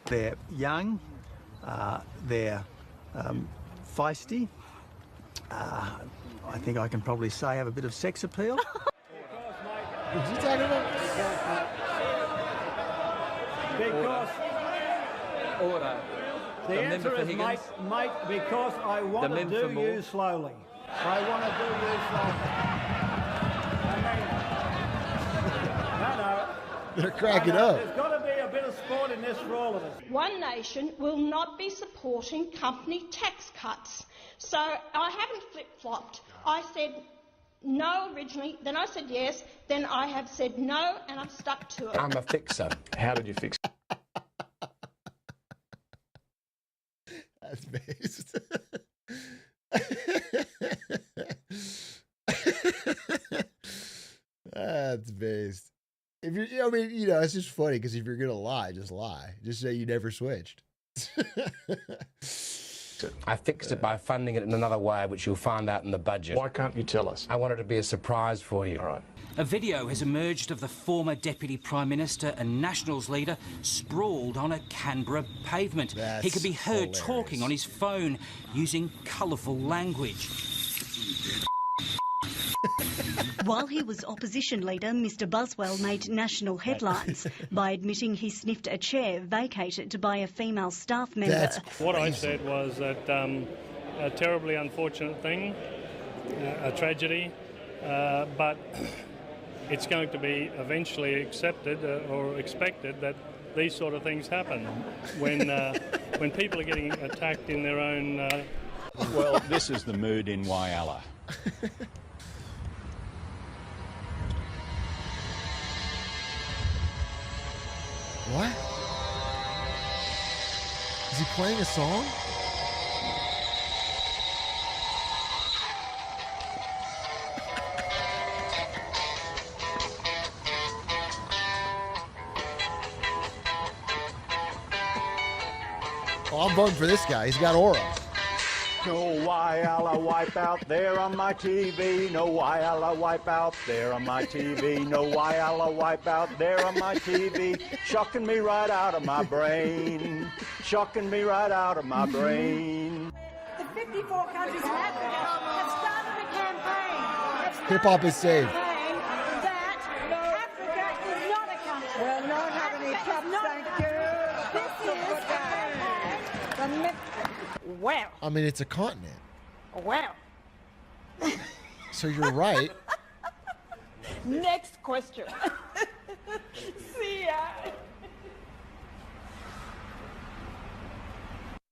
They're young, they're feisty. I think I can probably say have a bit of sex appeal. Did you talk about? Because Order. the answer is, mate, because I want to do you slowly. I want to do you slowly. No. They're cracking up. There's got to be a bit of sport in this for all of us. One Nation will not be supporting company tax cuts. So I haven't flip-flopped. I said no originally, then I said yes, then I have said no, and I've stuck to it. I'm a fixer. How did you fix it? based. That's based. If you're, I mean, you know, it's just funny because if you're gonna lie, just lie. Just say you never switched. I fixed it by funding it in another way, which you'll find out in the budget. Why can't you tell us? I want it to be a surprise for you. All right. A video has emerged of the former Deputy Prime Minister and Nationals leader sprawled on a Canberra pavement. He could be heard talking on his phone using colourful language. While he was opposition leader, Mr Buswell made national headlines by admitting he sniffed a chair vacated by a female staff member. What I said was that a terribly unfortunate thing, a tragedy, but it's going to be eventually accepted or expected that these sort of things happen when people are getting attacked in their own... Well, this is the mood in Whyalla. What? Is he playing a song? Oh, I'm voting for this guy. He's got aura. No Whyalla wipeout there on my TV. No Whyalla wipeout there on my TV. No Whyalla wipeout there on my TV. Shocking me right out of my brain. Shocking me right out of my brain. The 54 countries in Africa have started a campaign. Hip-hop is saved. That Africa is not a country. Well, not have any cups, thank you. Well. I mean, it's a continent. Well. So you're right. Next question. See ya.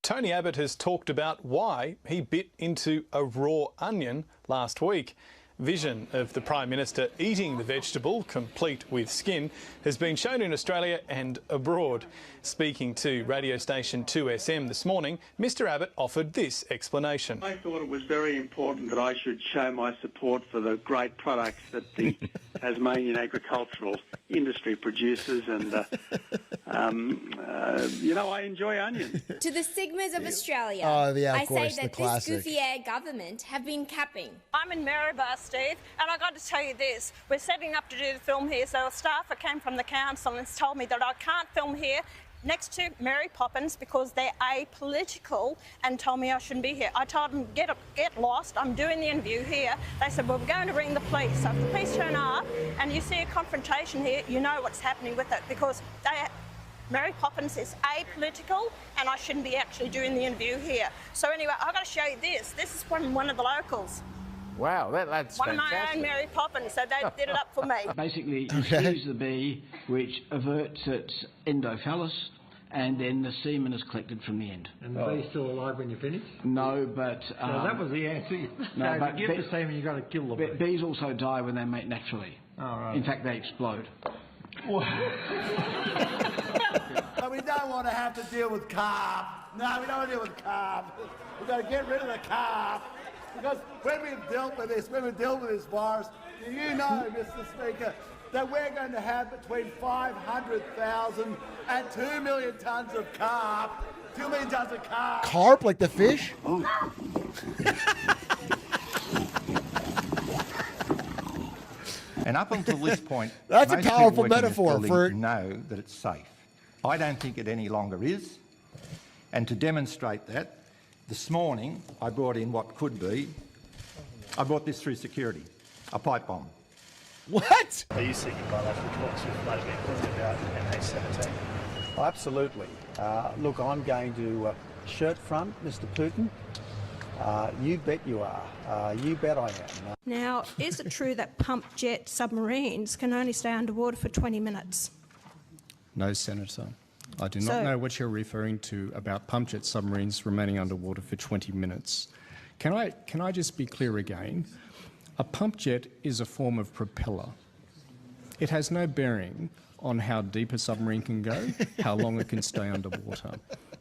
Tony Abbott has talked about why he bit into a raw onion last week. Vision of the Prime Minister eating the vegetable, complete with skin, has been shown in Australia and abroad. Speaking to radio station 2SM this morning, Mr Abbott offered this explanation. I thought it was very important that I should show my support for the great products that the Tasmanian agricultural industry produces, and you know, I enjoy onions. To the Sigmas of Australia, yeah, of I course, say that this goofy air government have been capping. I'm in Maryborough, Steve, and I've got to tell you this. We're setting up to do the film here, so a staffer came from the council and told me that I can't film here next to Mary Poppins because they're apolitical, and told me I shouldn't be here. I told them, get lost, I'm doing the interview here. They said, well, we're going to ring the police. So if the police turn up and you see a confrontation here, you know what's happening with it, because Mary Poppins is apolitical and I shouldn't be actually doing the interview here. So anyway, I've got to show you this. This is from one of the locals. Wow, that's one fantastic. of my own Mary Poppins, so they did it up for me. Basically, you squeeze the bee, which averts its endophallus, and then the semen is collected from the end. And the bee's still alive when you finish? No, but... well, that was the answer. No, so but to get the semen, you've got to kill the bee. Bees also die when they mate naturally. Oh, right. In fact, they explode. But we don't want to have to deal with carp. No, we don't want to deal with carp. We've got to get rid of the carp. Because when we've dealt with this virus, you know, Mr. Speaker, that we're going to have between 500,000 and 2 million tonnes of carp. 2 million tonnes of carp. Carp, like the fish? And up until this point, that's a most powerful people working metaphor in this for building know that it's safe. I don't think it any longer is. And to demonstrate that, this morning I brought in what could be, I brought this through security, a pipe bomb. What? Are you seeking bilateral talks with Vladimir Putin about MH17? Oh, absolutely. Look, I'm going to shirt front Mr. Putin. You bet you are. You bet I am. Now, is it true that pump jet submarines can only stay underwater for 20 minutes? No, Senator. I do not know what you're referring to about pump jet submarines remaining underwater for 20 minutes. Can I just be clear again? A pump jet is a form of propeller. It has no bearing on how deep a submarine can go, how long it can stay underwater.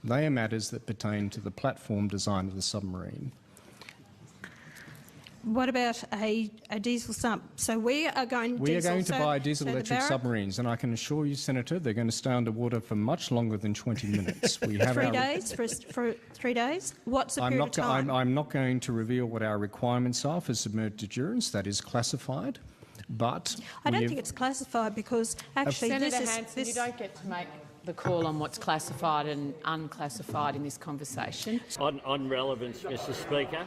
They are matters that pertain to the platform design of the submarine. What about a diesel sump? So we are going to buy diesel-electric submarines, and I can assure you, Senator, they're going to stay underwater for much longer than 20 minutes. We have 3 days? For 3 days? What's the period of time? I'm not going to reveal what our requirements are for submerged endurance. That is classified. But I don't think it's classified because actually Senator Hanson, you don't get to make the call on what's classified and unclassified in this conversation. On relevance, Mr. Speaker.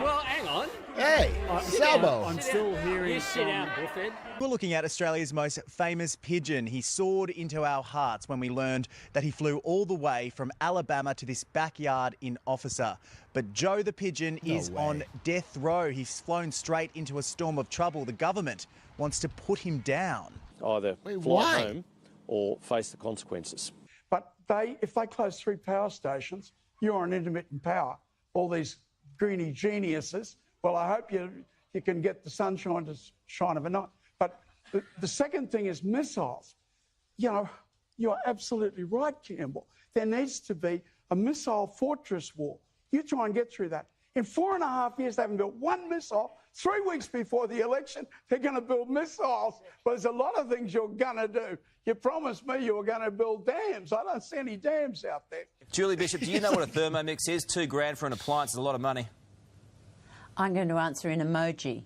Well, hang on. Hey, Salvo. I'm still hearing. You sit down, Buffett. We're looking at Australia's most famous pigeon. He soared into our hearts when we learned that he flew all the way from Alabama to this backyard in Officer. But Joe the pigeon is on death row. He's flown straight into a storm of trouble. The government wants to put him down. Either fly home or face the consequences. But if they close 3 power stations, you're on intermittent power. All these greeny geniuses. Well, I hope you can get the sunshine to shine overnight. But the second thing is missiles. You know, you're absolutely right, Campbell. There needs to be a missile fortress war. You try and get through that. In 4.5 years, they haven't built one missile. 3 weeks before the election, they're going to build missiles. But there's a lot of things you're going to do. You promised me you were going to build dams. I don't see any dams out there. Julie Bishop, do you know what a Thermomix is? $2,000 for an appliance is a lot of money. I'm going to answer in emoji.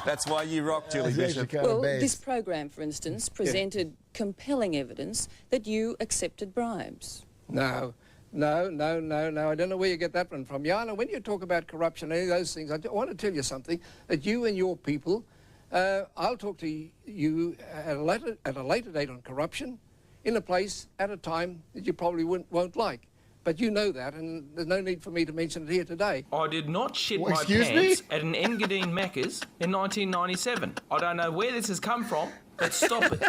That's why you rock, Julie Bishop. Well, this program, for instance, presented compelling evidence that you accepted bribes. No, I don't know where you get that one from. Jana, when you talk about corruption, any of those things, I want to tell you something, that you and your people, I'll talk to you at a later date on corruption, in a place, at a time that you probably won't like. But you know that, and there's no need for me to mention it here today. I did not shit my pants at an Engadine Macca's in 1997. I don't know where this has come from, but stop it.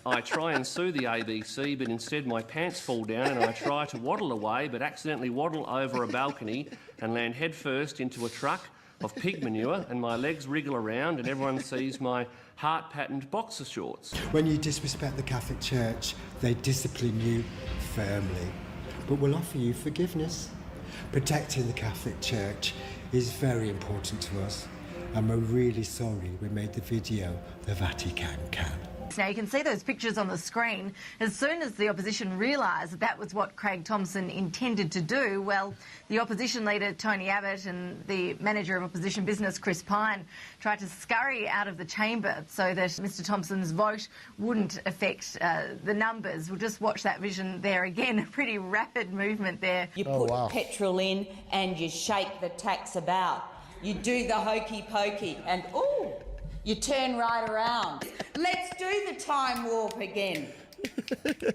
I try and sue the ABC, but instead my pants fall down and I try to waddle away, but accidentally waddle over a balcony and land headfirst into a truck of pig manure, and my legs wriggle around and everyone sees my heart-patterned boxer shorts. When you disrespect the Catholic Church, they discipline you firmly, but will offer you forgiveness. Protecting the Catholic Church is very important to us, and we're really sorry we made the video the Vatican can. Now, you can see those pictures on the screen. As soon as the opposition realised that that was what Craig Thomson intended to do, well, the opposition leader, Tony Abbott, and the manager of opposition business, Chris Pine, tried to scurry out of the chamber so that Mr Thomson's vote wouldn't affect the numbers. We'll just watch that vision there again. A pretty rapid movement there. You put petrol in and you shake the tax about. You do the hokey pokey and, ooh, you turn right around. Let's do the time warp again.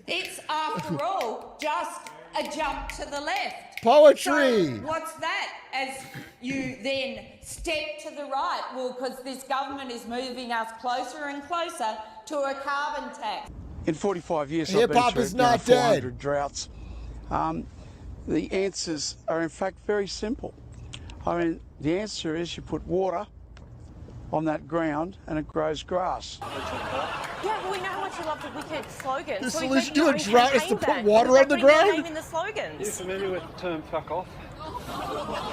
It's, after all, just a jump to the left. Poetry! So what's that as you then step to the right? Well, because this government is moving us closer and closer to a carbon tax. In 45 years, Hip hop is not dead. 400 droughts. The answers are, in fact, very simple. I mean, the answer is you put water on that ground and it grows grass. Yeah, well, we know how much you love the wicked slogans. The so solution to a drought is to put water on the ground? Naming the slogans. You familiar with the term fuck off?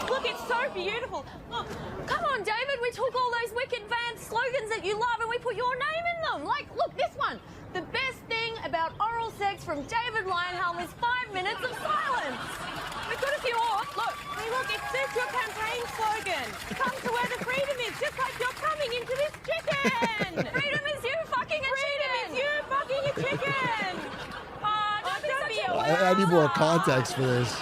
Look, it's so beautiful. Look, come on, David, we took all those wicked van slogans that you love and we put your name in them. Like, look, this one. The best thing about oral sex from David Lionhelm is 5 minutes of silence. We've got a few more. Look, hey, look, it says your campaign slogan. Come to where the freedom is, just like you're coming into this chicken. Freedom is you fucking a chicken. Freedom is you fucking a chicken. Don't be a I need more context for this.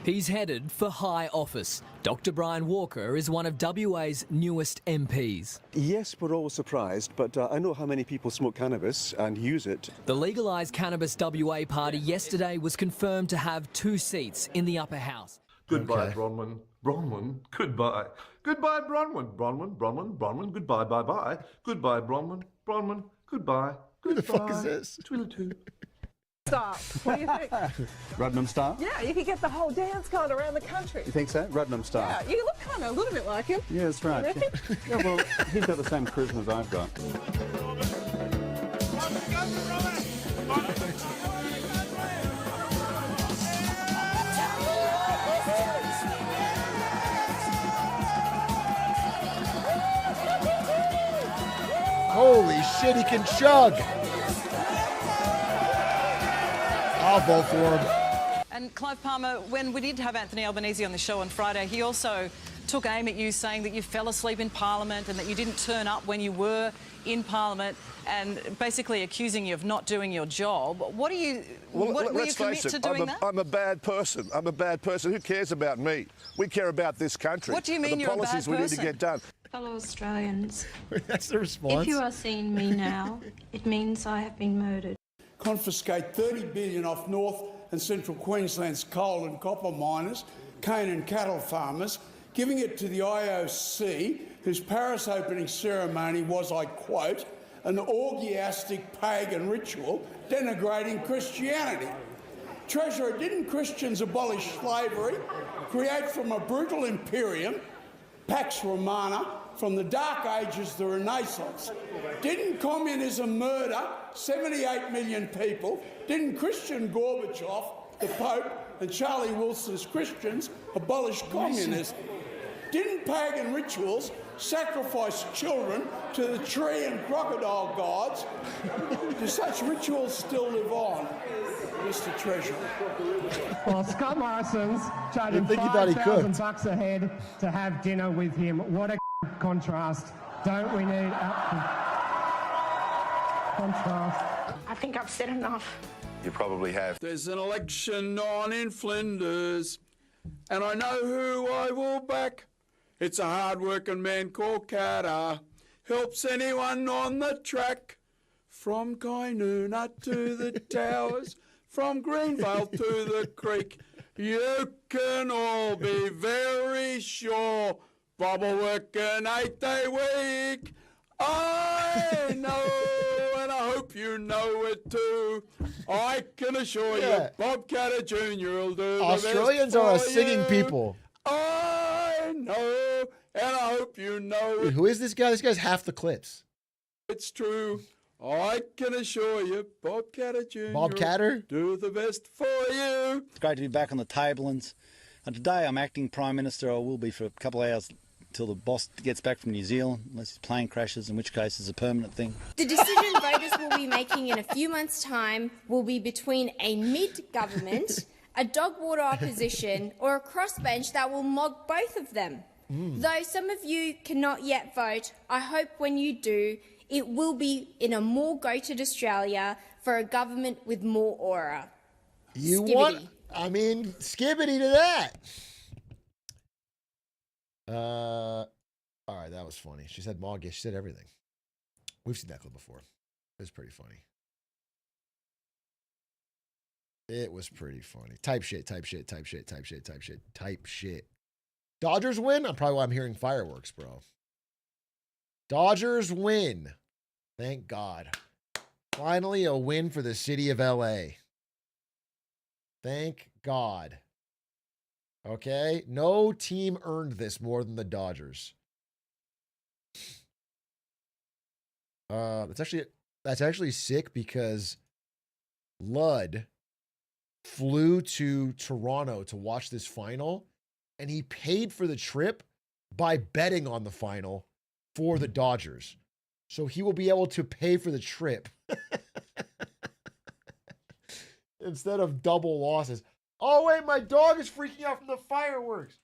He's headed for high office. Dr. Brian Walker is one of WA's newest MPs. Yes, we're all surprised, but I know how many people smoke cannabis and use it. The Legalised Cannabis WA party yesterday was confirmed to have 2 seats in the upper house. Goodbye, Bronwyn. Bronwyn, goodbye. Goodbye, Bronwyn. Bronwyn, Bronwyn, Bronwyn, goodbye, bye-bye. Goodbye, Bronwyn. Bronwyn, goodbye. Who the fuck is this? Twiddle-too. style. What do you think? Rudnam style? Yeah, you could get the whole dance kind of around the country. You think so? Rudnam style? Yeah, you look kind of a little bit like him. Yeah, that's right. You reckon? Yeah, well, he's got the same charisma as I've got. Holy shit, he can chug. I'll vote for him. And Clive Palmer, when we did have Anthony Albanese on the show on Friday, he also took aim at you, saying that you fell asleep in Parliament and that you didn't turn up when you were in Parliament, and basically accusing you of not doing your job. What are you? Well, what, let's will you face commit it, to doing that? I'm a bad person. I'm a bad person. Who cares about me? We care about this country. What do you mean and the you're a bad policies we need to person? get done. Fellow Australians, That's the response. if you are seeing me now, it means I have been murdered. Confiscate $30 billion off North and Central Queensland's coal and copper miners, cane and cattle farmers, giving it to the IOC, whose Paris opening ceremony was, I quote, an orgiastic pagan ritual denigrating Christianity. Treasurer, didn't Christians abolish slavery, create from a brutal imperium, Pax Romana, from the Dark Ages, the Renaissance? Didn't communism murder 78 million people? Didn't Christian Gorbachev, the Pope, and Charlie Wilson's Christians abolish communism? Didn't pagan rituals sacrifice children to the tree and crocodile gods? Do such rituals still live on, Mr. Treasurer? Well, Scott Morrison's charging $5,000 a head to have dinner with him. What a contrast. Don't we need contrast? I think I've said enough. You probably have. There's an election on in Flinders, and I know who I will back. It's a hard-working man called Carter. Helps anyone on the track. From Kainuna to the Towers, from Greenvale to the Creek. You can all be very sure Bob will work an 8-day week. I know, and I hope you know it too. I can assure you, Bob Catter Jr. will do the Australians best are a for singing you. people. I know, and I hope you know Dude, it. who is this guy? This guy's half the clips. It's true. I can assure you, Bob Catter Jr. Bob Catter? Do the best for you. It's great to be back on the table, and today I'm acting Prime Minister. I will be for a couple of hours till the boss gets back from New Zealand, unless his plane crashes, in which case it's a permanent thing. The decision voters will be making in a few months' time will be between a mid-government, a dog-water opposition, or a crossbench that will mog both of them. Though some of you cannot yet vote, I hope when you do, it will be in a more goated Australia for a government with more aura. You Skibbity. want? I mean, skibbity to that. All right, that was funny. She said Moggish. She said everything. We've seen that clip before. It was pretty funny. It was pretty funny. Type shit, type shit, type shit, type shit, type shit, type shit. Dodgers win? I'm probably why I'm hearing fireworks, bro. Dodgers win. Thank God. Finally, a win for the city of LA. Thank God. Okay? No team earned this more than the Dodgers. That's actually sick because Ludd flew to Toronto to watch this final, and he paid for the trip by betting on the final for the Dodgers. So he will be able to pay for the trip instead of double losses. Oh, wait, my dog is freaking out from the fireworks.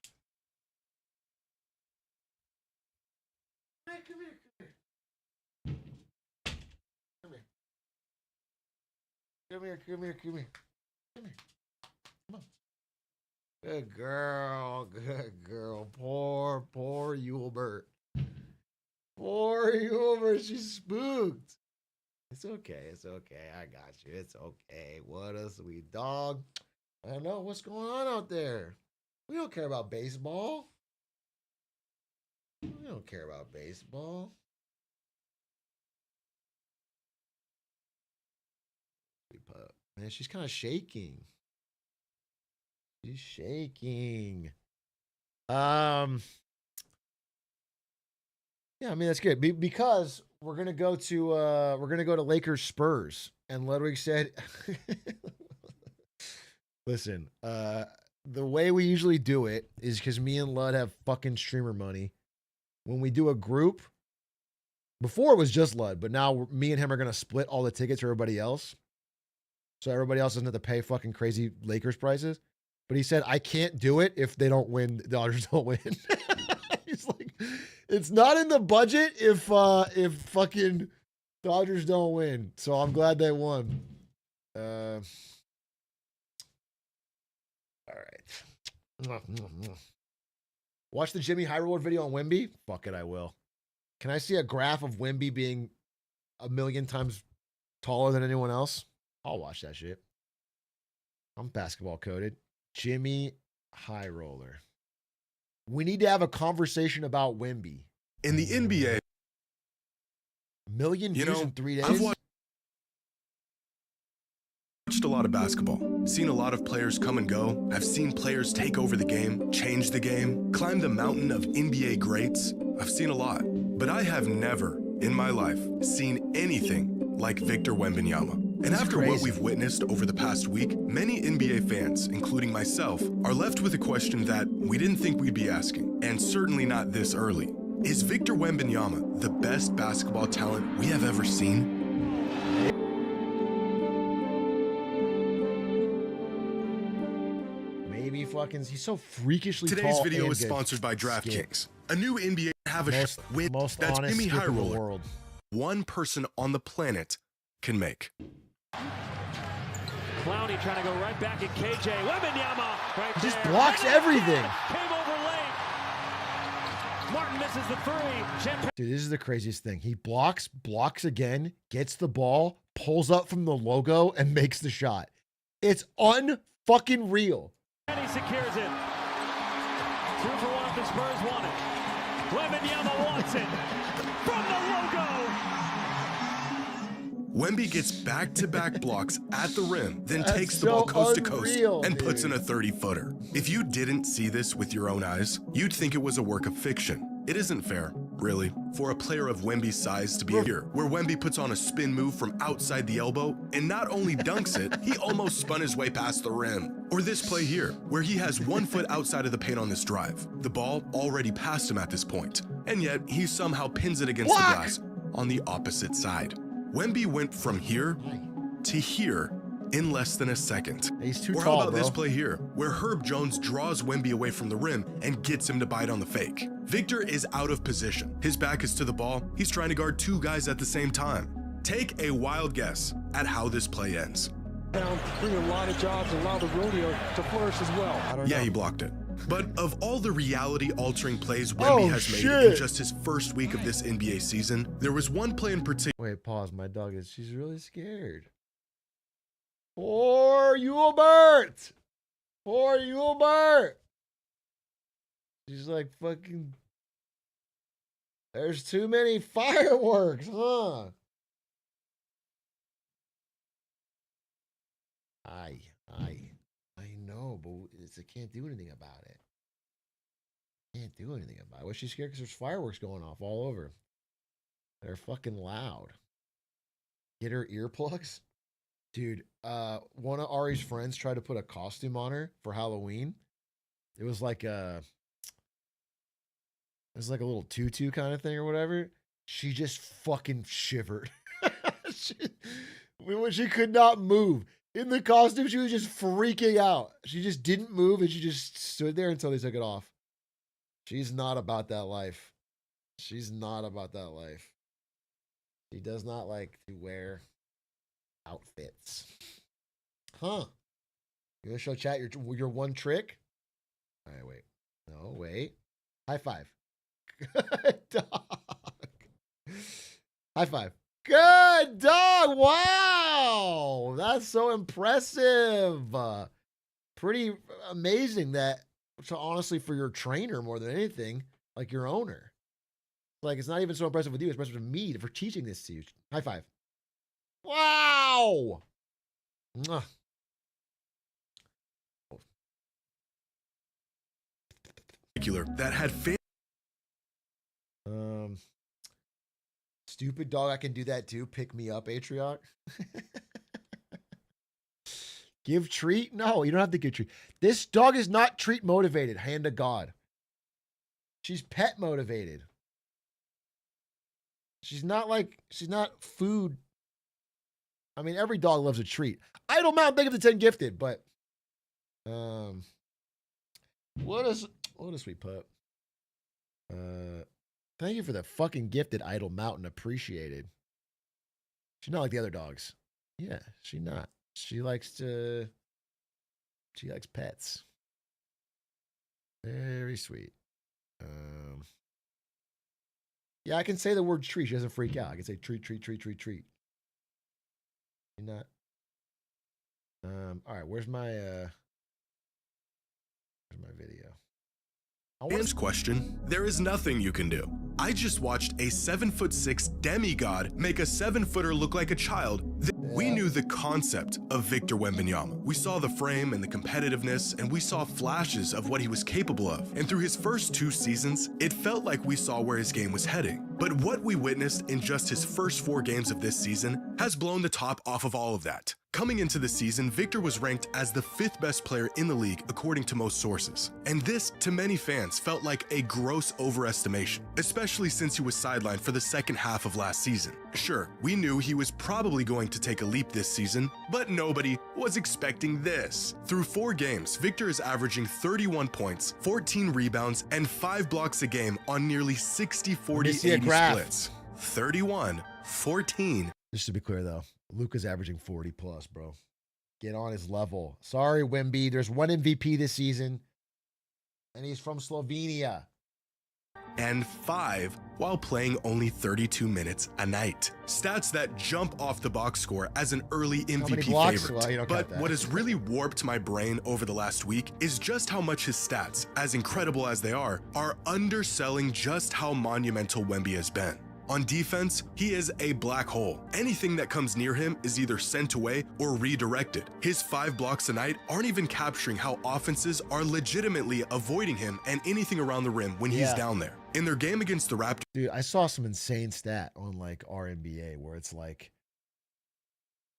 Hey, come here. Come here. Come here, come here, come here. Come here. Come on. Good girl, good girl. Poor Yulbert. Poor Yulbert, she's spooked. It's okay, I got you. It's okay. What a sweet dog. I don't know what's going on out there. We don't care about baseball. We don't care about baseball. pup. Man, she's kind of shaking. She's shaking. Yeah, I mean that's good because we're gonna go to Lakers Spurs, and Ludwig said, "Listen, the way we usually do it is because me and Lud have fucking streamer money. When we do a group, before it was just Lud, but now me and him are gonna split all the tickets for everybody else, so everybody else doesn't have to pay fucking crazy Lakers prices." But he said, I can't do it if they don't win. The Dodgers don't win. He's like, it's not in the budget if fucking Dodgers don't win. So I'm glad they won. All right. Watch the Jimmy High Roller video on Wemby. Fuck it, I will. Can I see a graph of Wemby being 1,000,000 times taller than anyone else? I'll watch that shit. I'm basketball coded. Jimmy High Roller. We need to have a conversation about Wemby. In the NBA, 1,000,000 views in 3 days? I've watched a lot of basketball, seen a lot of players come and go. I've seen players take over the game, change the game, climb the mountain of NBA greats. I've seen a lot, but I have never in my life seen anything like Victor Wembanyama. And after what we've witnessed over the past week, many NBA fans, including myself, are left with a question that we didn't think we'd be asking, and certainly not this early. Is Victor Wembanyama the best basketball talent we have ever seen? Maybe fucking, he's so freakishly tall. Today's video is sponsored by DraftKings. A new NBA have a with that Jimmy High Roller, one person on the planet can make. Clowney trying to go right back at KJ. Wembanyama right there. Just blocks everything. Came over late. Martin misses the three. Dude, this is the craziest thing. He blocks again, gets the ball, pulls up from the logo, and makes the shot. It's unfucking real. And he secures it. 2 for 1 if the Spurs want it. Wembanyama wants it. From the logo. Wemby gets back-to-back blocks at the rim, then takes the ball coast to coast and puts in a 30-footer. If you didn't see this with your own eyes, you'd think it was a work of fiction. It isn't fair, really, for a player of Wemby's size to be here, where Wemby puts on a spin move from outside the elbow and not only dunks it, he almost spun his way past the rim. Or this play here, where he has 1 foot outside of the paint on this drive. The ball already passed him at this point, and yet he somehow pins it against the glass on the opposite side. Wemby went from here to here in less than a second. He's too tall, tall, how about bro. this play here, where Herb Jones draws Wemby away from the rim and gets him to bite on the fake. Victor is out of position. His back is to the ball. He's trying to guard 2 guys at the same time. Take a wild guess at how this play ends. Bring a lot of jobs and allow the rodeo to flourish as well. Yeah, he blocked it. But of all the reality-altering plays Wemby has made in just his first week of this NBA season, there was one play in particular. Wait, pause. My dog she's really scared. Poor Hubert! Poor Hubert! She's like, fucking, there's too many fireworks, huh? I know, but I can't do anything about it. Can't do anything about it. What's she scared? Because there's fireworks going off all over. They're fucking loud. Get her earplugs? Dude, one of Ari's friends tried to put a costume on her for Halloween. It was like a little tutu kind of thing or whatever. She just fucking shivered. She could not move. In the costume, she was just freaking out. She just didn't move, and she just stood there until they took it off. She's not about that life. She's not about that life. She does not like to wear outfits. Huh. You want to show chat your one trick? All right, wait. No, wait. High five. Good dog. High five. Good dog. Wow. That's so impressive. Pretty amazing that, so honestly, for your trainer more than anything, like your owner. Like, it's not even so impressive with you, it's impressive with me for teaching this to you. High five. Wow. Mwah. That had stupid dog. I can do that too. Pick me up, Atrioc. Give treat? No, you don't have to give treat. This dog is not treat motivated. Hand to God. She's pet motivated. She's not food. I mean, every dog loves a treat. Idle Mount, thank you for the 10 gifted, but what a sweet pup. Thank you for the fucking gifted, Idle Mountain. Appreciated. She's not like the other dogs. Yeah, she's not. She likes pets. Very sweet. Yeah, I can say the word treat. She doesn't freak out. I can say treat, treat, treat, treat, treat. You're not. All right, where's my video? Fans question, there is nothing you can do. I just watched a 7'6" demigod make a 7-footer look like a child. We knew the concept of Victor Wembanyama. We saw the frame and the competitiveness, and we saw flashes of what he was capable of. And through his first 2 seasons, it felt like we saw where his game was heading. But what we witnessed in just his first 4 games of this season has blown the top off of all of that. Coming into the season, Victor was ranked as the 5th best player in the league according to most sources. And this, to many fans, felt like a gross overestimation, especially since he was sidelined for the second half of last season. Sure, we knew he was probably going to take a leap this season, but nobody was expecting this. Through 4 games, Victor is averaging 31 points, 14 rebounds, and 5 blocks a game on nearly 60-40-80 splits. 31, 14. Just to be clear, though, Luka's averaging 40 plus, bro. Get on his level. Sorry, Wemby. There's 1 MVP this season, and he's from Slovenia. And 5 while playing only 32 minutes a night. Stats that jump off the box score as an early MVP favorite. Well, but what has really warped my brain over the last week is just how much his stats, as incredible as they are underselling just how monumental Wemby has been. On defense, he is a black hole. Anything that comes near him is either sent away or redirected. His 5 blocks a night aren't even capturing how offenses are legitimately avoiding him and anything around the rim when he's down there. In their game against the Raptors, dude, I saw some insane stat on like our NBA where it's like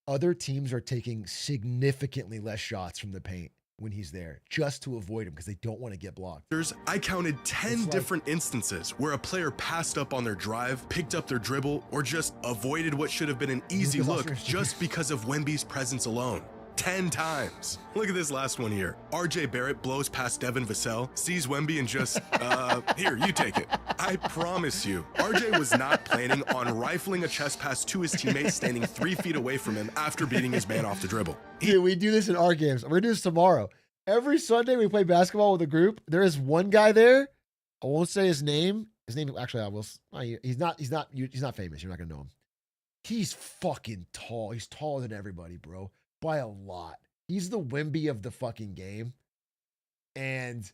other teams are taking significantly less shots from the paint when he's there just to avoid him because they don't want to get blocked. I counted 10 different instances where a player passed up on their drive, picked up their dribble, or just avoided what should have been an easy look just because of Wemby's presence alone. 10 times. Look at this last one here. RJ Barrett blows past Devin Vassell, sees Wemby and just, here, you take it. I promise you, RJ was not planning on rifling a chest pass to his teammate standing 3 feet away from him after beating his man off the dribble. Dude, we do this in our games. We're going to do this tomorrow. Every Sunday we play basketball with a group. There is one guy there. I won't say his name. His name, actually, I will. He's not famous. You're not going to know him. He's fucking tall. He's taller than everybody, bro. By a lot. He's the Wemby of the fucking game. And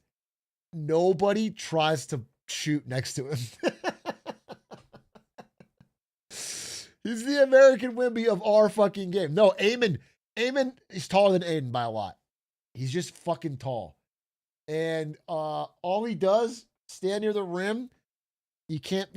nobody tries to shoot next to him. He's the American Wemby of our fucking game. No, Eamon is taller than Aiden by a lot. He's just fucking tall. And all he does, stand near the rim. You can't,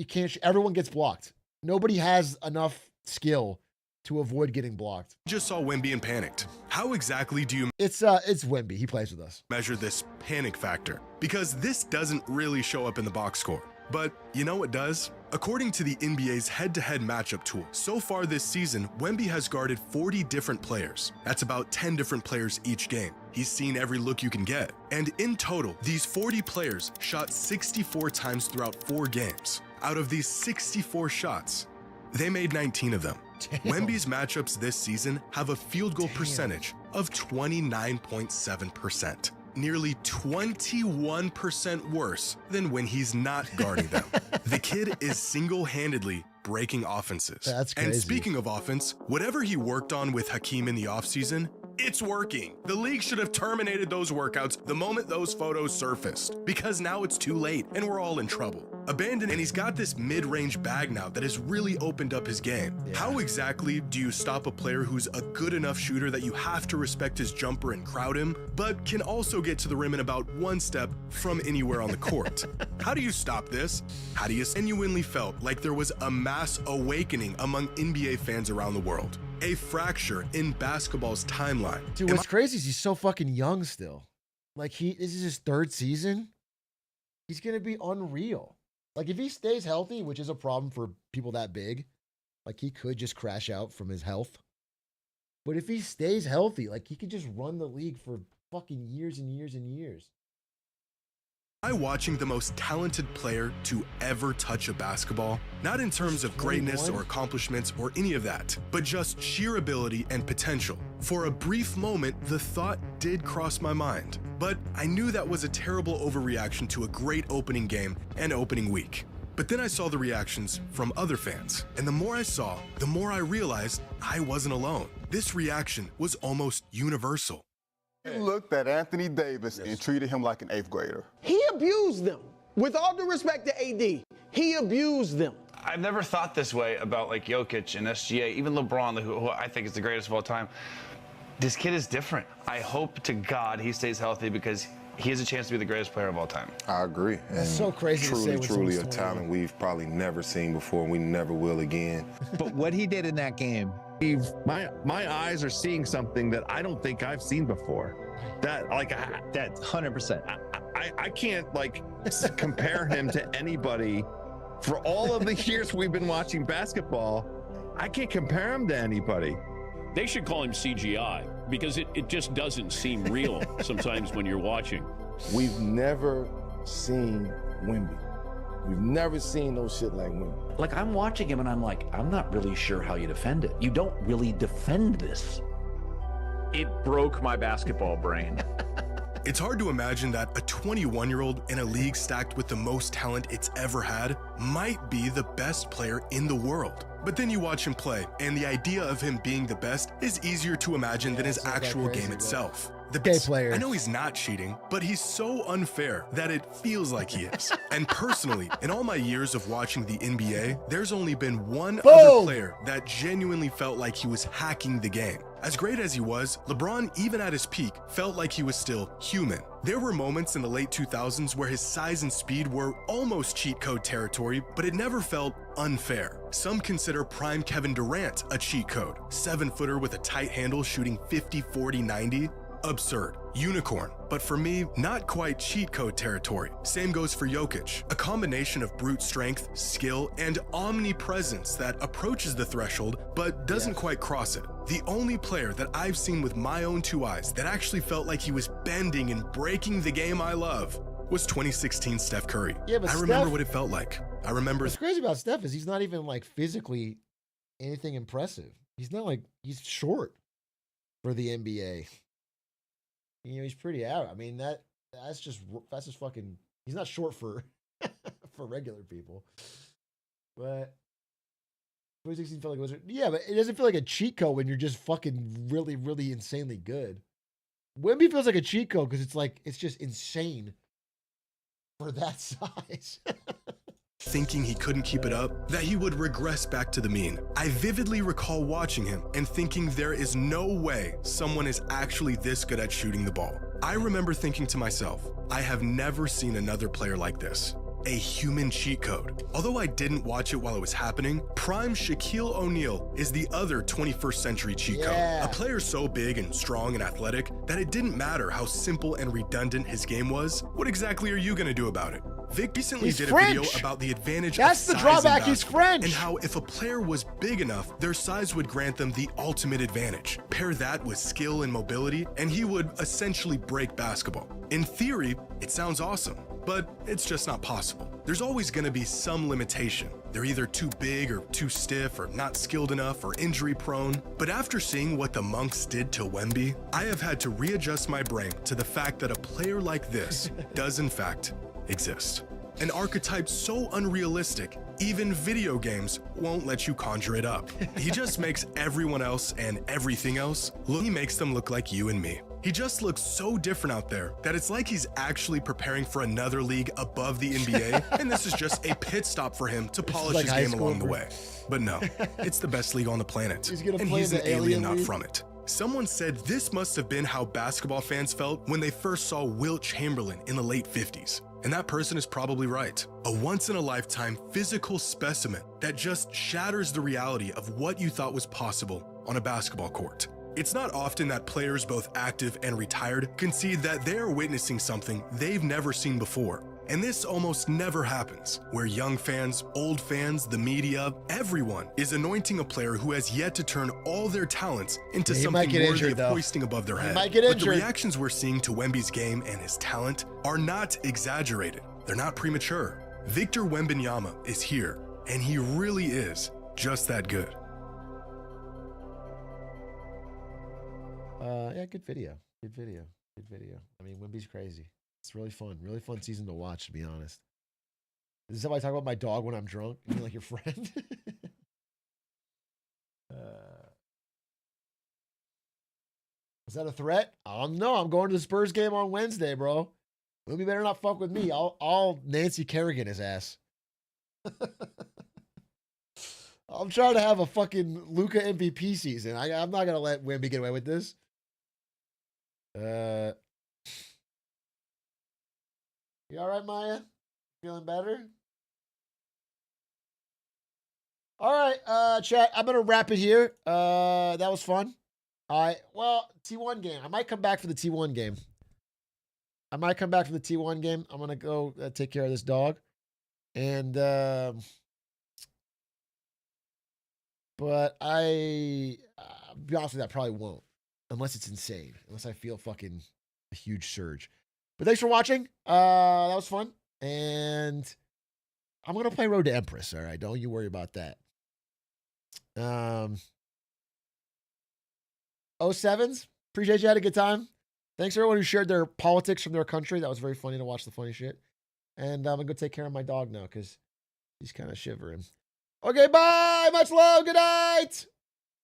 everyone gets blocked. Nobody has enough skill to avoid getting blocked. Just saw Wemby and panicked. How exactly do you... It's Wemby. He plays with us. ...measure this panic factor? Because this doesn't really show up in the box score. But you know what does? According to the NBA's head-to-head matchup tool, so far this season, Wemby has guarded 40 different players. That's about 10 different players each game. He's seen every look you can get. And in total, these 40 players shot 64 times throughout 4 games. Out of these 64 shots, they made 19 of them. Wemby's matchups this season have a field goal percentage of 29.7%. Nearly 21% worse than when he's not guarding them. The kid is single-handedly breaking offenses. That's crazy. And speaking of offense, whatever he worked on with Hakeem in the offseason, It's working. The league should have terminated those workouts the moment those photos surfaced, because now it's too late and we're all in trouble. Abandoned, and he's got this mid-range bag now that has really opened up his game. How exactly do you stop a player who's a good enough shooter that you have to respect his jumper and crowd him, but can also get to the rim in about one step from anywhere on the court? How do you stop this? How do you genuinely felt like there was a mass awakening among NBA fans around the world? A fracture in basketball's timeline. Dude, what's crazy is he's so fucking young still. Like, this is his 3rd season. He's going to be unreal. Like, if he stays healthy, which is a problem for people that big, like, he could just crash out from his health. But if he stays healthy, like, he could just run the league for fucking years and years and years. Watching the most talented player to ever touch a basketball, not in terms of greatness or accomplishments or any of that, but just sheer ability and potential. For a brief moment, the thought did cross my mind, but I knew that was a terrible overreaction to a great opening game and opening week. But then I saw the reactions from other fans, and the more I saw, the more I realized I wasn't alone. This reaction was almost universal. He looked at Anthony Davis and treated him like an 8th grader. He abused them. With all due respect to AD, he abused them. I've never thought this way about like Jokic and SGA, even LeBron, who I think is the greatest of all time. This kid is different. I hope to God he stays healthy because he has a chance to be the greatest player of all time. I agree. That's so crazy to say when Truly someone's a talent we've probably never seen before, and we never will again. But what he did in that game, my eyes are seeing something that I don't think I've seen before. That, like, that's 100%. I can't, like, compare him to anybody. For all of the years we've been watching basketball, I can't compare him to anybody. They should call him CGI because it just doesn't seem real sometimes when you're watching. We've never seen Wemby. We've never seen no shit like Wemby. Like, I'm watching him and I'm like, I'm not really sure how you defend it. You don't really defend this. It broke my basketball brain. It's hard to imagine that a 21-year-old in a league stacked with the most talent it's ever had might be the best player in the world. But then you watch him play, and the idea of him being the best is easier to imagine than his actual game itself. The best player. I know he's not cheating, but he's so unfair that it feels like he is. And personally, in all my years of watching the NBA, there's only been one other player that genuinely felt like he was hacking the game. As great as he was, LeBron, even at his peak, felt like he was still human. There were moments in the late 2000s where his size and speed were almost cheat code territory, but it never felt unfair. Some consider prime Kevin Durant a cheat code. 7-footer with a tight handle shooting 50, 40, 90. Absurd. Unicorn. But for me, not quite cheat code territory. Same goes for Jokic. A combination of brute strength, skill, and omnipresence that approaches the threshold, but doesn't quite cross it. The only player that I've seen with my own 2 eyes that actually felt like he was bending and breaking the game I love was 2016 Steph Curry. Yeah, but I remember what it felt like. I remember. What's crazy about Steph is he's not even like physically anything impressive. He's not like, he's short for the NBA. You know, he's pretty out. I mean, that's just fucking, he's not short for for regular people. But 2016 felt like it was, yeah, but it doesn't feel like a cheat code when you're just fucking really, really insanely good. Wemby feels like a cheat code because it's like, it's just insane for that size. Thinking he couldn't keep it up, that he would regress back to the mean. I vividly recall watching him and thinking there is no way someone is actually this good at shooting the ball. I remember thinking to myself, I have never seen another player like this. A human cheat code. Although I didn't watch it while it was happening, prime Shaquille O'Neal is the other 21st century cheat code. A player so big and strong and athletic that it didn't matter how simple and redundant his game was. What exactly are you gonna do about it? Vic recently did a video about the advantage of size the drawback, in he's French. and how if a player was big enough, their size would grant them the ultimate advantage. Pair that with skill and mobility, and he would essentially break basketball. In theory, it sounds awesome, but it's just not possible. There's always gonna be some limitation. They're either too big or too stiff or not skilled enough or injury prone. But after seeing what the Monks did to Wemby, I have had to readjust my brain to the fact that a player like this does in fact exist. an archetype so unrealistic, even video games won't let you conjure it up. He just makes everyone else and everything else look, he makes them look like you and me. He just looks so different out there that it's like he's actually preparing for another league above the NBA, and this is just a pit stop for him to polish like his high game school along the way. But no, it's the best league on the planet, and play he's in an the alien alien not league? from it. Someone said this must have been how basketball fans felt when they first saw Wilt Chamberlain in the late 50s. And that person is probably right. A once-in-a-lifetime physical specimen that just shatters the reality of what you thought was possible on a basketball court. It's not often that players both active and retired concede that they're witnessing something they've never seen before. And this almost never happens, where young fans, old fans, the media, everyone is anointing a player who has yet to turn all their talents into something worthy of hoisting above their head. But the reactions we're seeing to Wemby's game and his talent are not exaggerated. They're not premature. Victor Wembanyama is here, and he really is just that good. Yeah, good video. Good video. Good video. I mean, Wemby's crazy. It's really fun season to watch, to be honest. Is this how I talk about my dog when I'm drunk? You mean like your friend? Is that a threat? No, I'm going to the Spurs game on Wednesday, bro. Wemby better not fuck with me. I'll Nancy Kerrigan his ass. I'm trying to have a fucking Luka MVP season. I'm not gonna let Wemby get away with this. You all right, Maya? Feeling better? All right, chat. I'm gonna wrap it here. That was fun. All right. Well, T1 game. I might come back for the T1 game. I'm gonna go take care of this dog, and but I'll be honest with you, I probably won't, unless it's insane, unless I feel fucking a huge surge. But thanks for watching. That was fun. And I'm going to play Road to Empress. All right. Don't you worry about that. 07s. Appreciate you had a good time. Thanks to everyone who shared their politics from their country. That was very funny to watch the funny shit. And I'm going to go take care of my dog now because he's kind of shivering. Okay. Bye. Much love. Good night.